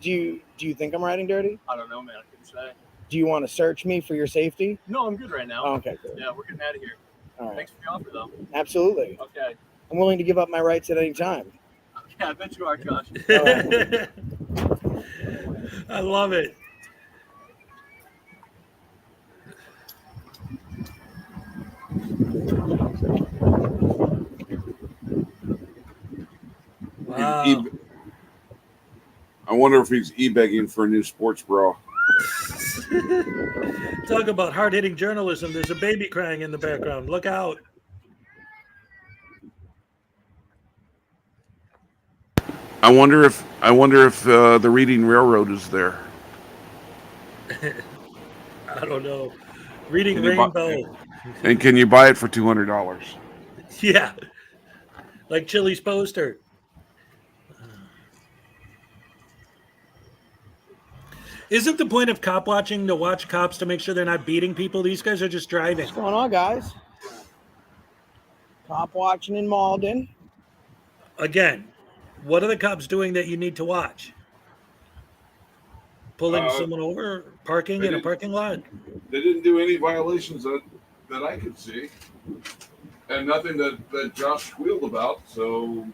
Do you think I'm riding dirty? I don't know, man. I couldn't say. Do you want to search me for your safety? No, I'm good right now. Oh, okay, cool. Yeah, we're getting out of here. All right. Thanks for the offer, though. Absolutely. Okay. I'm willing to give up my rights at any time. Yeah, I bet you are, Josh. I love it. Wow. I wonder if he's e-begging for a new sports bra. Talk about hard-hitting journalism. There's a baby crying in the background. Look out. I wonder if the Reading Railroad is there. I don't know. Reading Can you buy- Rainbow. And can you buy it for $200? Yeah. Like Chili's poster. Isn't the point of cop watching to watch cops to make sure they're not beating people? These guys are just driving. What's going on, guys? Cop watching in Malden. Again, what are the cops doing that you need to watch? Pulling someone over, parking in a parking lot? They didn't do any violations that I could see, and nothing that Josh squealed about. So,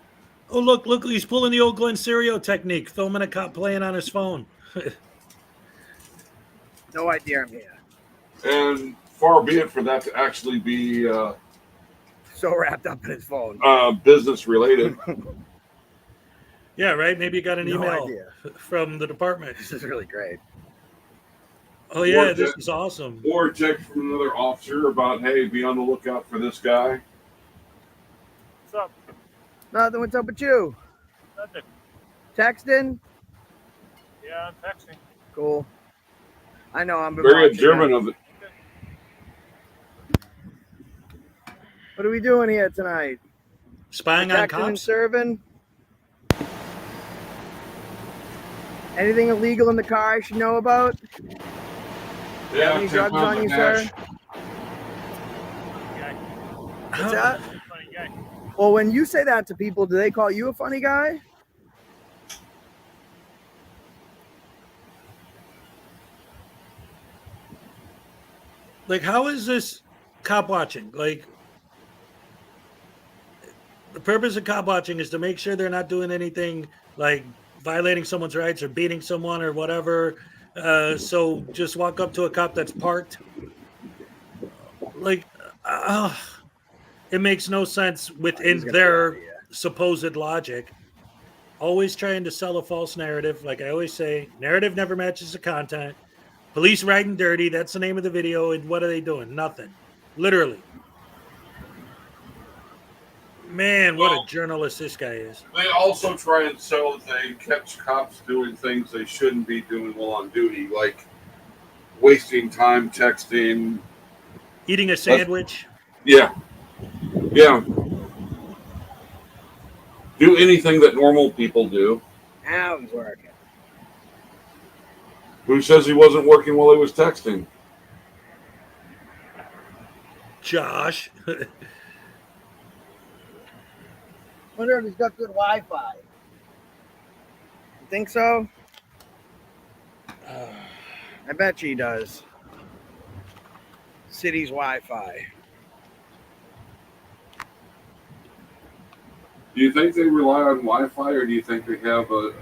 Oh, look, he's pulling the old Glenn Serio technique, filming a cop playing on his phone. No idea I'm here. and far be it for that to actually be So wrapped up in his phone. business related. Yeah, right? Maybe you got an No email idea. from the department. This is really great. Oh, yeah, Or this just- is awesome. Or a text from another officer about, hey, be on the lookout for this guy. What's up? Nothing. What's up with you? Nothing. Texting? Yeah, I'm texting. Cool. I know I'm Very watching observant that. of it. What are we doing here tonight? Spying on Protecting and cops? serving? Anything illegal in the car I should know about? Yeah, Any 10 drugs pounds on of you, hash. sir? How- What's that? Funny guy. Well, when you say that to people, do they call you a funny guy? Like, how is this cop watching? Like, the purpose of cop watching is to make sure they're not doing anything like violating someone's rights or beating someone or whatever. So just walk up to a cop that's parked. Like, it makes no sense within their supposed logic. Always trying to sell a false narrative. Like I always say, narrative never matches the content. Police riding dirty. That's the name of the video. And what are they doing? Nothing. Literally. Man, what a journalist this guy is. They also try and sell that they catch cops doing things they shouldn't be doing while on duty, like wasting time texting. Eating a sandwich. Yeah. Yeah. Do anything that normal people do. Now he's working. Who says he wasn't working while he was texting? Josh. Wonder if he's got good Wi-Fi. You think so? I bet he does. City's Wi-Fi. Do you think they rely on Wi-Fi, or do you think they have a...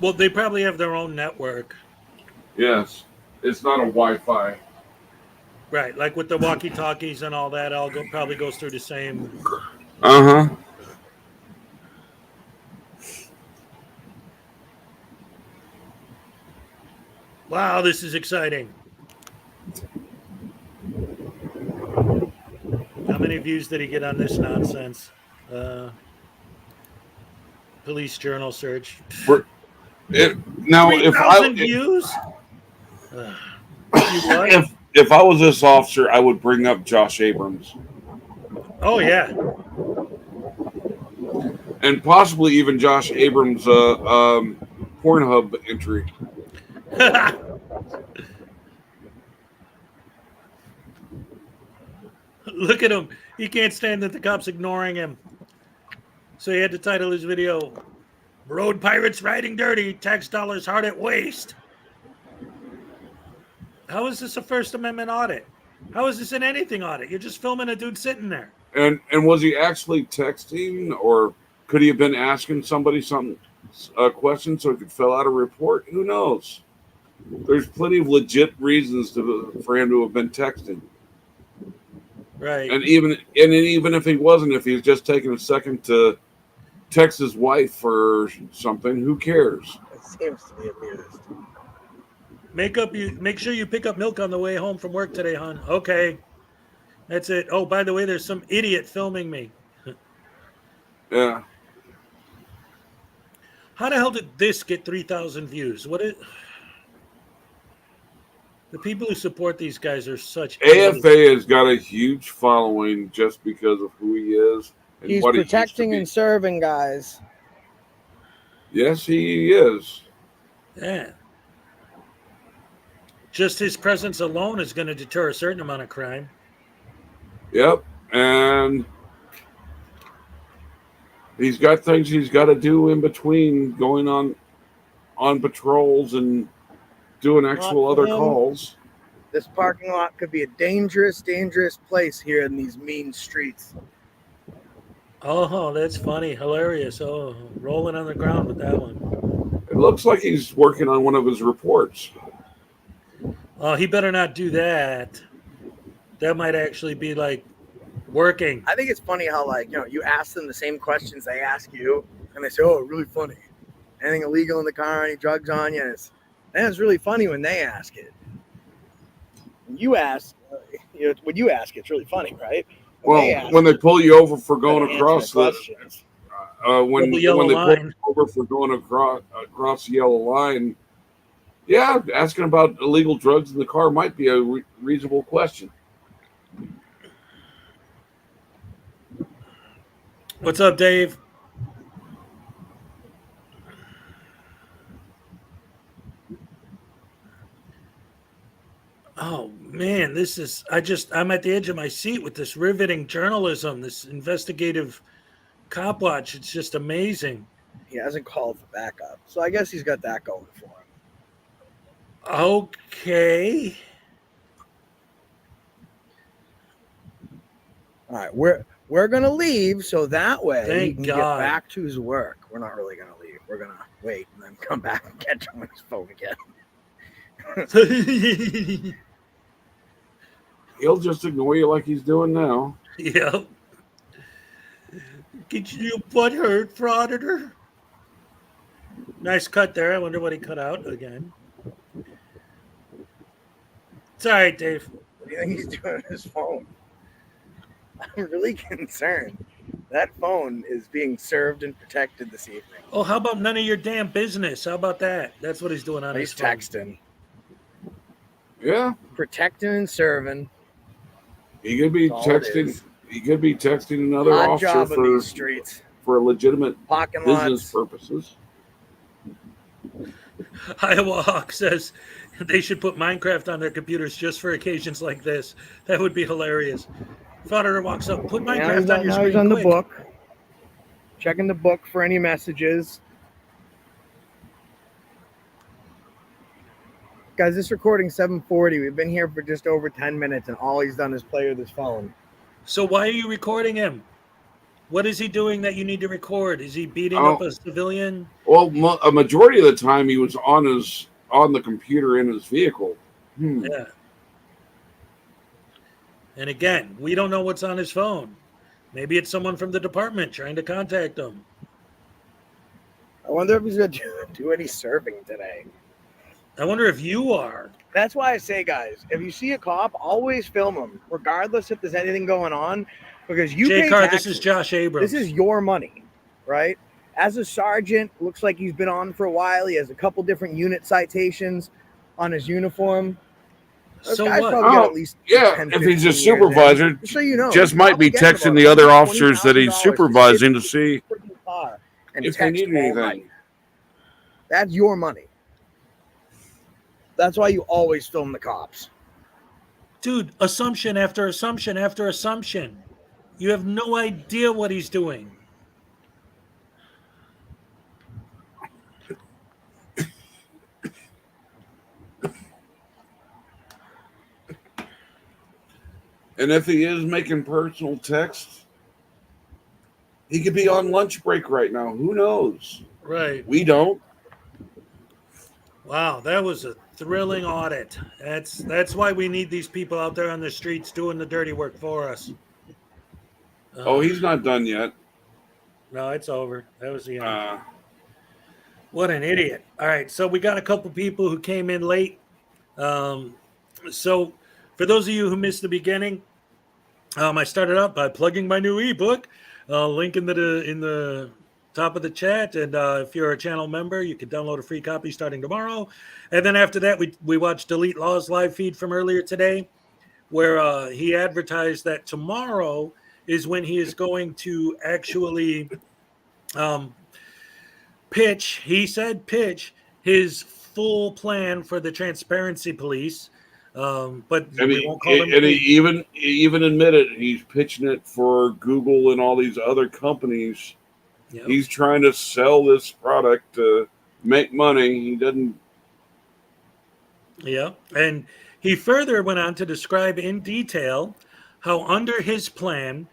Well, they probably have their own network. Yes. It's not a Wi-Fi. Right. Like with the walkie-talkies and all that, probably goes through the same. Uh-huh. Wow, this is exciting. How many views did he get on this nonsense? Police Journal search. Now, 3,000 views? if I was this officer, I would bring up Josh Abrams. Oh yeah. And possibly even Josh Abrams' Pornhub entry. Look at him. He can't stand that the cops ignoring him. So he had to title his video, Road Pirates Riding Dirty, Tax Dollars Hard at Waste. How is this a First Amendment audit? How is this an anything audit? You're just filming a dude sitting there. And was he actually texting, or could he have been asking somebody a question so he could fill out a report? Who knows? There's plenty of legit reasons for him to have been texting. Right. And even if he wasn't, if he's just taking a second to text his wife or something, who cares? It seems to be amused. Make sure you pick up milk on the way home from work today, hon. Okay. That's it. Oh, by the way, there's some idiot filming me. Yeah. How the hell did this get 3,000 views? The people who support these guys are such AFA has got a huge following just because of who he is and He's what protecting he and used to serving guys. be. Yes, he is. Yeah. Just his presence alone is going to deter a certain amount of crime. Yep. And he's got things he's got to do in between going on patrols and doing actual other calls. This parking lot could be a dangerous, dangerous place here in these mean streets. Oh, that's funny. Hilarious. Oh, rolling on the ground with that one. It looks like he's working on one of his reports. Oh, he better not do that. That might actually be like working. I think it's funny how, like, you ask them the same questions they ask you, and they say, "Oh, really funny. Anything illegal in the car? Any drugs on you?" And it's really funny when they ask it. When you ask, when you ask, it's really funny, right? When they pull you over for going across questions. when they pull you over for going across the yellow line, yeah, asking about illegal drugs in the car might be a reasonable question. What's up, Dave? Oh man, I'm at the edge of my seat with this riveting journalism, this investigative cop watch. It's just amazing. He hasn't called for backup, so I guess he's got that going for him. Okay. All right, we're gonna leave so that way Thank he can God. get back to his work. We're not really gonna leave. We're gonna wait and then come back and catch him on his phone again. He'll just ignore you like he's doing now. Yep. Get your butt hurt, Frauditor. Nice cut there. I wonder what he cut out again. It's all right, Dave. What do you think he's doing on his phone? I'm really concerned. That phone is being served and protected this evening. Oh, how about none of your damn business? How about that? That's what he's doing on his He's phone. texting. Yeah. Protecting and serving. He could be texting. He could be texting another Odd officer job in these streets. for legitimate Parking business lots. purposes. Iowa Hawk says they should put Minecraft on their computers just for occasions like this. That would be hilarious. Frauditor walks up, put Minecraft on your screen. He's on quick. the book. Checking the book for any messages. Guys, this recording's 7:40. We've been here for just over 10 minutes, and all he's done is play with his phone. So why are you recording him? What is he doing that you need to record? Is he beating up a civilian? Well, a majority of the time he was on the computer in his vehicle. Yeah. And again, we don't know what's on his phone. Maybe it's someone from the department trying to contact him. I wonder if he's going to do any serving today. I wonder if you are. That's why I say, guys, if you see a cop, always film him, regardless if there's anything going on, because you pay J-Card, taxes. this is Josh Abrams. This is your money, right? As a sergeant, looks like he's been on for a while. He has a couple different unit citations on his uniform. Those So guys what? probably get Oh, at least yeah, 10, if he's a 15 years in. supervisor, Just so you know, just he's might be probably getting texting about the other $120,000 officers that he's to sit supervising to in see his freaking car and if they text need all night. anything. That's your money. That's why you always film the cops. Dude, assumption after assumption after assumption. You have no idea what he's doing. And if he is making personal texts, he could be on lunch break right now. Who knows? Right. We don't. Wow, that was a thrilling audit. That's why we need these people out there on the streets doing the dirty work for us. Oh, he's not done yet. No, it's over. That was the end. Uh, What an idiot. All right, so we got a couple people who came in late. So for those of you who missed the beginning, I started out by plugging my new ebook. Link in the top of the chat, and if you're a channel member, you can download a free copy starting tomorrow. And then after that, we watched Delete Law's live feed from earlier today, where he advertised that tomorrow is when he is going to actually pitch. He said pitch his full plan for the transparency police. But and we won't call him. he even admitted he's pitching it for Google and all these other companies. Yep. He's trying to sell this product to make money. He doesn't. Yeah. And he further went on to describe in detail how under his plan,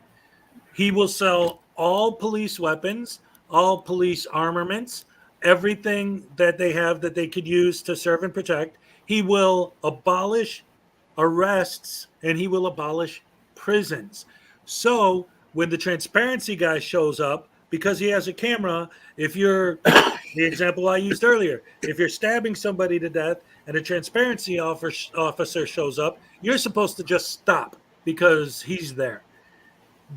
he will sell all police weapons, all police armaments, everything that they have that they could use to serve and protect. He will abolish arrests and he will abolish prisons. So when the transparency guy shows up, because he has a camera, if you're the example I used earlier, if you're stabbing somebody to death and a transparency officer shows up, you're supposed to just stop because he's there.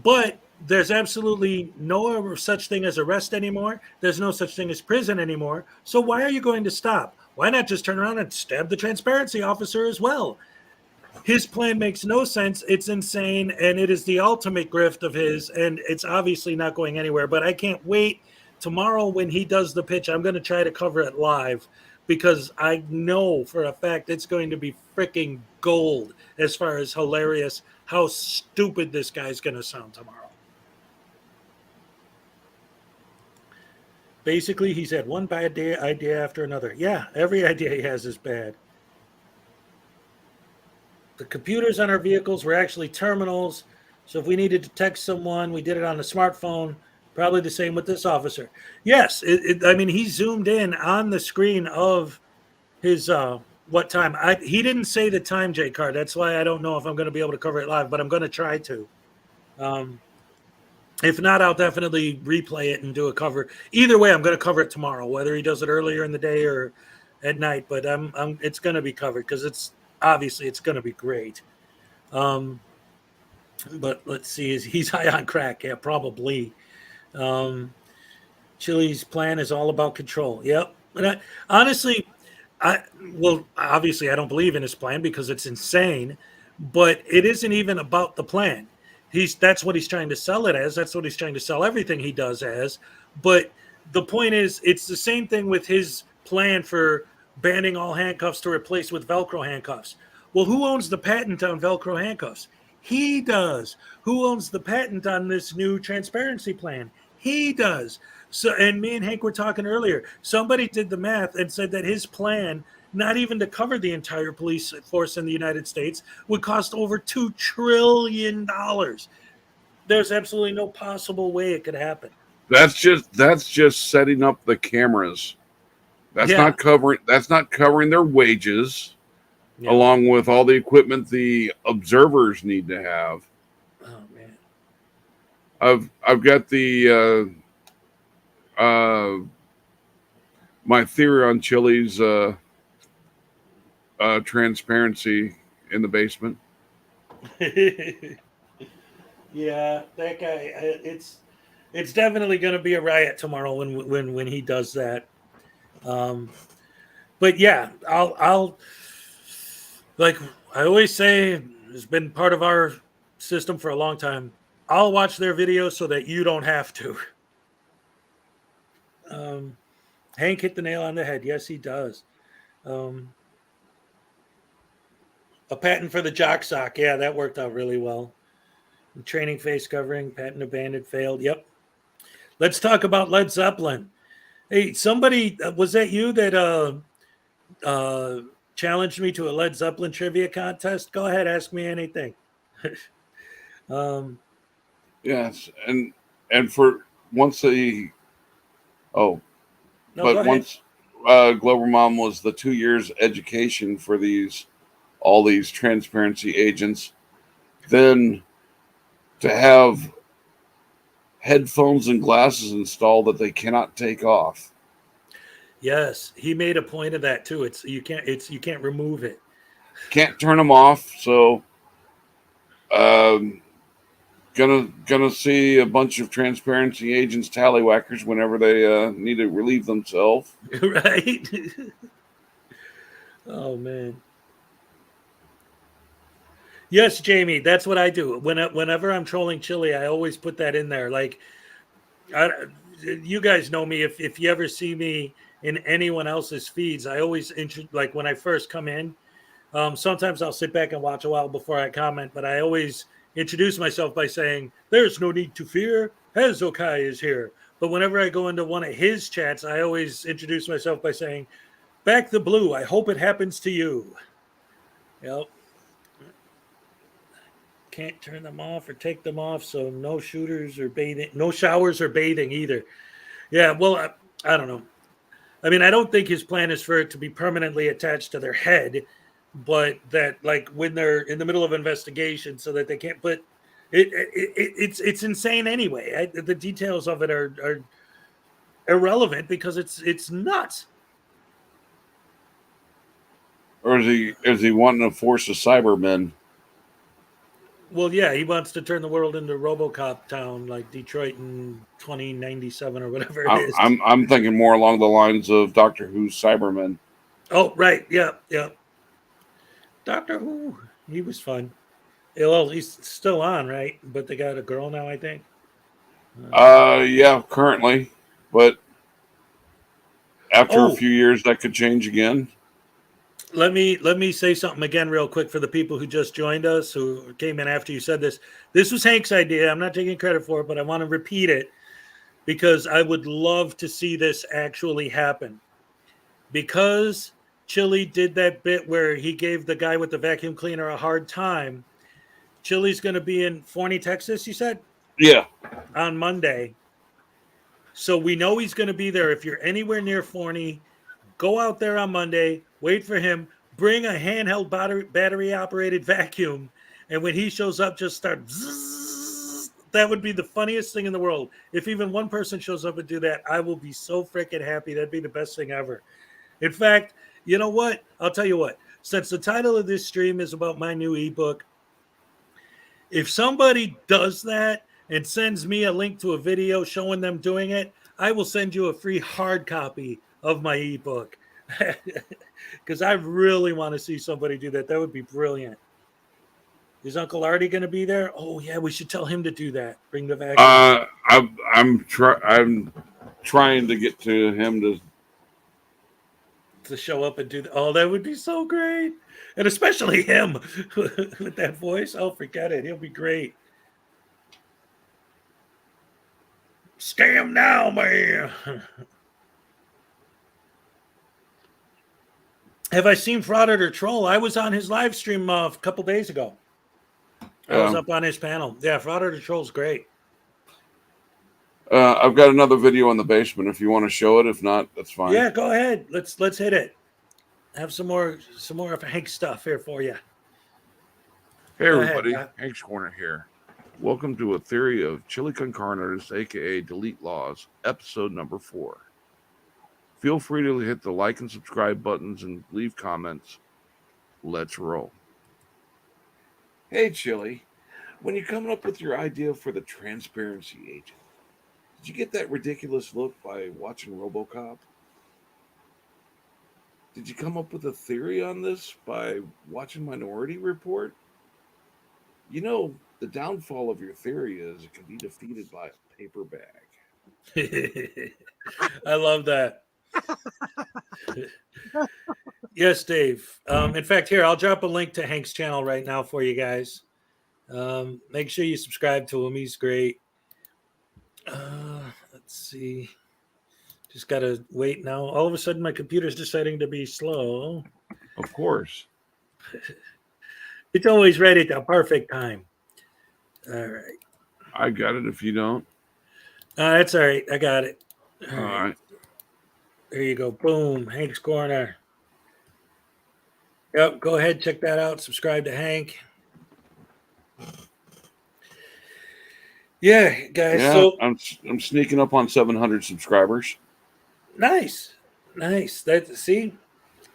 But there's absolutely no such thing as arrest anymore. There's no such thing as prison anymore. So why are you going to stop? Why not just turn around and stab the transparency officer as well? His plan makes no sense. It's insane, and it is the ultimate grift of his, and it's obviously not going anywhere. But I can't wait. Tomorrow when he does the pitch, I'm going to try to cover it live because I know for a fact it's going to be freaking gold as far as hilarious, how stupid this guy's going to sound tomorrow. Basically, he's had one bad idea after another. Yeah, every idea he has is bad. The computers on our vehicles were actually terminals. So if we needed to text someone, we did it on a smartphone. Probably the same with this officer. Yes, I mean, he zoomed in on the screen of his what time. He didn't say the time, J-Card. That's why I don't know if I'm going to be able to cover it live, but I'm going to try to. If not, I'll definitely replay it and do a cover. Either way, I'm going to cover it tomorrow, whether he does it earlier in the day or at night. But it's going to be covered because it's going to be great. But let's see, he's high on crack? Yeah, probably. Chili's plan is all about control. Yep. And honestly, obviously I don't believe in his plan because it's insane. But it isn't even about the plan. That's what he's trying to sell it as. That's what he's trying to sell everything he does as. But the point is, it's the same thing with his plan for banning all handcuffs to replace with Velcro handcuffs. Well, who owns the patent on Velcro handcuffs? He does. Who owns the patent on this new transparency plan? He does. So, and me and Hank were talking earlier. Somebody did the math and said that his plan, not even to cover the entire police force in the United States, would cost over $2 trillion. There's absolutely no possible way it could happen. That's just setting up the cameras. That's not covering their wages, along with all the equipment the observers need to have. Oh man. I've got the my theory on Chili's transparency in the basement. Yeah, that guy. It's definitely going to be a riot tomorrow when he does that. But yeah, I'll like I always say it's been part of our system for a long time. I'll watch their videos so that you don't have to. Hank hit the nail on the head. Yes, he does. A patent for the jock sock. Yeah, that worked out really well. Training face covering, patent abandoned, failed. Yep. Let's talk about Led Zeppelin. Hey, somebody, was that you that challenged me to a Led Zeppelin trivia contest? Go ahead, ask me anything. Yes, and for once the oh, No, go but ahead. once Glover Mom was the 2 years education for all these transparency agents, then to have headphones and glasses installed that they cannot take off. Yes, he made a point of that too. You can't remove it. Can't turn them off, so gonna see a bunch of transparency agents tallywhackers whenever they need to relieve themselves. Right? Oh man. Yes, Jamie, that's what I do. Whenever I'm trolling Chili, I always put that in there. Like, you guys know me. If you ever see me in anyone else's feeds, I always like when I first come in. Sometimes I'll sit back and watch a while before I comment, but I always introduce myself by saying, "There's no need to fear. Hezokai is here." But whenever I go into one of his chats, I always introduce myself by saying, "Back the blue. I hope it happens to you." Yep. Can't turn them off or take them off, so no shooters or bathing, no showers or bathing either. Yeah, well, I don't know. I mean, I don't think his plan is for it to be permanently attached to their head, but that like when they're in the middle of investigation, so that they can't put it. It's insane anyway. The details of it are irrelevant because it's nuts. Or is he wanting to force the Cybermen? Well, yeah, he wants to turn the world into RoboCop town, like Detroit in 2097 or whatever it is. I'm thinking more along the lines of Doctor Who's Cybermen. Oh, right, yeah. Doctor Who, he was fun. Well, he's still on, right? But they got a girl now, I think. Yeah, currently, but after a Oh, few years, that could change again. let me say something again real quick for the people who just joined us, who came in after you said this. This was Hank's idea. I'm not taking credit for it, but I want to repeat it because I would love to see this actually happen. Because Chili did that bit where he gave the guy with the vacuum cleaner a hard time. Chili's going to be in Forney, Texas, you said? Yeah. On Monday. So we know he's going to be there. If you're anywhere near Forney, go out there on Monday, wait for him, bring a handheld battery operated vacuum, and when he shows up, just start zzz. That would be the funniest thing in the world. If even one person shows up and do that, I will be so freaking happy. That'd be the best thing ever. In fact, you know what? I'll tell you what. Since the title of this stream is about my new ebook, if somebody does that and sends me a link to a video showing them doing it, I will send you a free hard copy of my ebook. Because I really want to see somebody do that. That would be brilliant. Is Uncle Artie going to be there? Oh yeah, we should tell him to do that. Bring the vacuum. I'm trying to get to him to show up and do that. Oh, that would be so great. And especially him with that voice. Oh, forget it. He'll be great. Scam now, man. Have I seen Frauditor Troll? I was on his live stream a couple days ago. I was up on his panel. Yeah, Frauditor Troll's great. I've got another video in the basement if you want to show it. If not, that's fine. Yeah, go ahead. Let's hit it. Have some more of Hank stuff here for you. Hey everybody, Hank's Corner here. Welcome to A Theory of Chili Con Carnes, aka Delete Laws, episode number 4. Feel free to hit the like and subscribe buttons and leave comments. Let's roll. Hey Chili, when you're coming up with your idea for the transparency agent, did you get that ridiculous look by watching RoboCop? Did you come up with a theory on this by watching Minority Report? You know, the downfall of your theory is it can be defeated by a paper bag. I love that. Yes, Dave. In fact, here, I'll drop a link to Hank's channel right now for you guys. Make sure you subscribe to him. He's great. Let's see. Just got to wait now. All of a sudden, my computer's deciding to be slow. Of course. It's always ready at the perfect time. All right. I got it if you don't. That's all right. I got it. All right. There you go. Boom. Hank's Corner. Yep. Go ahead. Check that out. Subscribe to Hank. Yeah, guys. Yeah, So I'm sneaking up on 700 subscribers. nice. That see,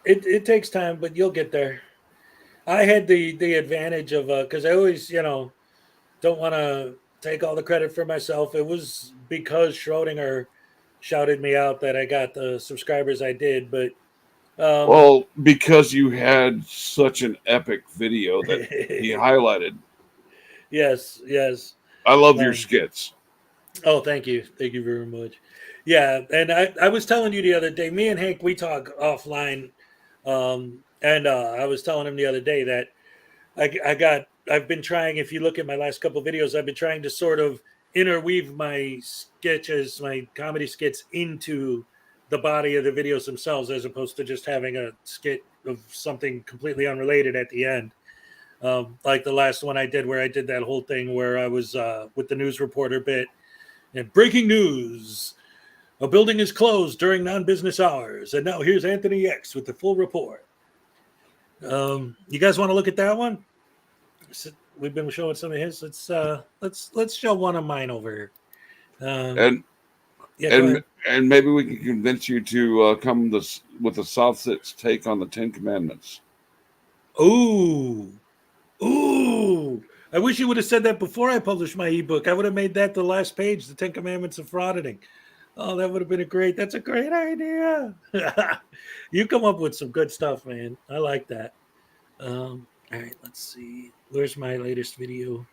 it takes time, but you'll get there. I had the advantage of because I always, don't want to take all the credit for myself. It was because Schrodinger shouted me out that I got the subscribers I did, but Well, because you had such an epic video that he highlighted. yes. I love your skits. Oh, thank you very much. Yeah, and I was telling you the other day, me and Hank, we talk offline, and I was telling him the other day that I've been trying. If you look at my last couple of videos, I've been trying to sort of interweave my sketches, my comedy skits, into the body of the videos themselves, as opposed to just having a skit of something completely unrelated at the end. Like the last one I did, where I did that whole thing where I was with the news reporter bit, and breaking news: a building is closed during non-business hours, and now here's Anthony X with the full report. You guys want to look at that one? We've been showing some of his. Let's show one of mine over here. And maybe we can convince you to come with a Southsit's take on the 10 Commandments. Ooh. I wish you would have said that before I published my ebook. I would have made that the last page, the 10 Commandments of Frauditing. Oh, that would have been that's a great idea. You come up with some good stuff, man. I like that. All right, let's see. Where's my latest video?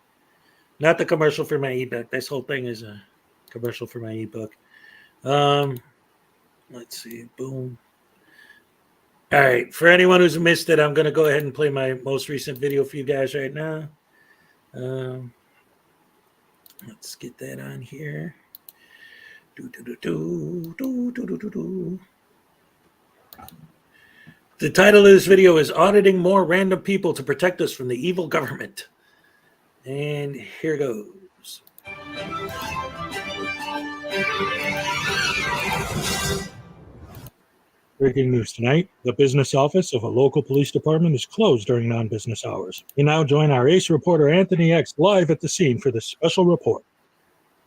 Not the commercial for my ebook. This whole thing is a commercial for my ebook. Let's see. Boom. All right. For anyone who's missed it, I'm going to go ahead and play my most recent video for you guys right now. Let's get that on here. The title of this video is Auditing More Random People to Protect Us from the Evil Government. And here goes. Breaking news tonight. The business office of a local police department is closed during non-business hours. We now join our ace reporter, Anthony X, live at the scene for this special report.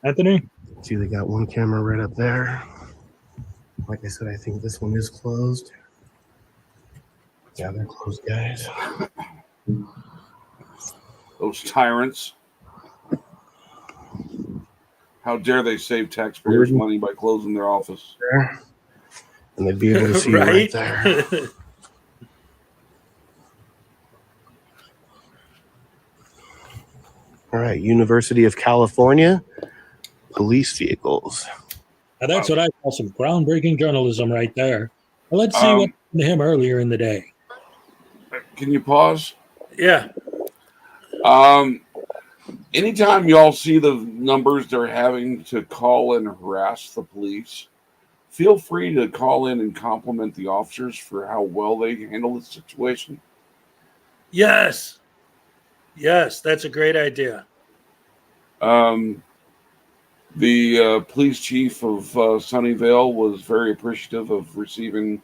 Anthony? See, they got one camera right up there. Like I said, I think this one is closed. Yeah, they're closed, guys. Those tyrants. How dare they save taxpayers' money by closing their office? There. And they'd be able to see right there. All right, University of California, police vehicles. Now that's what I call some groundbreaking journalism right there. Well, let's see what happened to him earlier in the day. Can you pause? Yeah. Anytime y'all see the numbers they're having to call and harass the police, feel free to call in and compliment the officers for how well they handle the situation. Yes, that's a great idea. The police chief of Sunnyvale was very appreciative of receiving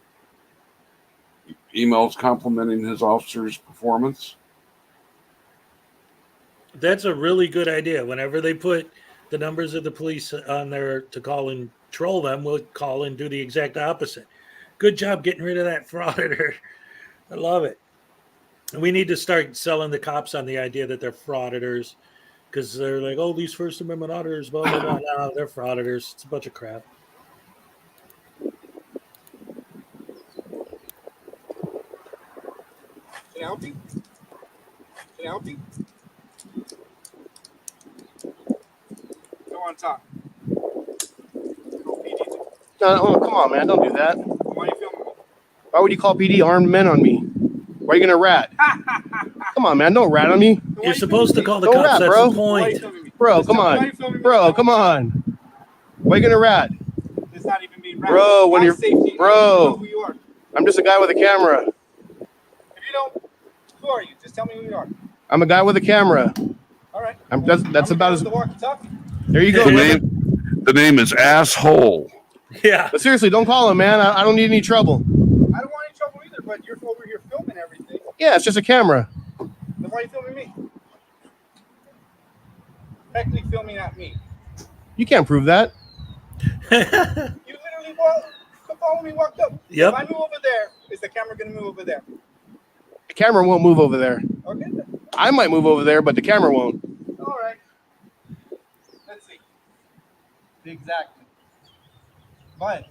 emails complimenting his officers' performance. That's a really good idea. Whenever they put the numbers of the police on there to call and troll them, we'll call and do the exact opposite. Good job getting rid of that frauditor. I love it. And we need to start selling the cops on the idea that they're frauditors, because they're like, oh, these First Amendment auditors, blah, blah, blah. No, they're frauditors. It's a bunch of crap. Can I help you? Can I help you? Go on top. No, come on, man. Don't do that. Why are you filming me? Why would you call PD armed men on me? Why are you gonna rat? Come on, man. Don't rat on me. You're supposed to call the Don't cops. rat, That's bro. the Why are you point. filming me? Bro, Just come tell me why on. you're filming me. Bro, come on. Why are you gonna rat? It's not even being rap. Bro, when My you're- safety. bro. You don't know who you are. I'm just a guy with a camera. If you don't, who are you? Just tell me who you are. I'm a guy with a camera. All right. That's I'm about the as. walkie-talkie. There you go. The man. name is asshole. Yeah. But seriously, don't call him, man. I don't need any trouble. I don't want any trouble either, but you're over here filming everything. Yeah, it's just a camera. Then why are you filming me? Technically filming at me. You can't prove that. You literally followed me, walked up. Yep. If I move over there, is the camera going to move over there? The camera won't move over there. Okay. Then. I might move over there, but the camera won't. All right. Let's see. Exactly. But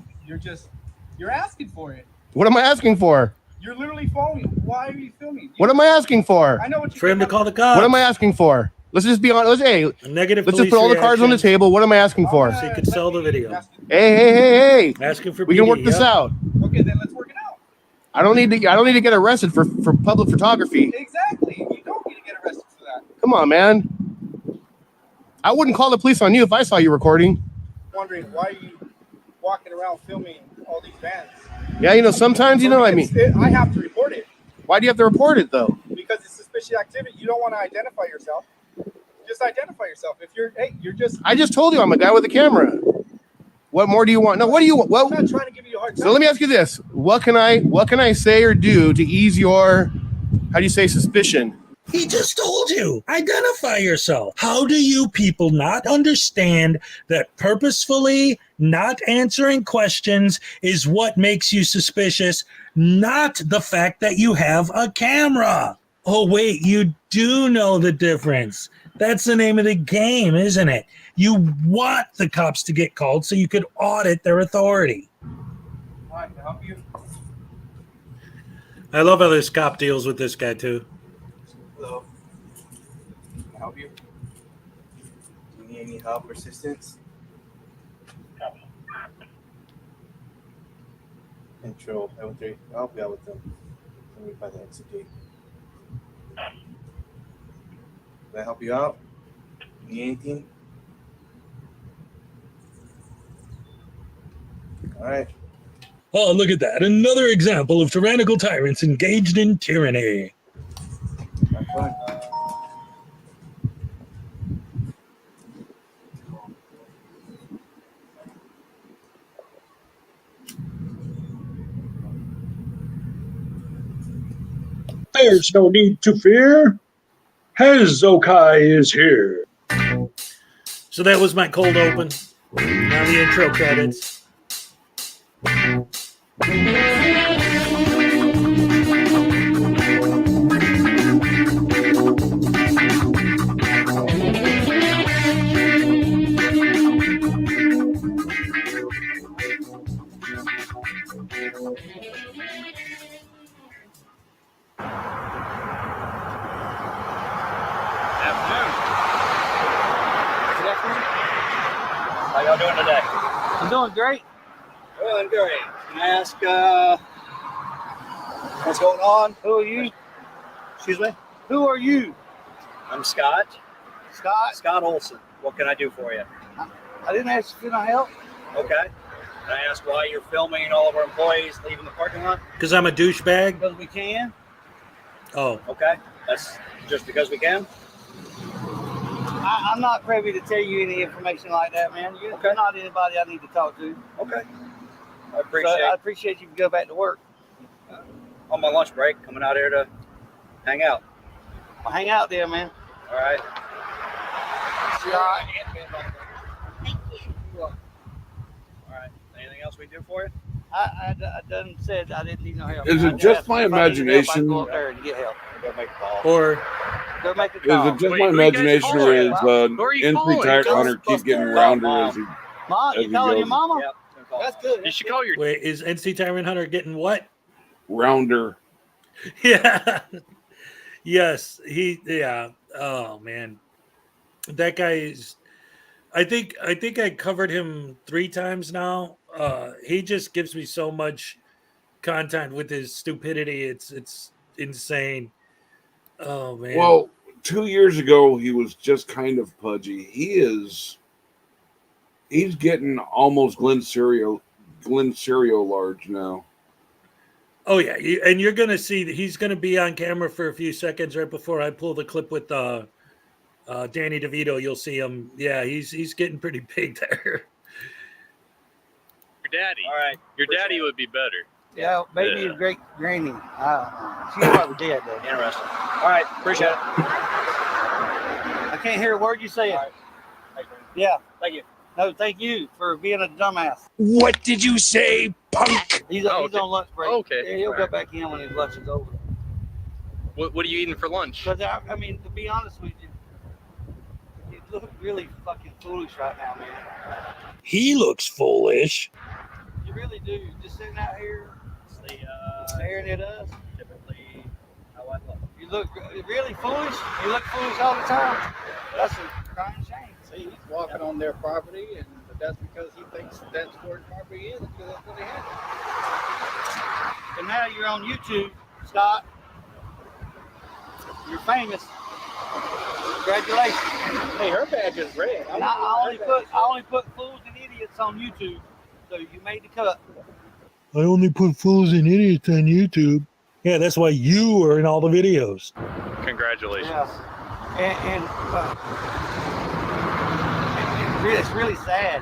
you're asking for it. What am I asking for? You're literally following. Why are you filming? What am I asking for? I know what you For him to call the cops. What am I asking for? Let's just be honest. A negative Let's just police put all the cards on the reaction, table. What am I asking for? So you could sell the video. Hey. Asking for We can PD, work this yep. out. Okay, then let's work it out. I don't need to get arrested for public photography. Exactly. You don't need to get arrested for that. Come on, man. I wouldn't call the police on you if I saw you recording. Wondering why are you walking around filming all these vans? Yeah, sometimes I mean, I have to report it why do you have to report it though? because it's suspicious activity. You don't want to identify yourself. Just identify yourself. If you're just. I just told you I'm a guy with a camera. What more do you want? No, what do you want? I'm Well, not trying to give you a hard time. so let me ask you this: what can I say or do to ease your, how do you say, suspicion? He just told you. Identify yourself. How do you people not understand that purposefully not answering questions is what makes you suspicious, not the fact that you have a camera? Oh, wait, you do know the difference. That's the name of the game, isn't it? You want the cops to get called so you could audit their authority. All right, can I help you? I love how this cop deals with this guy, too. Hello. Can I help you? Do you need any help or assistance? Control L3. I'll help you out with them. Let me find the exit gate. Can I help you out? Need anything? All right. Oh, look at that. Another example of tyrannical tyrants engaged in tyranny. Have fun. There's no need to fear. Hezokai is here. So that was my cold open. Now the intro credits. How y'all doing today? I'm doing great. Doing great. Can I ask what's going on? Who are you? Excuse me? Who are you? I'm Scott. Scott? Scott Olson. What can I do for you? I didn't ask you for no help. Okay. Can I ask why you're filming all of our employees leaving the parking lot? Because I'm a douchebag? Because we can. Oh. Okay. That's just because we can? I'm not privy to tell you any information like that, man. You're not anybody I need to talk to. Okay. I I appreciate you go back to work. On my lunch break, coming out here to hang out. Well, hang out there, man. All right. Thank you. All right. Anything else we do for you? I done said I didn't need no help. Is I it just just asked my if I needed help, I'd imagination? go up there and get help. Go make a call. Or Go make a Is call. it just my imagination, or is NC Tire Hunter keep getting rounder as he? Mom, as you he calling your goes? mama? Yep. That's good. You should call your. wait, is NC Tyrant Hunter getting what? Rounder. Yeah. Yes, yeah. Oh man, that guy is. I think I covered him 3 times now. He just gives me so much content with his stupidity. It's insane. Oh man. Well, 2 years ago he was just kind of pudgy. He's getting almost Glen Cereal large now. Oh yeah, and you're gonna see that he's gonna be on camera for a few seconds right before I pull the clip with Danny DeVito. You'll see him. Yeah, he's getting pretty big there. Your daddy. All right. Your daddy would be better. Yeah, maybe Yeah. his great granny. She's probably dead though. Interesting. All right. Appreciate it. I can't hear a word you say. Right. Yeah. Thank you. No, thank you for being a dumbass. What did you say, punk? He's Oh, he's okay. on lunch break. Okay. Yeah, he'll All go right. back in when his lunch is over. What are you eating for lunch? But I mean, to be honest with you, you look really fucking foolish right now, man. He looks foolish. You really do. Just sitting out here staring at us. Typically, how I look. You look really foolish. You look foolish all the time. That's a crying shame. See, he's walking on their property, but that's because he thinks that's where his property is, because that's what he has. And now you're on YouTube, Scott. You're famous. Congratulations. Hey, her badge is red. And I only put fools and idiots on YouTube, so you made the cut. I only put fools and idiots on YouTube. Yeah, that's why you are in all the videos. Congratulations. Yeah. And it's really sad.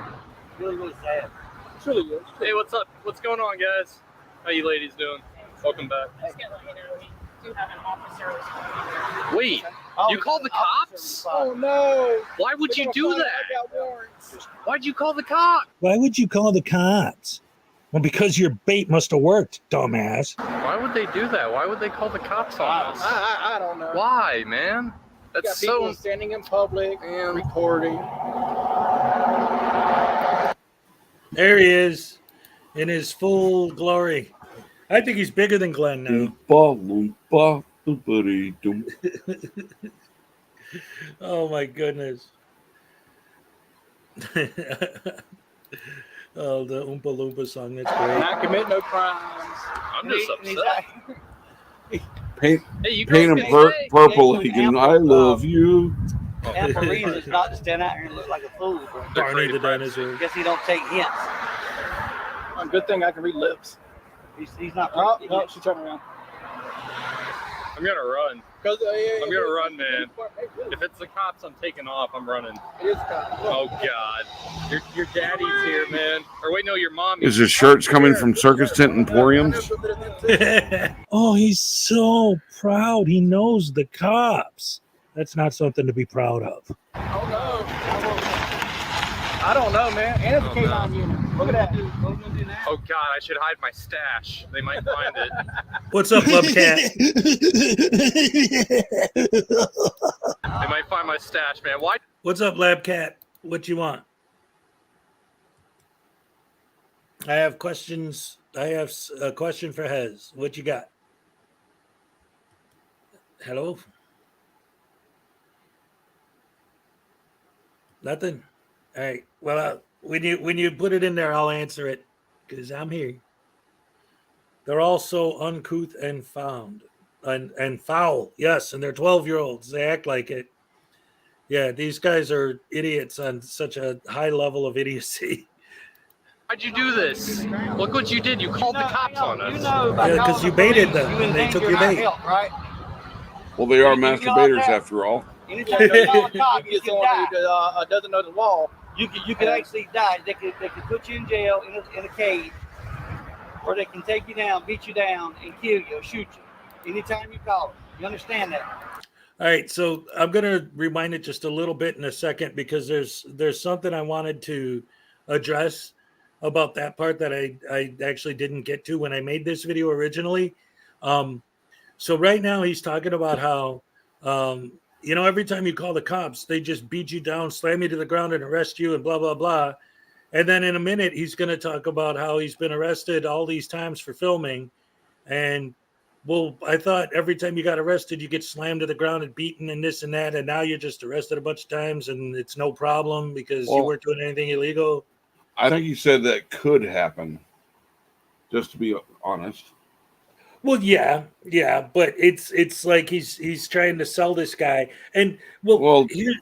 Really, really sad. It's really good. Hey, what's up? What's going on, guys? How you ladies doing? Welcome back. Just gonna let you know, we do have an officer responding. Wait, you called the cops? Oh no! Why would you do that? I got warrants. Why'd you call the cops? Why would you call the cops? Well, because your bait must have worked, dumbass. Why would they do that? Why would they call the cops on us? I don't know. Why, man? You got That's people so. standing in public and recording. There he is in his full glory. I think he's bigger than Glenn now. Oompa loompa doopity doom. Oh my goodness. Oh, the Oompa Loompa song. That's great. Not commit no crimes. I'm just upset. Paint Hey, you paint him girls can stay. purple. He can. I love you. ample reasons not to stand out here and look like a fool. But Barney the dinosaur. guess he don't take hints. A good thing I can read lips. He's not. Oh, no, she turned around. I'm gonna run. I'm I'm gonna run, man. If it's the cops, I'm taking off. I'm running. Oh God, your daddy's here, man. Or wait, no, your mom. Is his shirts coming from Circus Tent Emporiums? Oh, he's so proud. He knows the cops. That's not something to be proud of. Oh no! I don't know, man. And it's a K9 unit. Look at that. Oh God, I should hide my stash. They might find it. What's up, Love Cat? They might find my stash, man. Why? What's up, Lab Cat? What you want? I have questions. I have a question for Hez. What you got? Hello? Nothing? All right. Well, when you put it in there, I'll answer it because I'm here. They're all so uncouth and and foul. Yes, and they're 12-year-olds. They act like it. Yeah, these guys are idiots on such a high level of idiocy. Why'd you do this? Look what you did. You called the cops on us. Yeah, because you baited them and they took your bait. Help, right? Well, they are masturbators after all. Anytime you call a cop, you It's can someone die. who doesn't know the law. You could actually die. They could put you in jail in a cage, or they can take you down, beat you down, and kill you or shoot you. Anytime you call it. You understand that? All right, so I'm going to rewind it just a little bit in a second because there's something I wanted to address about that part that I actually didn't get to when I made this video originally. So right now he's talking about how, every time you call the cops, they just beat you down, slam you to the ground and arrest you and blah, blah, blah. And then in a minute, he's going to talk about how he's been arrested all these times for filming. And well, I thought every time you got arrested, you get slammed to the ground and beaten and this and that, and now you're just arrested a bunch of times and it's no problem because you Well, weren't doing anything illegal. I think he said that could happen. Just to be honest. Well, yeah, but it's like he's trying to sell this guy, and Well, here's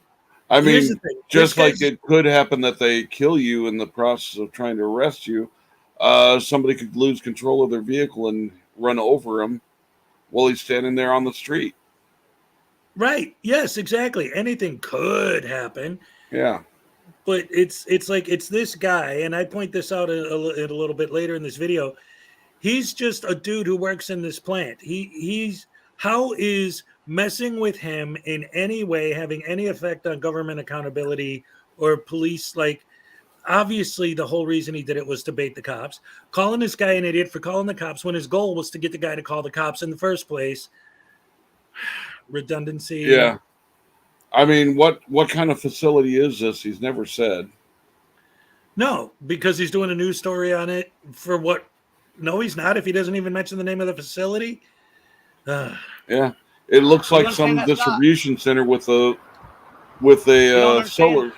I the mean, thing. just like guy's- it could happen that they kill you in the process of trying to arrest you, somebody could lose control of their vehicle and run over him while he's standing there on the street. Right? Yes, exactly. Anything could happen. Yeah. But it's like it's this guy, and I point this out a little bit later in this video. He's just a dude who works in this plant. He's how is messing with him in any way having any effect on government accountability or police? Like, obviously, the whole reason he did it was to bait the cops. Calling this guy an idiot for calling the cops when his goal was to get the guy to call the cops in the first place. Redundancy. Yeah. I mean, what kind of facility is this? He's never said. No, because he's doing a news story on it for what? No, he's not. If he doesn't even mention the name of the facility. Yeah, it looks You like understand some that's distribution center with a don't solar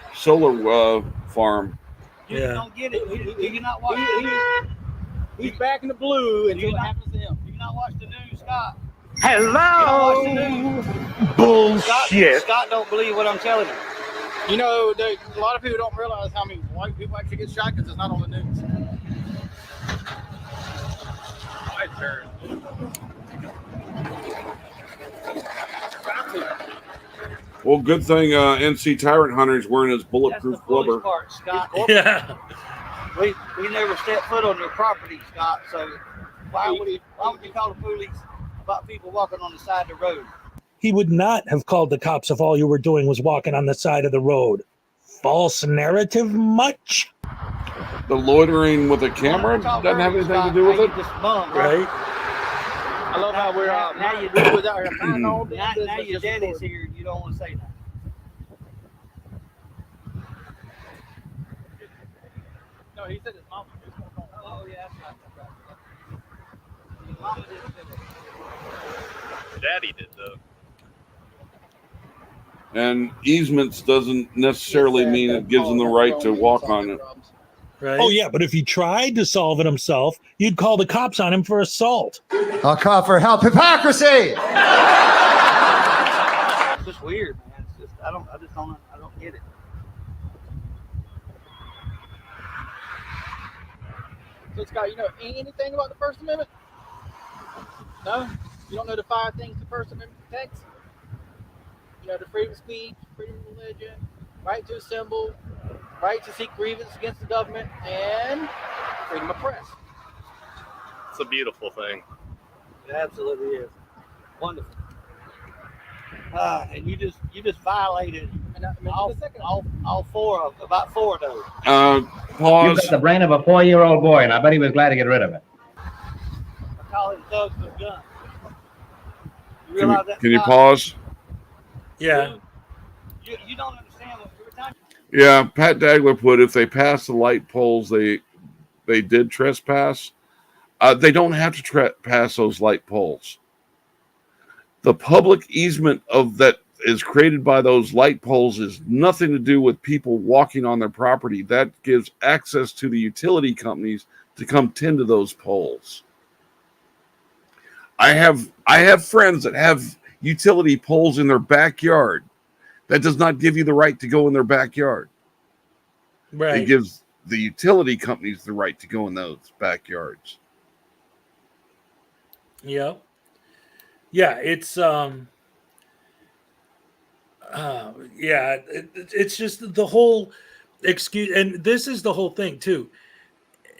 farm. You Yeah. don't get it. Do you not watch? He's back in the blue until it happens to him. Do you not watch the news, Scott? Hello. You don't watch the news. Bullshit. Scott don't believe what I'm telling you. You know, a lot of people don't realize how many white people actually get shot because it's not on the news. My turn. Well, good thing NC Tyrant Hunter's wearing his bulletproof That's the foolish blubber. part, Scott. Yeah. We never step foot on your property, Scott. So why would you call the police about people walking on the side of the road? He would not have called the cops if all you were doing was walking on the side of the road. False narrative much? The loitering with a camera doesn't have anything to do with it. Right? I love how we're now you we was out here minding all the now business your just daddy's recording. here. You don't want to say that. No, he said his mom. Oh yeah, that's right. Daddy did though. And easements doesn't necessarily mean it gives them the right to walk on it. Right. Oh, yeah, but if he tried to solve it himself, you'd call the cops on him for assault. I'll call for help. Hypocrisy! It's just weird, man. It's just I don't get it. So Scott, you know anything about the First Amendment? No? You don't know the 5 things the First Amendment protects? You know, the freedom of speech, freedom of religion, right to assemble, right to seek grievance against the government, and freedom of press. It's a beautiful thing. It absolutely is. Wonderful. And you just violated all 4 of about 4 of those. Pause. You've got the brain of a 4-year-old boy, and I bet he was glad to get rid of it. I call it thugs with guns. You Can, realize that? can you Scott? pause? Yeah. You don't understand what every time. Yeah, Pat Dagler put if they pass the light poles, they did trespass. They don't have to trespass those light poles. The public easement of that is created by those light poles is nothing to do with people walking on their property. That gives access to the utility companies to come tend to those poles. I have friends that have utility poles in their backyard. That does not give you the right to go in their backyard. Right. It gives the utility companies the right to go in those backyards. Yeah. Yeah, it's it's just the whole excuse, and this is the whole thing too.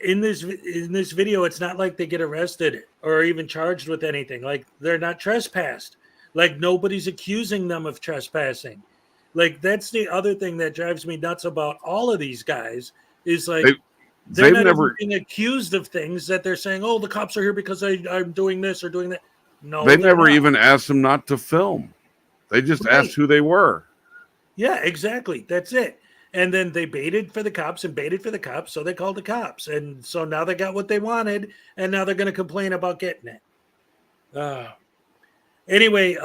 In this video, it's not like they get arrested or even charged with anything. Like they're not trespassed. Like nobody's accusing them of trespassing. Like that's the other thing that drives me nuts about all of these guys is like they're they've not never even being accused of things that they're saying, oh, the cops are here because I'm doing this or doing that. No, they they're never not. even asked them not to film. They just Right. asked who they were. Yeah, exactly. That's it. And then they baited for the cops, so they called the cops. And so now they got what they wanted, and now they're going to complain about getting it. Anyway,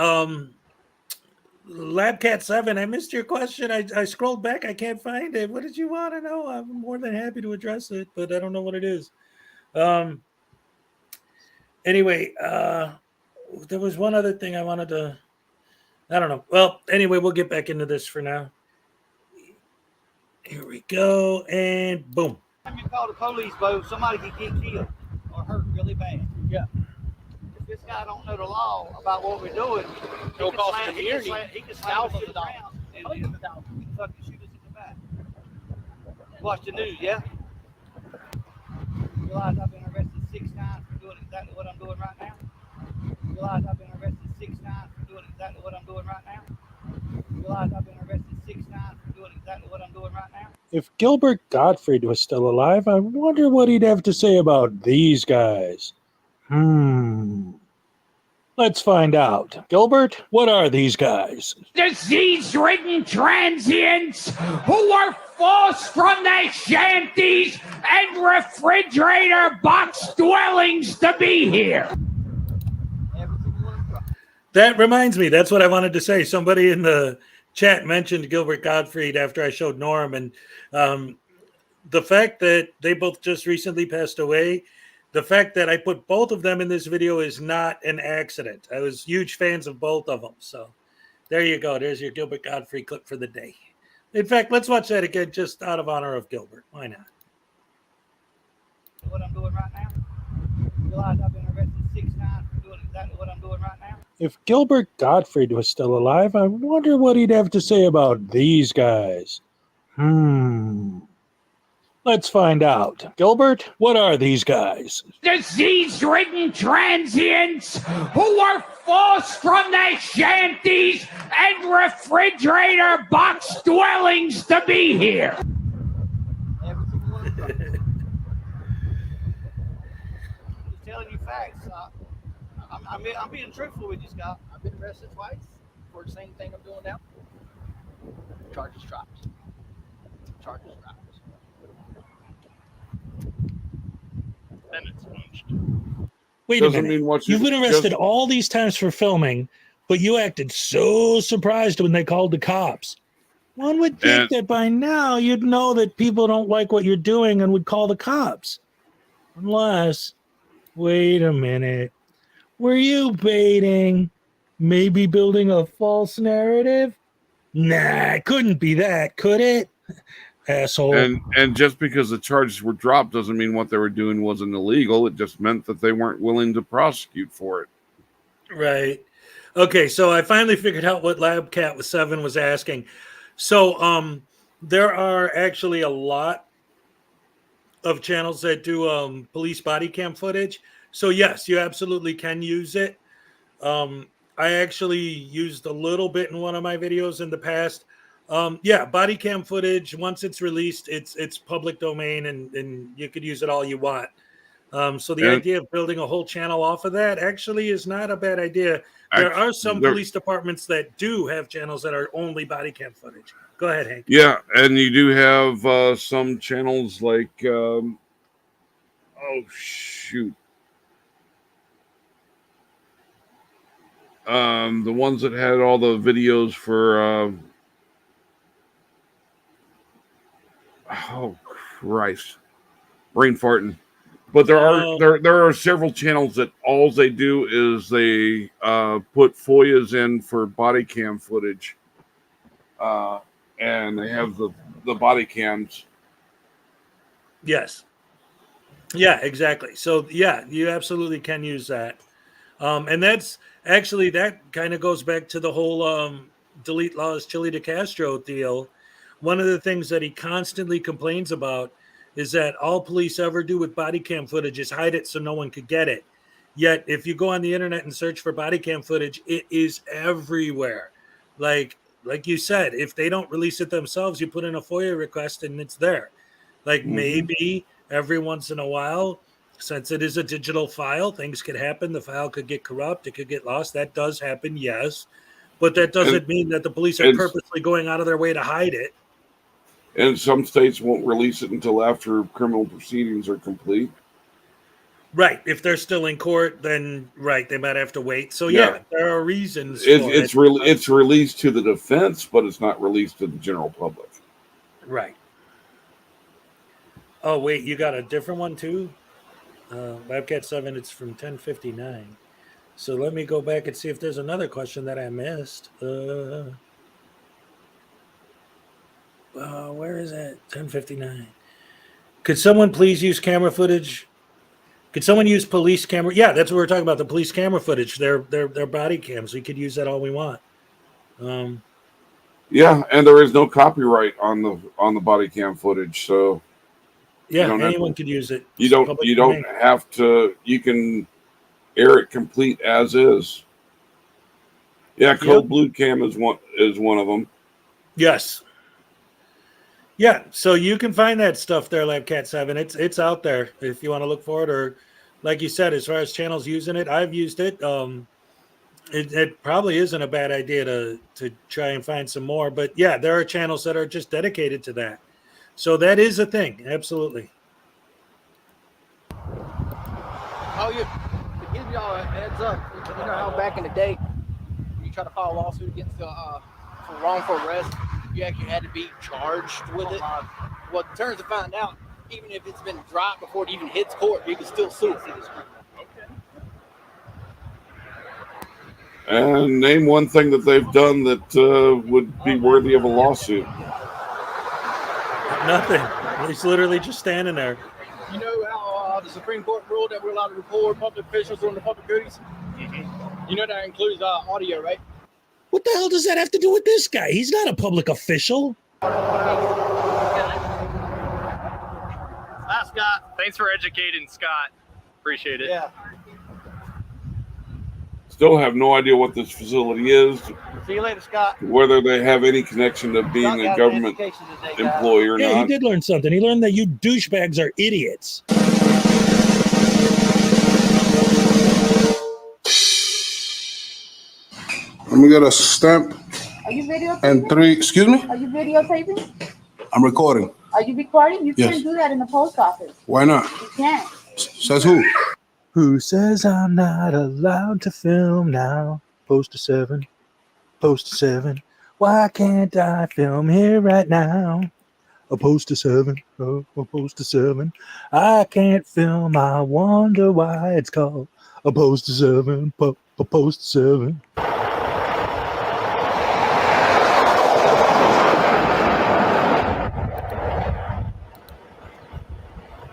Labcat 7, I missed your question. I scrolled back. I can't find it. What did you want to know? I'm more than happy to address it, but I don't know what it is. Anyway, there was one other thing I wanted to, I don't know. Well, anyway, we'll get back into this for now. Here we go, and boom. Time you call the police, Bo, somebody could get killed or hurt really bad. Yeah. If this guy don't know the law about what we're doing, It'll cost the he community can slam us thousands of dollars. around and fucking shoot us in the back. Watch the news, yeah? Realize I've been arrested 6 times for doing exactly what I'm doing right now? Realize I've been arrested 6 times for doing exactly what I'm doing right now? Realize I've been arrested 6 times for doing exactly what I'm doing right now? If Gilbert Gottfried was still alive, I wonder what he'd have to say about these guys. Let's find out. Gilbert, what are these guys? Disease-ridden transients who were forced from their shanties and refrigerator box dwellings to be here. That reminds me. That's what I wanted to say. Somebody in the chat mentioned Gilbert Gottfried after I showed Norm, and the fact that they both just recently passed away, the fact that I put both of them in this video is not an accident. I was huge fans of both of them. So there you go. There's your Gilbert Gottfried clip for the day. In fact, let's watch that again just out of honor of Gilbert. Why not? What I'm doing right now? Realize I've been arrested 6 times for doing exactly what I'm doing right now? If Gilbert Gottfried was still alive, I wonder what he'd have to say about these guys. Let's find out. Gilbert, what are these guys? Disease-ridden transients who were forced from their shanties and refrigerator box dwellings to be here. Just telling you facts. I'm being truthful with you, Scott. I've been arrested twice for the same thing I'm doing now. Charges dropped. Charges dropped. Then it's punched. Wait a minute. You've been arrested all these times for filming, but you acted so surprised when they called the cops. One would think that by now you'd know that people don't like what you're doing and would call the cops. Unless, wait a minute. Were you baiting? Maybe building a false narrative? Nah, it couldn't be that, could it? Asshole. And just because the charges were dropped doesn't mean what they were doing wasn't illegal. It just meant that they weren't willing to prosecute for it. Right. Okay, so I finally figured out what Labcat 7 was asking. So there are actually a lot of channels that do police body cam footage. So yes, you absolutely can use it. I actually used a little bit in one of my videos in the past. Yeah, body cam footage, once it's released, it's public domain and you could use it all you want. So the idea of building a whole channel off of that actually is not a bad idea. There are some police departments that do have channels that are only body cam footage. Go ahead, Hank. Yeah, and you do have some channels like, oh, shoot. The ones that had all the videos for... oh Christ, brain farting. But there are several channels that all they do is they put FOIAs in for body cam footage, and they have the body cams. Yes. Yeah, exactly. So yeah, you absolutely can use that, and that's actually that kind of goes back to the whole delete laws Chili de Castro deal. One of the things that he constantly complains about is that all police ever do with body cam footage is hide it so no one could get it. Yet, if you go on the internet and search for body cam footage, it is everywhere. Like you said, if they don't release it themselves, you put in a FOIA request and it's there. Like maybe every once in a while, since it is a digital file, things could happen. The file could get corrupt. It could get lost. That does happen, yes. But that doesn't mean that the police are purposely going out of their way to hide it. And some states won't release it until after criminal proceedings are complete. Right. If they're still in court, then right, they might have to wait. So Yeah. yeah, there are reasons for It's it. really it's released to the defense, but it's not released to the general public. Right. Oh wait, you got a different one too? Webcat 7, it's from 1059. So let me go back and see if there's another question that I missed. Where is it? 1059. Could someone please use camera footage? Could someone use police camera? Yeah, that's what we're talking about. The police camera footage. Their body cams. We could use that all we want. Yeah, and there is no copyright on the body cam footage, so yeah, anyone could use it. You It's don't public you don't domain. have to. You can air it complete as is. Yeah, Cold Blue Cam is one of them. Yes. Yeah, so you can find that stuff there, LabCat 7. It's out there if you want to look for it, or like you said, as far as channels using it, I've used it. It probably isn't a bad idea to try and find some more, but yeah, there are channels that are just dedicated to that. So that is a thing, absolutely. Oh, to give y'all a heads up, you know how back in the day, you try to file a lawsuit against for wrongful arrest, you actually had to be charged with it. Well, it turns to find out, even if it's been dropped before it even hits court, you can still sue it. And name one thing that they've done that would be worthy of a lawsuit. Nothing. He's literally just standing there. You know how the Supreme Court ruled that we're allowed to record public officials doing the public duties? You know that includes audio, right? What the hell does that have to do with this guy? He's not a public official. Hi, Scott. Thanks for educating Scott. Appreciate it. Yeah. Still have no idea what this facility is, See you later, Scott. whether they have any connection to being a government employee or Yeah, not. he did learn something. He learned that you douchebags are idiots. Let me get a stamp Are you videotaping? and 3. Excuse me? Are you videotaping? I'm recording. Are you recording? You Yes. can't do that in the post office. Why not? You can't. Says who? Who says I'm not allowed to film now? Poster 7. Poster 7. Why can't I film here right now? A poster 7. Oh, a poster 7. I can't film. I wonder why it's called a poster 7. A poster 7.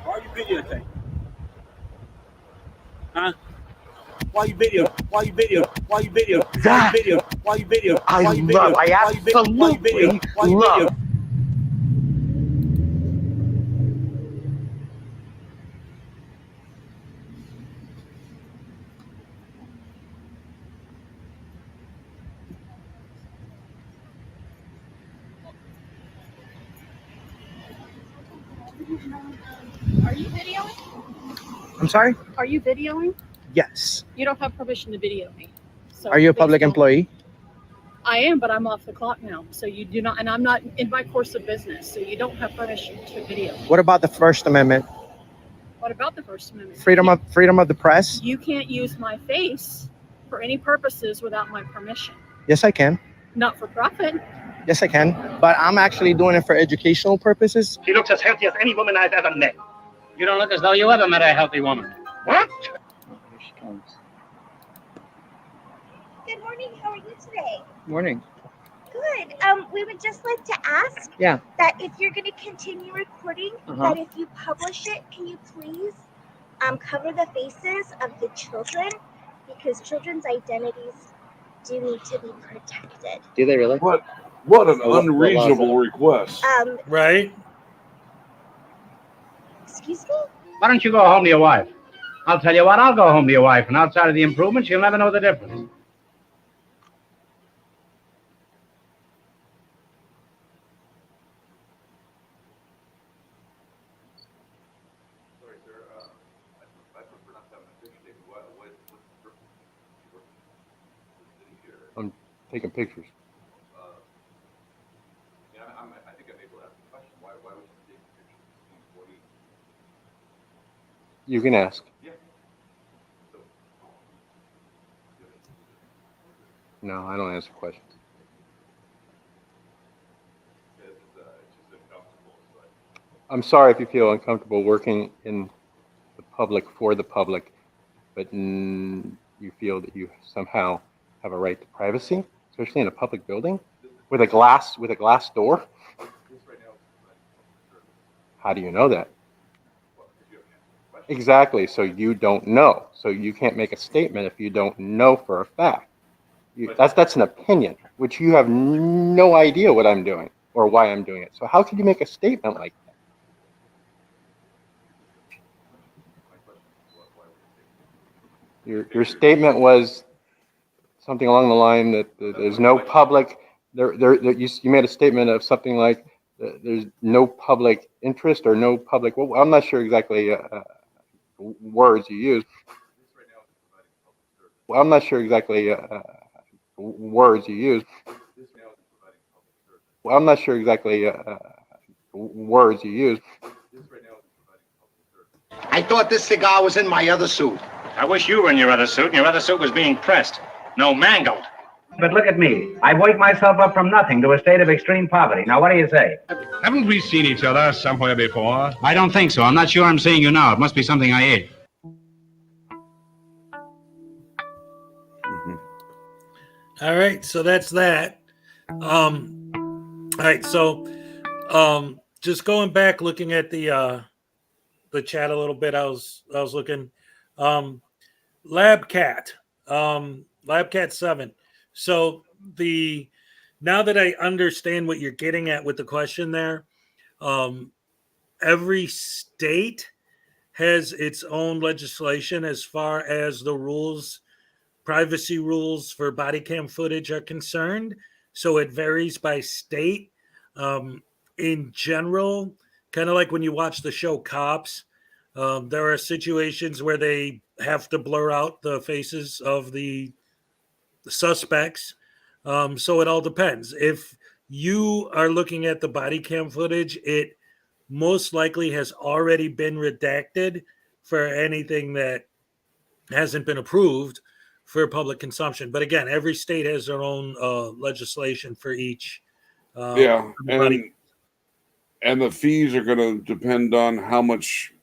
Why are you videotaping? Huh? Why you video? Why you video? Why you video? Why you video? Why you video? I Why you love- video? I Why you video? Why you video? absolutely Why you love- video? Are you videoing? I'm sorry? Are you videoing? Yes. You don't have permission to video me. So Are you a please public don't. employee? I am, but I'm off the clock now. So you do not, and I'm not in my course of business. So you don't have permission to video. What about the First Amendment? What about the First Amendment? Freedom of the press? You can't use my face for any purposes without my permission. Yes, I can. Not for profit. Yes, I can. But I'm actually doing it for educational purposes. She looks as healthy as any woman I've ever met. You don't look as though you ever met a healthy woman. What? Here she comes. Good morning. How are you today? Morning. Good. We would just like to ask Yeah. that if you're going to continue recording, that if you publish it, can you please cover the faces of the children, because children's identities do need to be protected. Do they really? What an unreasonable request. Right? Excuse me? Why don't you go home to your wife? I'll tell you what, I'll go home to your wife, and outside of the improvements, you'll never know the difference. I'm taking pictures. I think I'm able to ask a question. Why would you take pictures of the employee? You can ask. Yeah. No, I don't answer questions. I'm sorry if you feel uncomfortable working in the public for the public, but you feel that you somehow have a right to privacy, especially in a public building with a glass door. How do you know that? Exactly. So you don't know. So you can't make a statement if you don't know for a fact. That's an opinion, which you have no idea what I'm doing or why I'm doing it. So how could you make a statement like that? Your statement was something along the line that there's no public. You made a statement of something like there's no public interest or no public. Well, I'm not sure exactly words you used. Well, I'm not sure exactly words you used. Well, I'm not sure exactly words you used. I thought this cigar was in my other suit. I wish you were in your other suit, and your other suit was being pressed. No, mangled. But look at me. I worked myself up from nothing to a state of extreme poverty. Now, what do you say? Haven't we seen each other somewhere before? I don't think so. I'm not sure I'm seeing you now. It must be something I ate. All right, so that's that. All right, so just going back, looking at the chat a little bit, I was looking. Labcat 7. So now that I understand what you're getting at with the question there, every state has its own legislation as far as the rules, privacy rules for body cam footage are concerned. So it varies by state. In general, kind of like when you watch the show Cops, there are situations where they have to blur out the faces of the suspects. So it all depends. If you are looking at the body cam footage, it most likely has already been redacted for anything that hasn't been approved for public consumption. But again, every state has their own legislation for each. And the fees are going to depend on how much.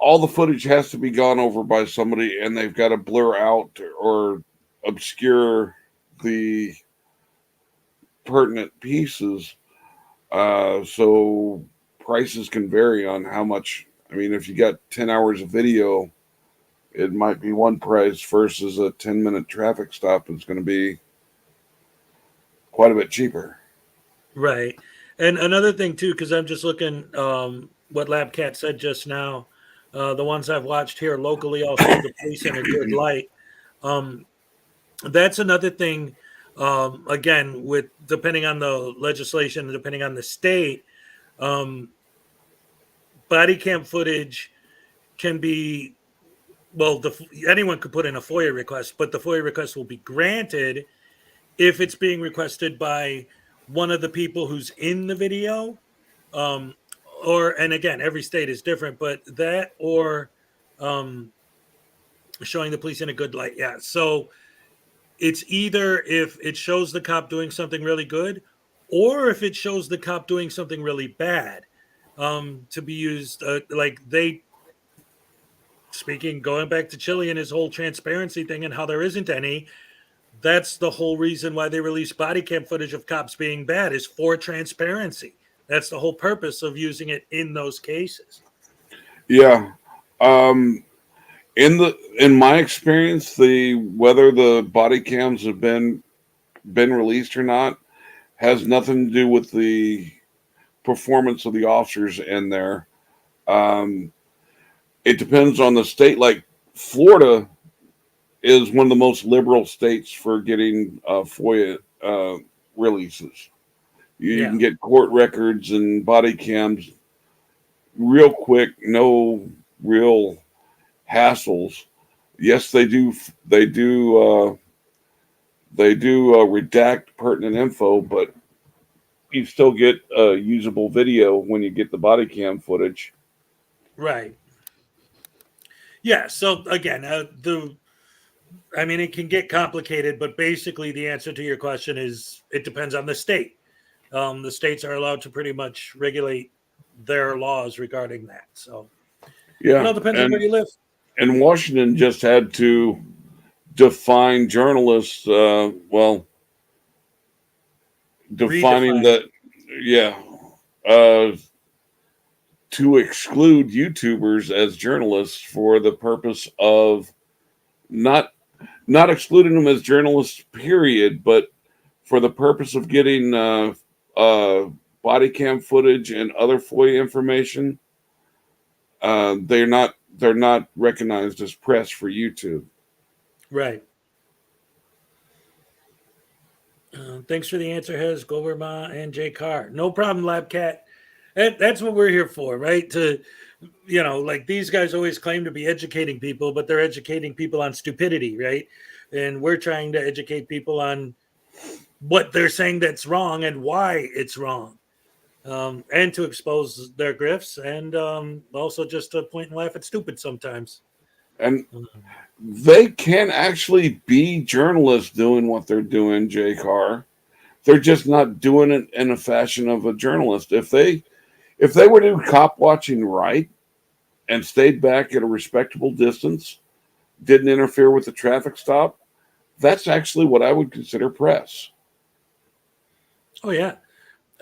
All the footage has to be gone over by somebody, and they've got to blur out or obscure the pertinent pieces. So prices can vary on how much. I mean, if you got 10 hours of video, it might be one price versus a 10-minute traffic stop. It's going to be quite a bit cheaper. Right. And another thing, too, because I'm just looking what Labcat said just now. The ones I've watched here locally also the police in a good light. That's another thing, again, with depending on the legislation and depending on the state, body cam footage can be, well, anyone could put in a FOIA request, but the FOIA request will be granted if it's being requested by one of the people who's in the video. And again, every state is different, but that or showing the police in a good light. Yeah. So it's either if it shows the cop doing something really good or if it shows the cop doing something really bad to be used. Going back to Chile and his whole transparency thing and how there isn't any. That's the whole reason why they release body cam footage of cops being bad is for transparency. That's the whole purpose of using it in those cases. Yeah. In my experience, whether the body cams have been released or not has nothing to do with the performance of the officers in there. It depends on the state. Like Florida is one of the most liberal states for getting FOIA releases. You can get court records and body cams real quick, no real hassles. Yes, they do redact pertinent info, but you still get usable video when you get the body cam footage. Right. Yeah. So again, I mean, it can get complicated, but basically the answer to your question is it depends on the state. The states are allowed to pretty much regulate their laws regarding that. So Yeah, it all depends on where you live. And Washington just had to define journalists. Defining Redefine. that, yeah, uh, to exclude YouTubers as journalists for the purpose of not excluding them as journalists, period, but for the purpose of getting body cam footage and other FOIA information. They're not recognized as press for YouTube. Right. Thanks for the answer, Hez, Goberma, and Jay Carr. No problem, Labcat. That's what we're here for, right? To, like these guys always claim to be educating people, but they're educating people on stupidity, right? And we're trying to educate people on what they're saying that's wrong and why it's wrong, and to expose their grifts, and also just to point and laugh at stupid sometimes. And they can actually be journalists doing what they're doing, Jay Carr. They're just not doing it in a fashion of a journalist. If they were to do cop watching right and stayed back at a respectable distance, didn't interfere with the traffic stop, that's actually what I would consider press. Oh yeah.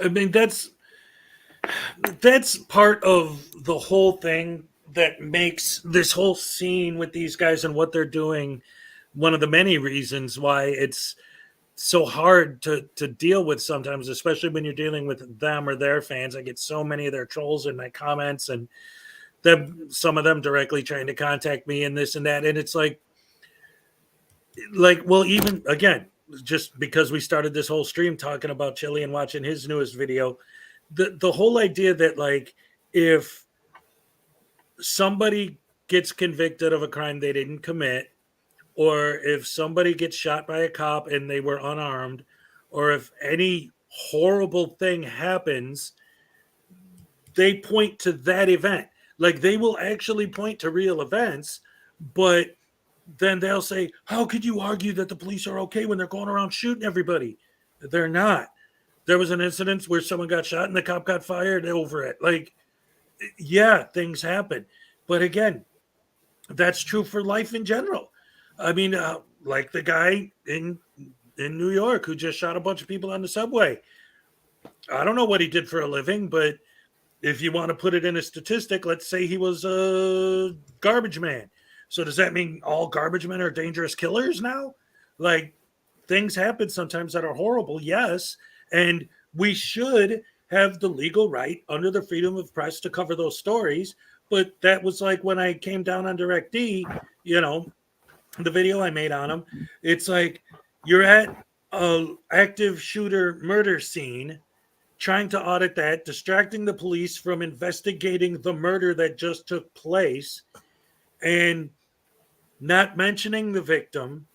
I mean, that's part of the whole thing that makes this whole scene with these guys and what they're doing one of the many reasons why it's so hard to deal with sometimes, especially when you're dealing with them or their fans. I get so many of their trolls in my comments, and some of them directly trying to contact me and this and that. And it's like, well, even again, just because we started this whole stream talking about Chili and watching his newest video, the whole idea that, like, if somebody gets convicted of a crime they didn't commit, or if somebody gets shot by a cop and they were unarmed, or if any horrible thing happens, they point to that event. Like, they will actually point to real events, but then they'll say, how could you argue that the police are okay when they're going around shooting everybody? They're not. There was an incident where someone got shot and the cop got fired over it. Like, yeah, things happen. But again, that's true for life in general. I mean, like the guy in New York who just shot a bunch of people on the subway. I don't know what he did for a living, but if you want to put it in a statistic, let's say he was a garbage man. So does that mean all garbage men are dangerous killers now? Like, things happen sometimes that are horrible, yes. And we should have the legal right under the freedom of press to cover those stories. But that was like when I came down on DirectD, the video I made on him. It's like, you're at a active shooter murder scene, trying to audit that, distracting the police from investigating the murder that just took place, and not mentioning the victim,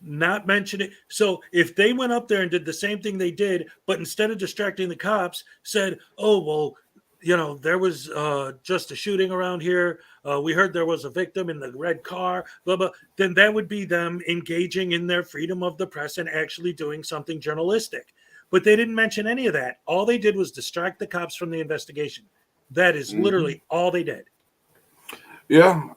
not mentioning. So if they went up there and did the same thing they did, but instead of distracting the cops, said, oh, well, there was just a shooting around here. We heard there was a victim in the red car, blah, blah. Then that would be them engaging in their freedom of the press and actually doing something journalistic. But they didn't mention any of that. All they did was distract the cops from the investigation. That is literally all they did. Yeah.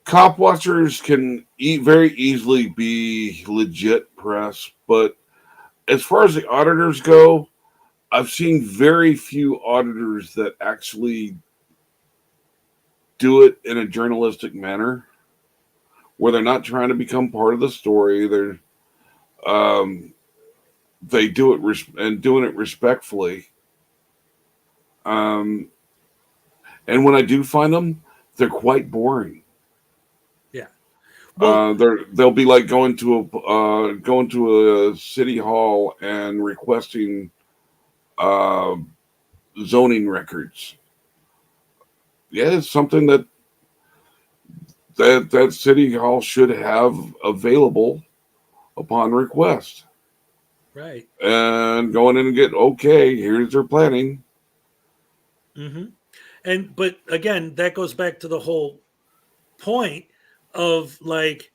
Cop watchers can very easily be legit press, but as far as the auditors go, I've seen very few auditors that actually do it in a journalistic manner, where they're not trying to become part of the story. They do it and doing it respectfully. And when I do find them, they're quite boring. Yeah. They'll be like going to a city hall and requesting zoning records. Yeah, it's something that city hall should have available upon request. Right. And going in and get, okay, here's their planning. Mm-hmm. But again, that goes back to the whole point of like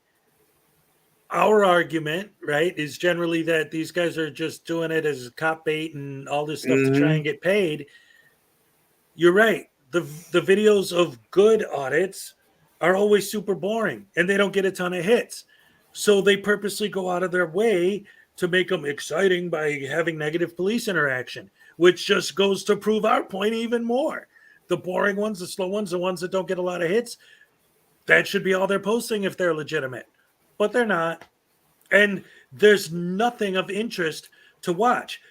our argument, right, is generally that these guys are just doing it as cop bait and all this stuff to try and get paid. You're right. The videos of good audits are always super boring and they don't get a ton of hits. So they purposely go out of their way to make them exciting by having negative police interaction, which just goes to prove our point even more. The boring ones, the slow ones, the ones that don't get a lot of hits, that should be all they're posting if they're legitimate. But they're not. And there's nothing of interest to watch.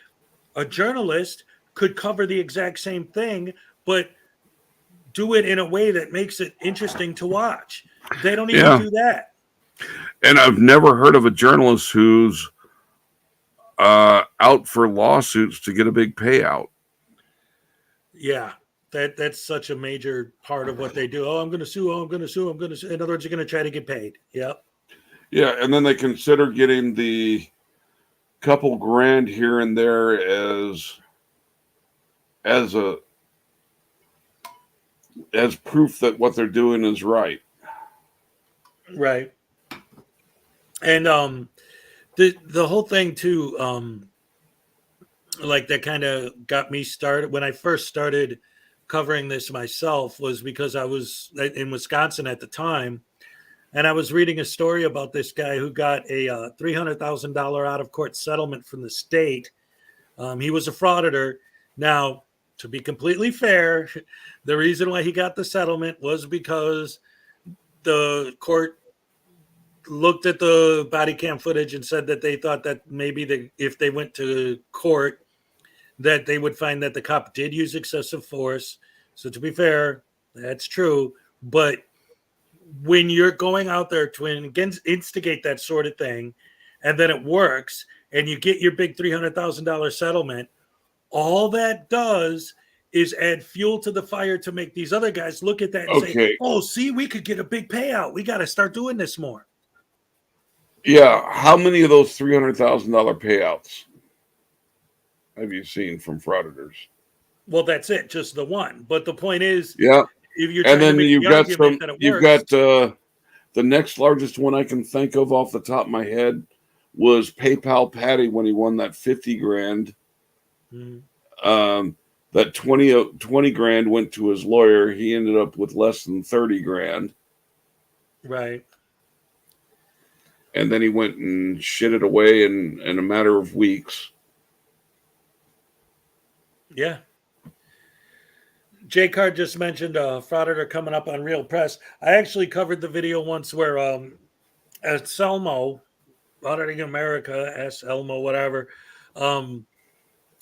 A journalist could cover the exact same thing, but do it in a way that makes it interesting to watch. They don't even do that. And I've never heard of a journalist who's out for lawsuits to get a big payout. Yeah, that's such a major part of what they do. Oh, I'm going to sue. Oh, I'm going to sue. I'm going to sue. In other words, you're going to try to get paid. Yep. Yeah, and then they consider getting the couple grand here and there as proof that what they're doing is right. Right. And the whole thing too, like that kind of got me started when I first started covering this myself, was because I was in Wisconsin at the time, and I was reading a story about this guy who got a $300,000 out of court settlement from the state. He was a frauditor. Now, to be completely fair, the reason why he got the settlement was because the court looked at the body cam footage and said that they thought that maybe if they went to court, that they would find that the cop did use excessive force. So to be fair, that's true. But when you're going out there to instigate that sort of thing, and then it works, and you get your big $300,000 settlement, all that does is add fuel to the fire to make these other guys look at that and say, oh, see, we could get a big payout. We got to start doing this more. Yeah. How many of those $300,000 payouts have you seen from frauditors? Well, that's it. Just the one. But the point is, yeah. If you're and then to you've got the next largest one I can think of off the top of my head was PayPal Patty when he won that 50 grand. That 20 grand went to his lawyer. He ended up with less than 30 grand. Right. And then he went and shit it away in a matter of weeks. Yeah. Jay Card just mentioned Frauditor coming up on Real Press. I actually covered the video once where Selmo, Auditing America, Elmo, whatever,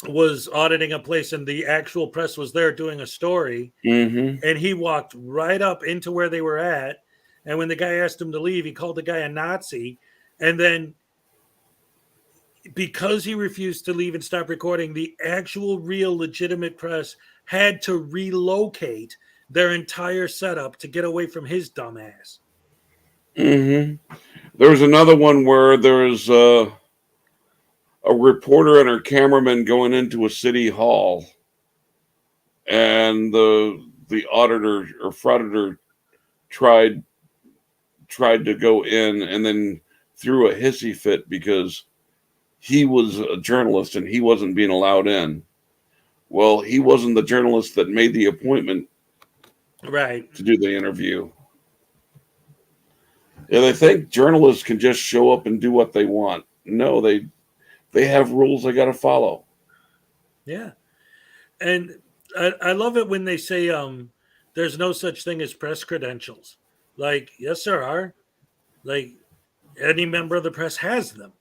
was auditing a place, and the actual press was there doing a story. Mm-hmm. And he walked right up into where they were at. And when the guy asked him to leave, he called the guy a Nazi. And then because he refused to leave and stop recording, the actual real legitimate press had to relocate their entire setup to get away from his dumb ass. Mm-hmm. There was another one where there was a reporter and her cameraman going into a city hall, and the auditor or frauditor tried to go in and then threw a hissy fit because he was a journalist and he wasn't being allowed in. Well, he wasn't the journalist that made the appointment right to do the interview. Yeah, they think journalists can just show up and do what they want. No, they have rules they got to follow. Yeah. And I love it when they say there's no such thing as press credentials. Like, yes, there are. Like, any member of the press has them.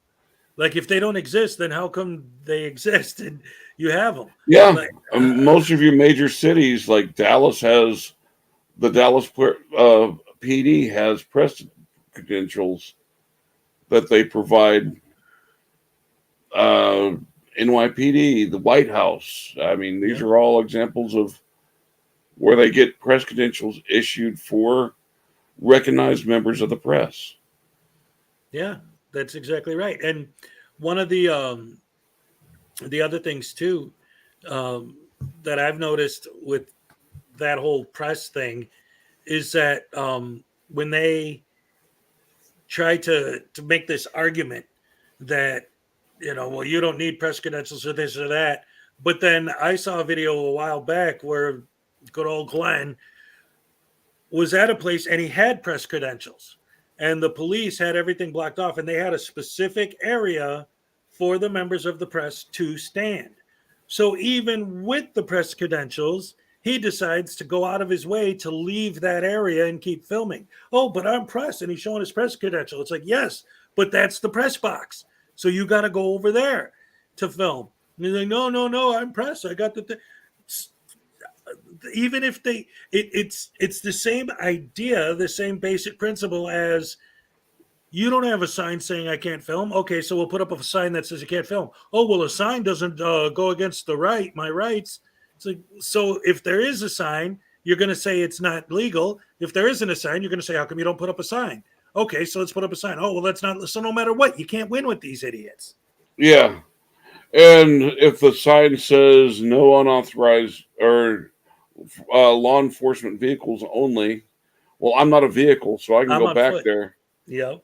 Like, if they don't exist, then how come they exist and you have them? Yeah. Like, most of your major cities, like Dallas has, the Dallas PD has press credentials that they provide. NYPD, the White House. I mean, these are all examples of where they get press credentials issued for recognized members of the press. Yeah, that's exactly right. And one of the other things too that I've noticed with that whole press thing is that when they try to make this argument that, well, you don't need press credentials or this or that. But then I saw a video a while back where good old Glenn was at a place and he had press credentials, and the police had everything blocked off, and they had a specific area for the members of the press to stand. So even with the press credentials, he decides to go out of his way to leave that area and keep filming. Oh, but I'm press, and he's showing his press credential. It's like, yes, but that's the press box. So you got to go over there to film. And he's like, no, I'm press. I got the thing. Even if it's the same idea, the same basic principle as you don't have a sign saying I can't film. Okay, so we'll put up a sign that says you can't film. Oh, well, a sign doesn't go against my rights. So if there is a sign, you're going to say it's not legal. If there isn't a sign, you're going to say, how come you don't put up a sign? Okay, so let's put up a sign. Oh, well, that's not. So no matter what, you can't win with these idiots. Yeah. And if the sign says no unauthorized or law enforcement vehicles only, well, I'm not a vehicle, so I can go back foot. there. Yep.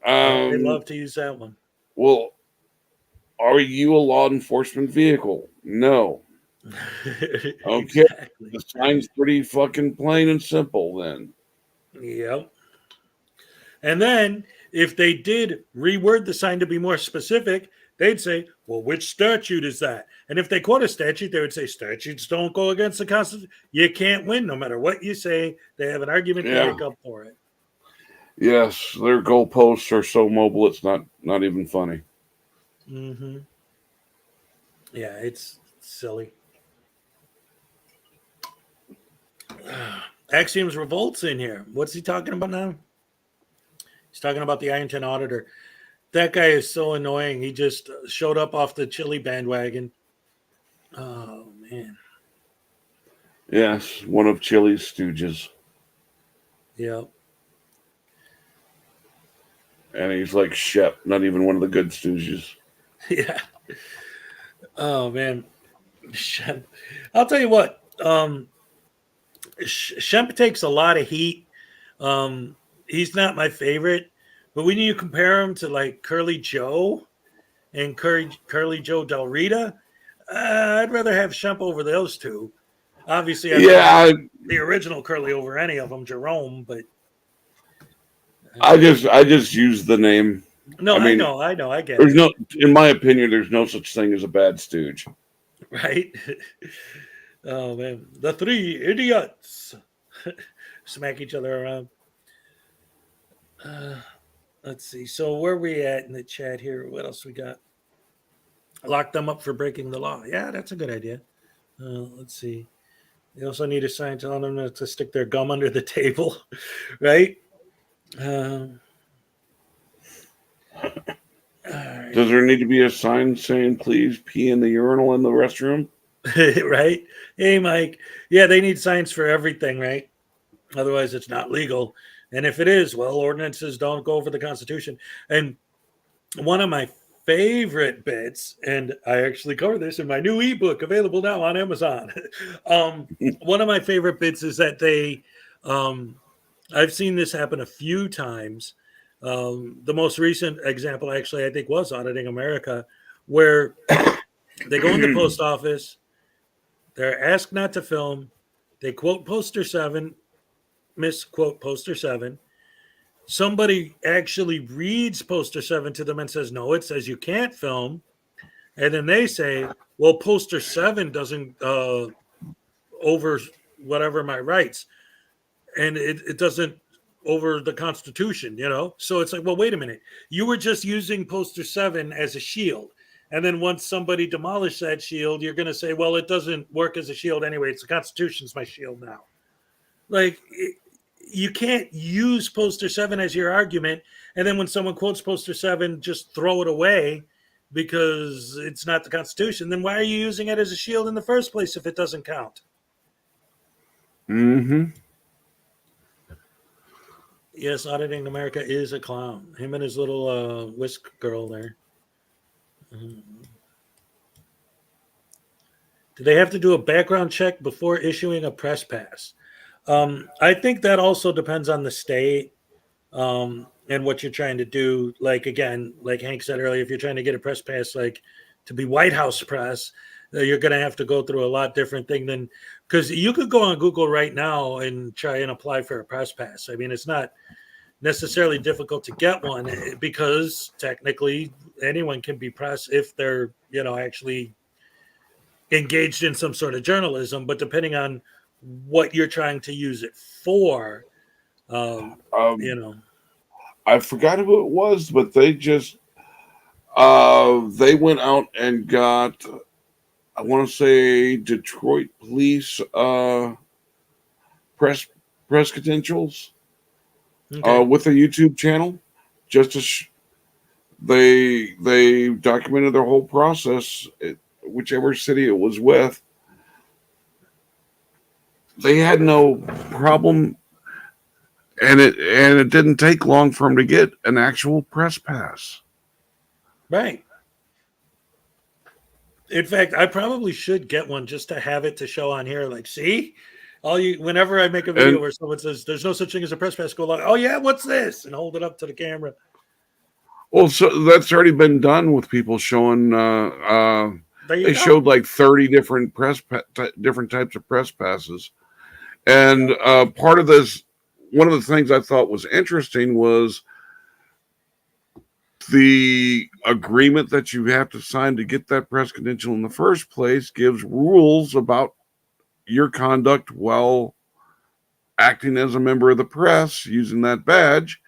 They love to use that one. Well, are you a law enforcement vehicle? No. Okay. Exactly. The sign's pretty fucking plain and simple then. Yep. And then if they did reword the sign to be more specific, they'd say, well, which statute is that? And if they quote a statute, they would say statutes don't go against the Constitution. You can't win no matter what you say. They have an argument to make up for it. Yes, their goalposts are so mobile, it's not even funny. Mm-hmm. Yeah, it's silly. Axiom's Revolt's in here. What's he talking about now? He's talking about the Ironton Auditor. That guy is so annoying. He just showed up off the Chili bandwagon. Oh, man. Yes, one of Chili's stooges. Yep. And he's like Shep, not even one of the good stooges. Yeah. Oh, man. Shep. I'll tell you what. Shemp takes a lot of heat. He's not my favorite. But when you compare him to like Curly Joe and Curly Joe Del Rita, I'd rather have Shemp over those two. Obviously, the original Curly over any of them, Jerome. But I just use the name. No, I know. I get it. In my opinion, there's no such thing as a bad stooge. Right? Oh man, the three idiots smack each other around. Let's see. So where are we at in the chat here? What else we got? Lock them up for breaking the law. Yeah, that's a good idea. Let's see. They also need a sign telling them to stick their gum under the table, right? Right. Does there need to be a sign saying please pee in the urinal in the restroom? Right? Hey, Mike. Yeah, they need signs for everything, right? Otherwise, it's not legal. And if it is, well, ordinances don't go over the Constitution. And one of my favorite bits, and I actually cover this in my new ebook available now on Amazon. One of my favorite bits is that I've seen this happen a few times. The most recent example, actually, I think was Auditing America, where they go in the post office, they're asked not to film, they quote Poster 7, misquote Poster 7. Somebody actually reads Poster 7 to them and says, no, it says you can't film. And then they say, well, Poster 7 doesn't over whatever my rights. And it doesn't over the Constitution, you know? So it's like, well, wait a minute. You were just using Poster 7 as a shield. And then once somebody demolished that shield, you're going to say, well, it doesn't work as a shield anyway. It's the Constitution's my shield now. Like, you can't use Poster 7 as your argument. And then when someone quotes Poster 7, just throw it away because it's not the Constitution. Then why are you using it as a shield in the first place if it doesn't count? Mm-hmm. Yes, Auditing America is a clown. Him and his little whisk girl there. Do they have to do a background check before issuing a press pass? I think that also depends on the state. and what you're trying to do. Like, again, like Hank said earlier, if you're trying to get a press pass, like to be White House press, you're going to have to go through a lot different thing than, because you could go on Google right now and try and apply for a press pass. I mean, it's not necessarily difficult to get one because technically anyone can be press if they're, actually engaged in some sort of journalism, but depending on what you're trying to use it for, I forgot who it was, but they just they went out and got, I want to say, Detroit police press credentials with a YouTube channel. Just to they documented their whole process, whichever city it was with. They had no problem, and it didn't take long for them to get an actual press pass. Right. In fact, I probably should get one just to have it to show on here. Like, see, whenever I make a video where someone says there's no such thing as a press pass, go like, oh yeah, what's this? And hold it up to the camera. Well, so that's already been done with people showing. They showed like 30 different different types of press passes, and part of this, one of the things I thought was interesting was the agreement that you have to sign to get that press credential in the first place gives rules about your conduct while acting as a member of the press using that badge.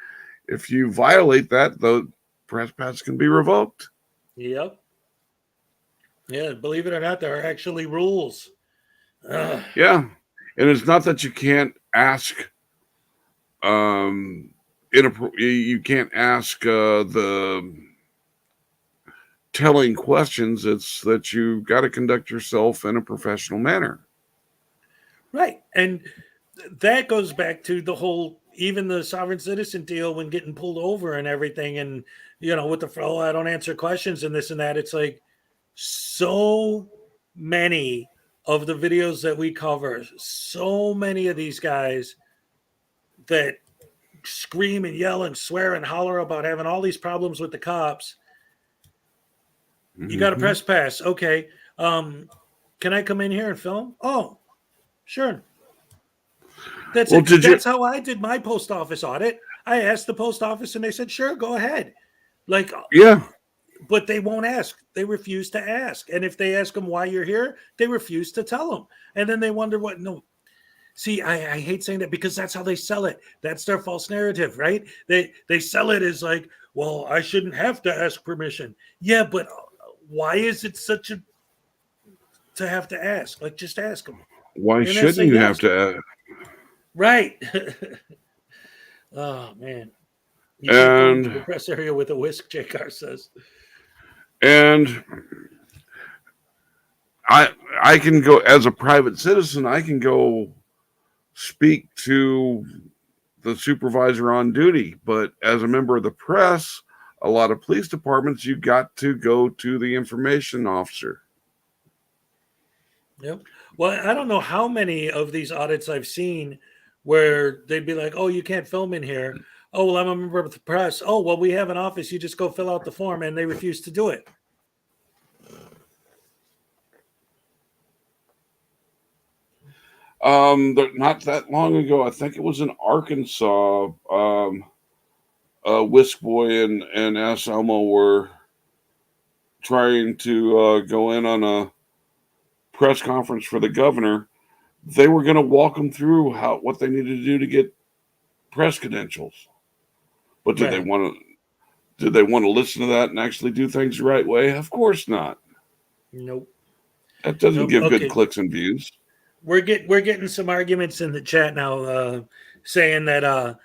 If you violate that, the press pass can be revoked. Yep. Yeah, believe it or not, there are actually rules. Yeah, and it's not that you can't ask. You can't ask the telling questions. It's that you got to conduct yourself in a professional manner. Right, and that goes back to the whole, even the sovereign citizen deal when getting pulled over and everything, and with the I don't answer questions and this and that. It's like so many of the videos that we cover, so many of these guys that scream and yell and swear and holler about having all these problems with the cops. You got a press pass. Okay. Can I come in here and film? Oh, sure. That's how I did my post office audit. I asked the post office and they said, sure, go ahead. Like, yeah. But they won't ask. They refuse to ask. And if they ask them why you're here, they refuse to tell them. And then they wonder what, no. See, I hate saying that because that's how they sell it. That's their false narrative, right? They sell it as like, well, I shouldn't have to ask permission. Yeah, but why is it such a to have to ask? Like, just ask them. Why shouldn't you have to ask? Right. Oh man. You keep going to the press area with a whisk, JCar says. And I can go as a private citizen, I can go speak to the supervisor on duty, but as a member of the press, a lot of police departments, you got to go to the information officer. Yep. Well, I don't know how many of these audits I've seen where they'd be like, oh, you can't film in here. Oh, well, I'm a member of the press. Oh, well, we have an office. You just go fill out the form, and they refuse to do it. Not that long ago, I think it was in Arkansas, Whisk Boy and S. Elmo were trying to go in on a press conference for the governor. They were going to walk them through what they needed to do to get press credentials. But did they want to listen to that and actually do things the right way? Of course not. Nope. That doesn't give good clicks and views. We're getting some arguments in the chat now saying that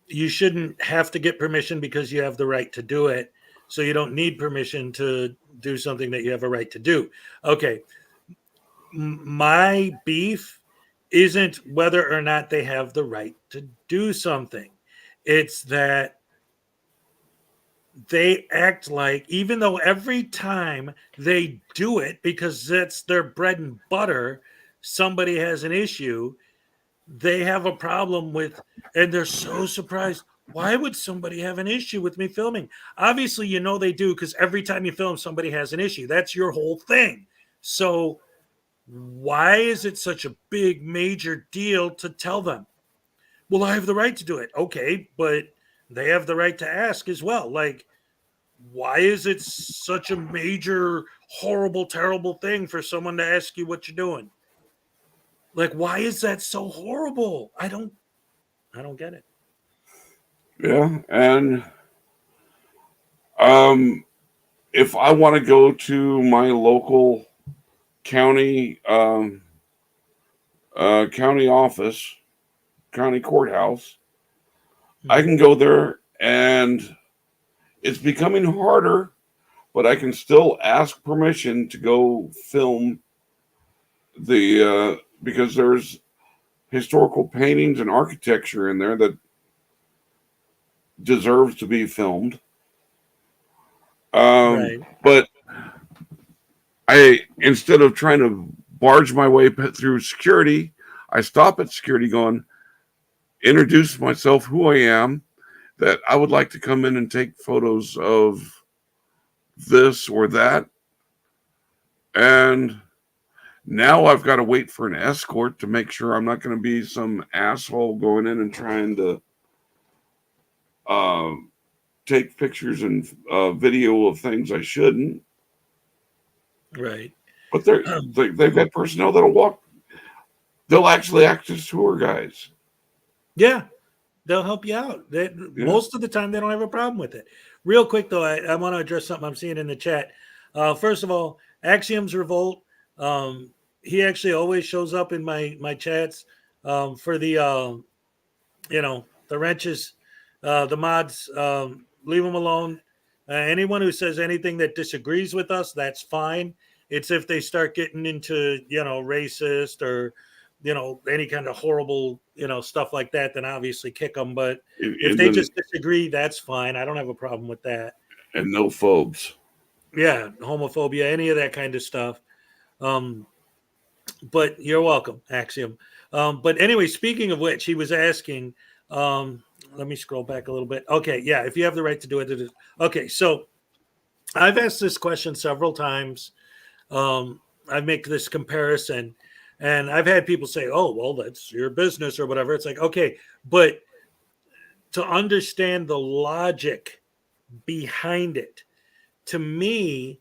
you shouldn't have to get permission because you have the right to do it. So you don't need permission to do something that you have a right to do. Okay. My beef isn't whether or not they have the right to do something. It's that they act like, even though every time they do it, because that's their bread and butter, somebody has an issue, they have a problem with, and they're so surprised. Why would somebody have an issue with me filming? Obviously, you know they do, because every time you film, somebody has an issue. That's your whole thing. So why is it such a big, major deal to tell them? Well, I have the right to do it. Okay, but they have the right to ask as well. Like, why is it such a major, horrible, terrible thing for someone to ask you what you're doing? Like, why is that so horrible? I don't get it. Yeah, and if I want to go to my local county county office, county courthouse, I can go there, and it's becoming harder, but I can still ask permission to go film the because there's historical paintings and architecture in there that deserves to be filmed. Right. But instead of trying to barge my way through security, I stop at security going, introduce myself, who I am, that I would like to come in and take photos of this or that. And now I've got to wait for an escort to make sure I'm not going to be some asshole going in and trying to take pictures and video of things I shouldn't. Right. But they've got personnel that'll walk. They'll actually act as tour guides. Yeah, they'll help you out. Most of the time, they don't have a problem with it. Real quick, though, I want to address something I'm seeing in the chat. First of all, Axiom's Revolt. He actually always shows up in my chats for the the wrenches, the mods. Leave them alone. Anyone who says anything that disagrees with us, that's fine. It's if they start getting into racist or any kind of horrible stuff like that, then obviously kick them. But if they just disagree, that's fine. I don't have a problem with that. And no phobes. Yeah, homophobia, any of that kind of stuff. But you're welcome, Axiom. But anyway, speaking of which, he was asking. Let me scroll back a little bit. Okay, yeah, if you have the right to do it. Okay, so I've asked this question several times. I make this comparison, and I've had people say, "Oh, well, that's your business" or whatever. It's like, okay, but to understand the logic behind it, to me,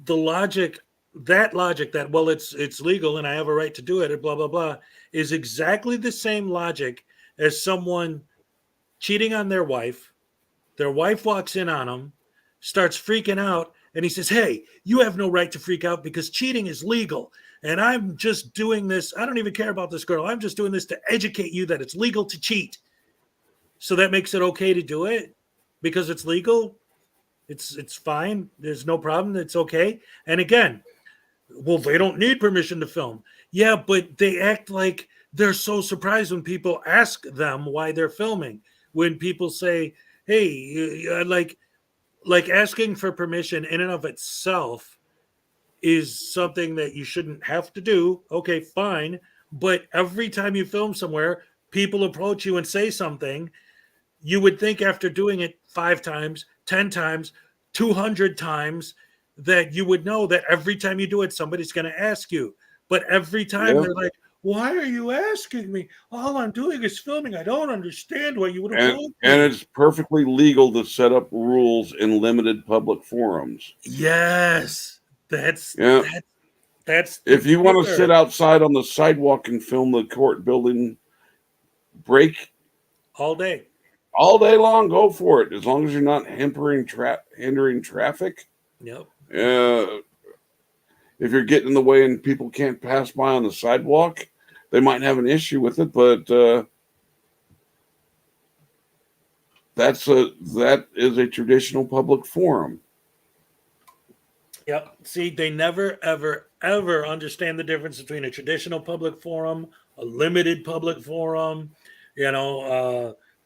the logic that well, it's legal and I have a right to do it, and blah blah blah, is exactly the same logic as someone cheating on their wife. Their wife walks in on them, starts freaking out, and he says, "Hey, you have no right to freak out because cheating is legal. And I'm just doing this. I don't even care about this girl. I'm just doing this to educate you that it's legal to cheat." So that makes it okay to do it because it's legal. It's fine. There's no problem. It's okay. And again, well, they don't need permission to film. Yeah, but they act like they're so surprised when people ask them why they're filming. When people say, "Hey, like asking for permission in and of itself is something that you shouldn't have to do." Okay, fine. But every time you film somewhere, people approach you and say something. You would think after doing it 5 times, 10 times, 200 times, that you would know that every time you do it, somebody's going to ask you. But every time they're like, "Why are you asking me? All I'm doing is filming. I don't understand why you would have told me." And it's perfectly legal to set up rules in limited public forums. Yes, that's if you want to sit outside on the sidewalk and film the court building break all day long, go for it. As long as you're not hindering traffic. Yep. If you're getting in the way and people can't pass by on the sidewalk, they might have an issue with it, but that is a traditional public forum. Yep. See, they never, ever, ever understand the difference between a traditional public forum, a limited public forum,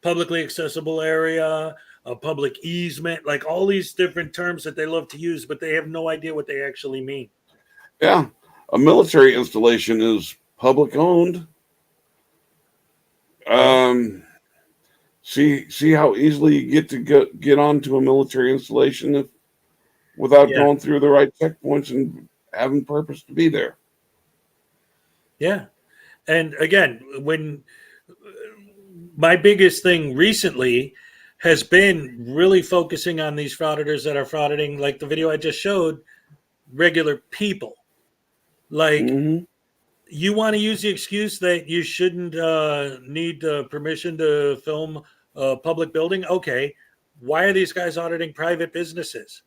publicly accessible area, a public easement, like all these different terms that they love to use, but they have no idea what they actually mean. Yeah. A military installation is public owned. See how easily you get to get onto a military installation without going through the right checkpoints and having purpose to be there. Yeah. And again, when my biggest thing recently has been really focusing on these frauditors that are frauditing, like the video I just showed, regular people. Like, you want to use the excuse that you shouldn't need permission to film a public building? Okay. Why are these guys auditing private businesses?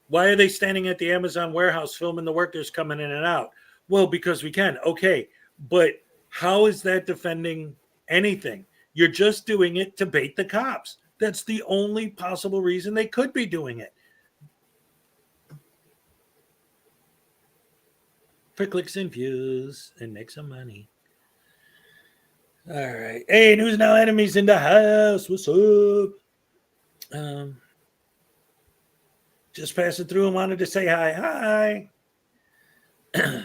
Why are they standing at the Amazon warehouse filming the workers coming in and out? Well, because we can. Okay. But how is that defending anything? You're just doing it to bait the cops. That's the only possible reason they could be doing it. For clicks and views and make some money. All right. Hey, News Now enemies in the house. What's up? Just passing through and wanted to say hi. Hi.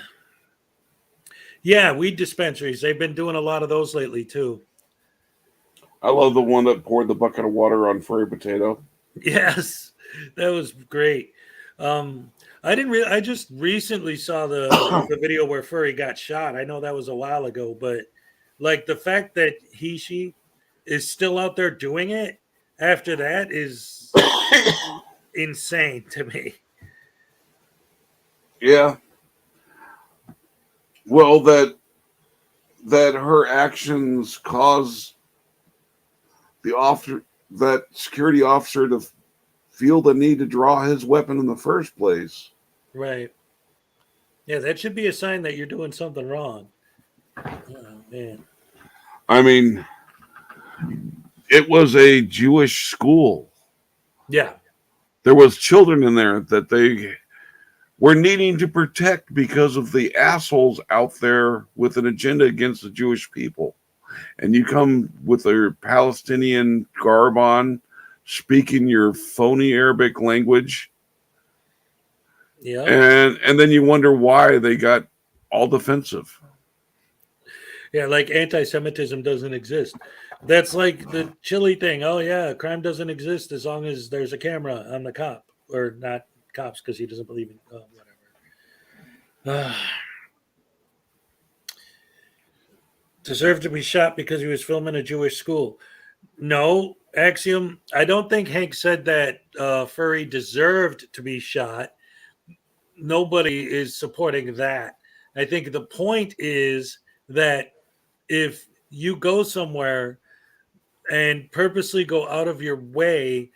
Yeah, weed dispensaries. They've been doing a lot of those lately too. I love the one that poured the bucket of water on Furry Potato. Yes, that was great. I just recently saw the video where Furry got shot. I know that was a while ago, but like the fact that she is still out there doing it after that is insane to me. Yeah. Well, that her actions cause that security officer to feel the need to draw his weapon in the first place. Right. Yeah, that should be a sign that you're doing something wrong. Oh, man. I mean, it was a Jewish school. Yeah. There was children in there that they were needing to protect because of the assholes out there with an agenda against the Jewish people. And you come with your Palestinian garb on, speaking your phony Arabic language. Yeah. And then you wonder why they got all defensive. Yeah, like anti-Semitism doesn't exist. That's like the chili thing. Oh, yeah, crime doesn't exist as long as there's a camera on the cop. Or not cops, because he doesn't believe in whatever. Deserved to be shot because he was filming a Jewish school. No, Axiom, I don't think Hank said that Furry deserved to be shot. Nobody is supporting that. I think the point is that if you go somewhere and purposely go out of your way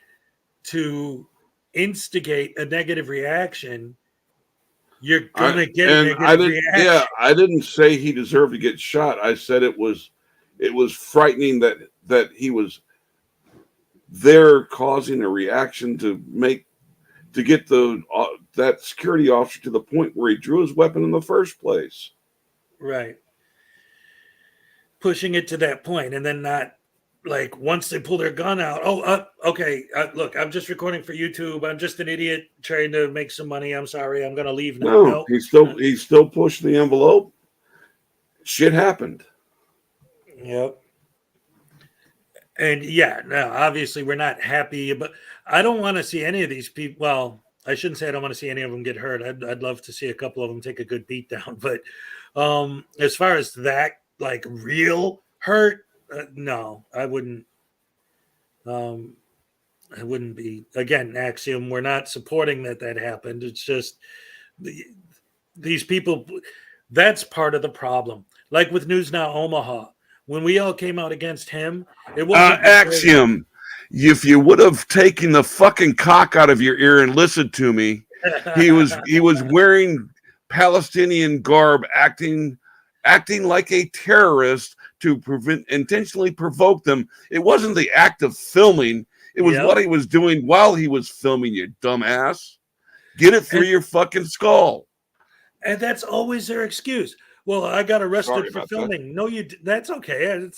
to instigate a negative reaction, you're gonna get a negative reaction. Yeah, I didn't say he deserved to get shot. I said it was frightening that he was there causing a reaction to get that security officer to the point where he drew his weapon in the first place. Right. Pushing it to that point, and then not like once they pull their gun out. Oh, okay. Look, I'm just recording for YouTube. I'm just an idiot trying to make some money. I'm sorry. I'm gonna leave now. No, he still pushed the envelope. Shit happened. Yep. And yeah, now obviously we're not happy, but I don't want to see any of these people. Well, I shouldn't say I don't want to see any of them get hurt. I'd love to see a couple of them take a good beat down. But as far as that, like real hurt, no, I wouldn't. I wouldn't be. Again, Axiom, we're not supporting that happened. It's just these people. That's part of the problem. Like with News Now Omaha, when we all came out against him, it wasn't Axiom. If you would have taken the fucking cock out of your ear and listened to me, he was wearing Palestinian garb, acting like a terrorist to intentionally provoke them. It wasn't the act of filming. It was what he was doing while he was filming, you dumbass. Get it through your fucking skull. And that's always their excuse. Well, I got arrested for filming. That. No, that's okay.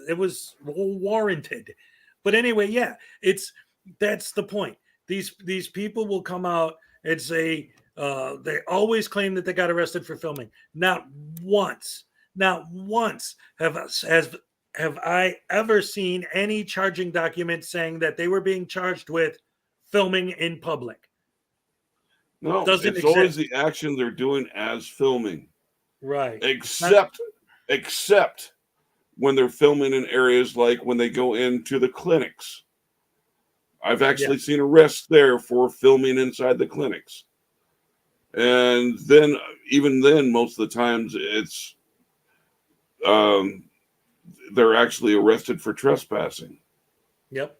It was warranted. But anyway, yeah, that's the point. These people will come out and say they always claim that they got arrested for filming. Not once has have I ever seen any charging document saying that they were being charged with filming in public. No, Doesn't it's exist. always the action they're doing as filming. Right. Except when they're filming in areas like when they go into the clinics. I've actually seen arrests there for filming inside the clinics. And then, even then, most of the times it's they're actually arrested for trespassing. Yep.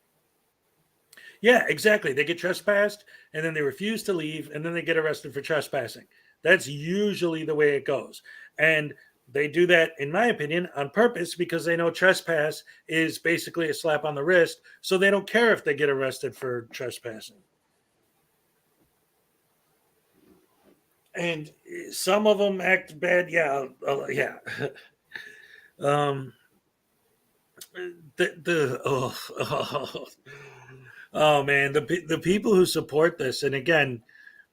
Yeah, exactly. They get trespassed and then they refuse to leave and then they get arrested for trespassing. That's usually the way it goes. And they do that, in my opinion, on purpose because they know trespass is basically a slap on the wrist. So they don't care if they get arrested for trespassing. And some of them act bad. Yeah. Yeah. Oh man, the people who support this, and again,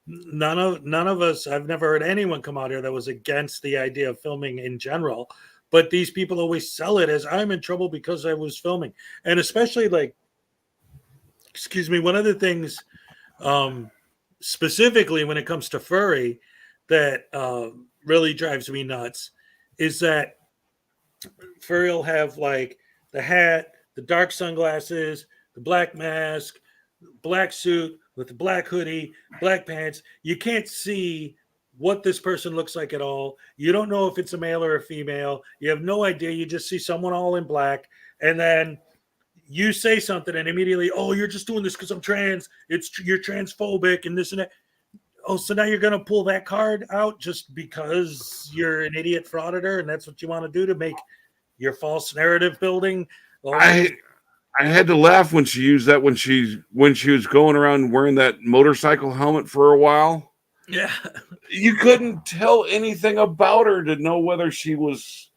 none of us, I've never heard anyone come out here that was against the idea of filming in general, but these people always sell it as I'm in trouble because I was filming. And especially like, excuse me, one of the things specifically when it comes to furry that really drives me nuts is that furry will have like the hat, the dark sunglasses, the black mask, black suit with the black hoodie, black pants. You can't see what this person looks like at all. You don't know if it's a male or a female. You have no idea. You just see someone all in black. And then you say something and immediately, oh, you're just doing this because I'm trans. You're transphobic and this and that. Oh, so now you're going to pull that card out just because you're an idiot frauditor and that's what you want to do to make your false narrative building? I had to laugh when she used that when she was going around wearing that motorcycle helmet for a while. Yeah. You couldn't tell anything about her to know whether she was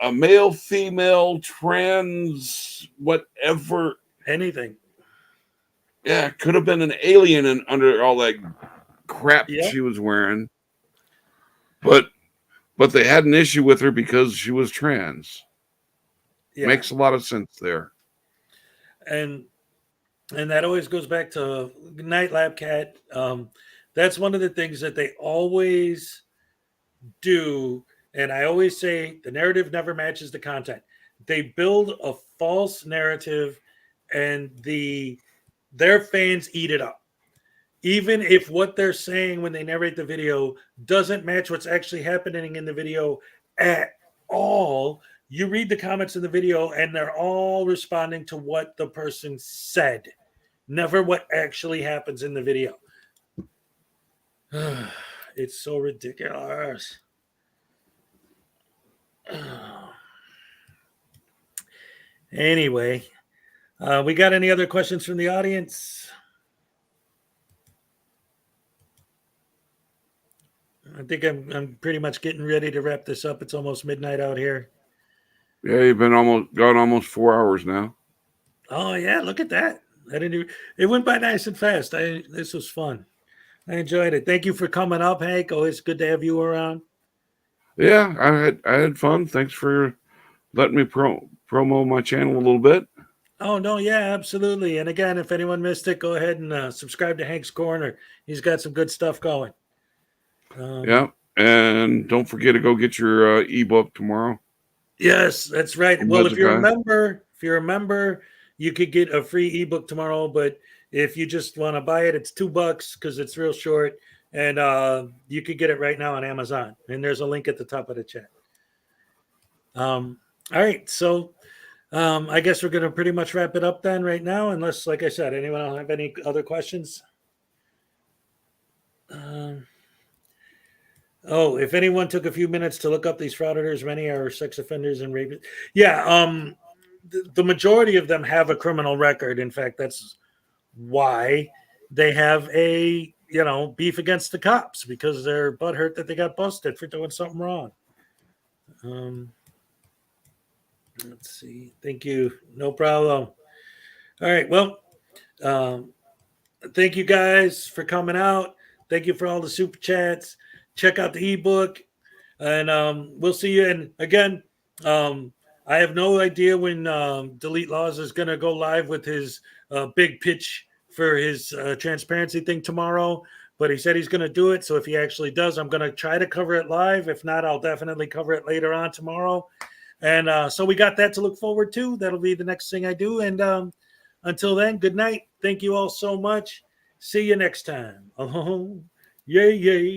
a male, female, trans, whatever. Anything. Yeah, could have been an alien under all that crap she was wearing. But they had an issue with her because she was trans. Yeah. Makes a lot of sense there. And that always goes back to Night Lab Cat. That's one of the things that they always do. And I always say the narrative never matches the content. They build a false narrative and their fans eat it up. Even if what they're saying when they narrate the video doesn't match what's actually happening in the video at all, you read the comments in the video and they're all responding to what the person said, never what actually happens in the video. It's so ridiculous. Anyway, we got any other questions from the audience? I think I'm pretty much getting ready to wrap this up. It's almost midnight out here. Yeah, you've been gone almost 4 hours now. Oh yeah, look at that! It went by nice and fast. This was fun. I enjoyed it. Thank you for coming up, Hank. Always good to have you around. Yeah, I had fun. Thanks for letting me promo my channel a little bit. Oh no, yeah, absolutely. And again, if anyone missed it, go ahead and subscribe to Hank's Corner. He's got some good stuff going. Yeah, and don't forget to go get your ebook tomorrow. Yes, that's right. Well, if you're a member, you could get a free ebook tomorrow. But if you just want to buy it, it's $2 because it's real short, and you could get it right now on Amazon. And there's a link at the top of the chat. All right, so I guess we're going to pretty much wrap it up then right now, unless, like I said, anyone else have any other questions? Oh, if anyone took a few minutes to look up these frauditors, many are sex offenders and rapists. Yeah, the majority of them have a criminal record. In fact, that's why they have a beef against the cops, because they're butthurt that they got busted for doing something wrong. Let's see. Thank you. No problem. All right. Well, thank you guys for coming out. Thank you for all the super chats. Check out the ebook, and we'll see you. And again, I have no idea when Delete Laws is going to go live with his big pitch for his transparency thing tomorrow, but he said he's going to do it. So if he actually does, I'm going to try to cover it live. If not, I'll definitely cover it later on tomorrow. And so we got that to look forward to. That'll be the next thing I do. And until then, good night. Thank you all so much. See you next time. Oh, yay, yay.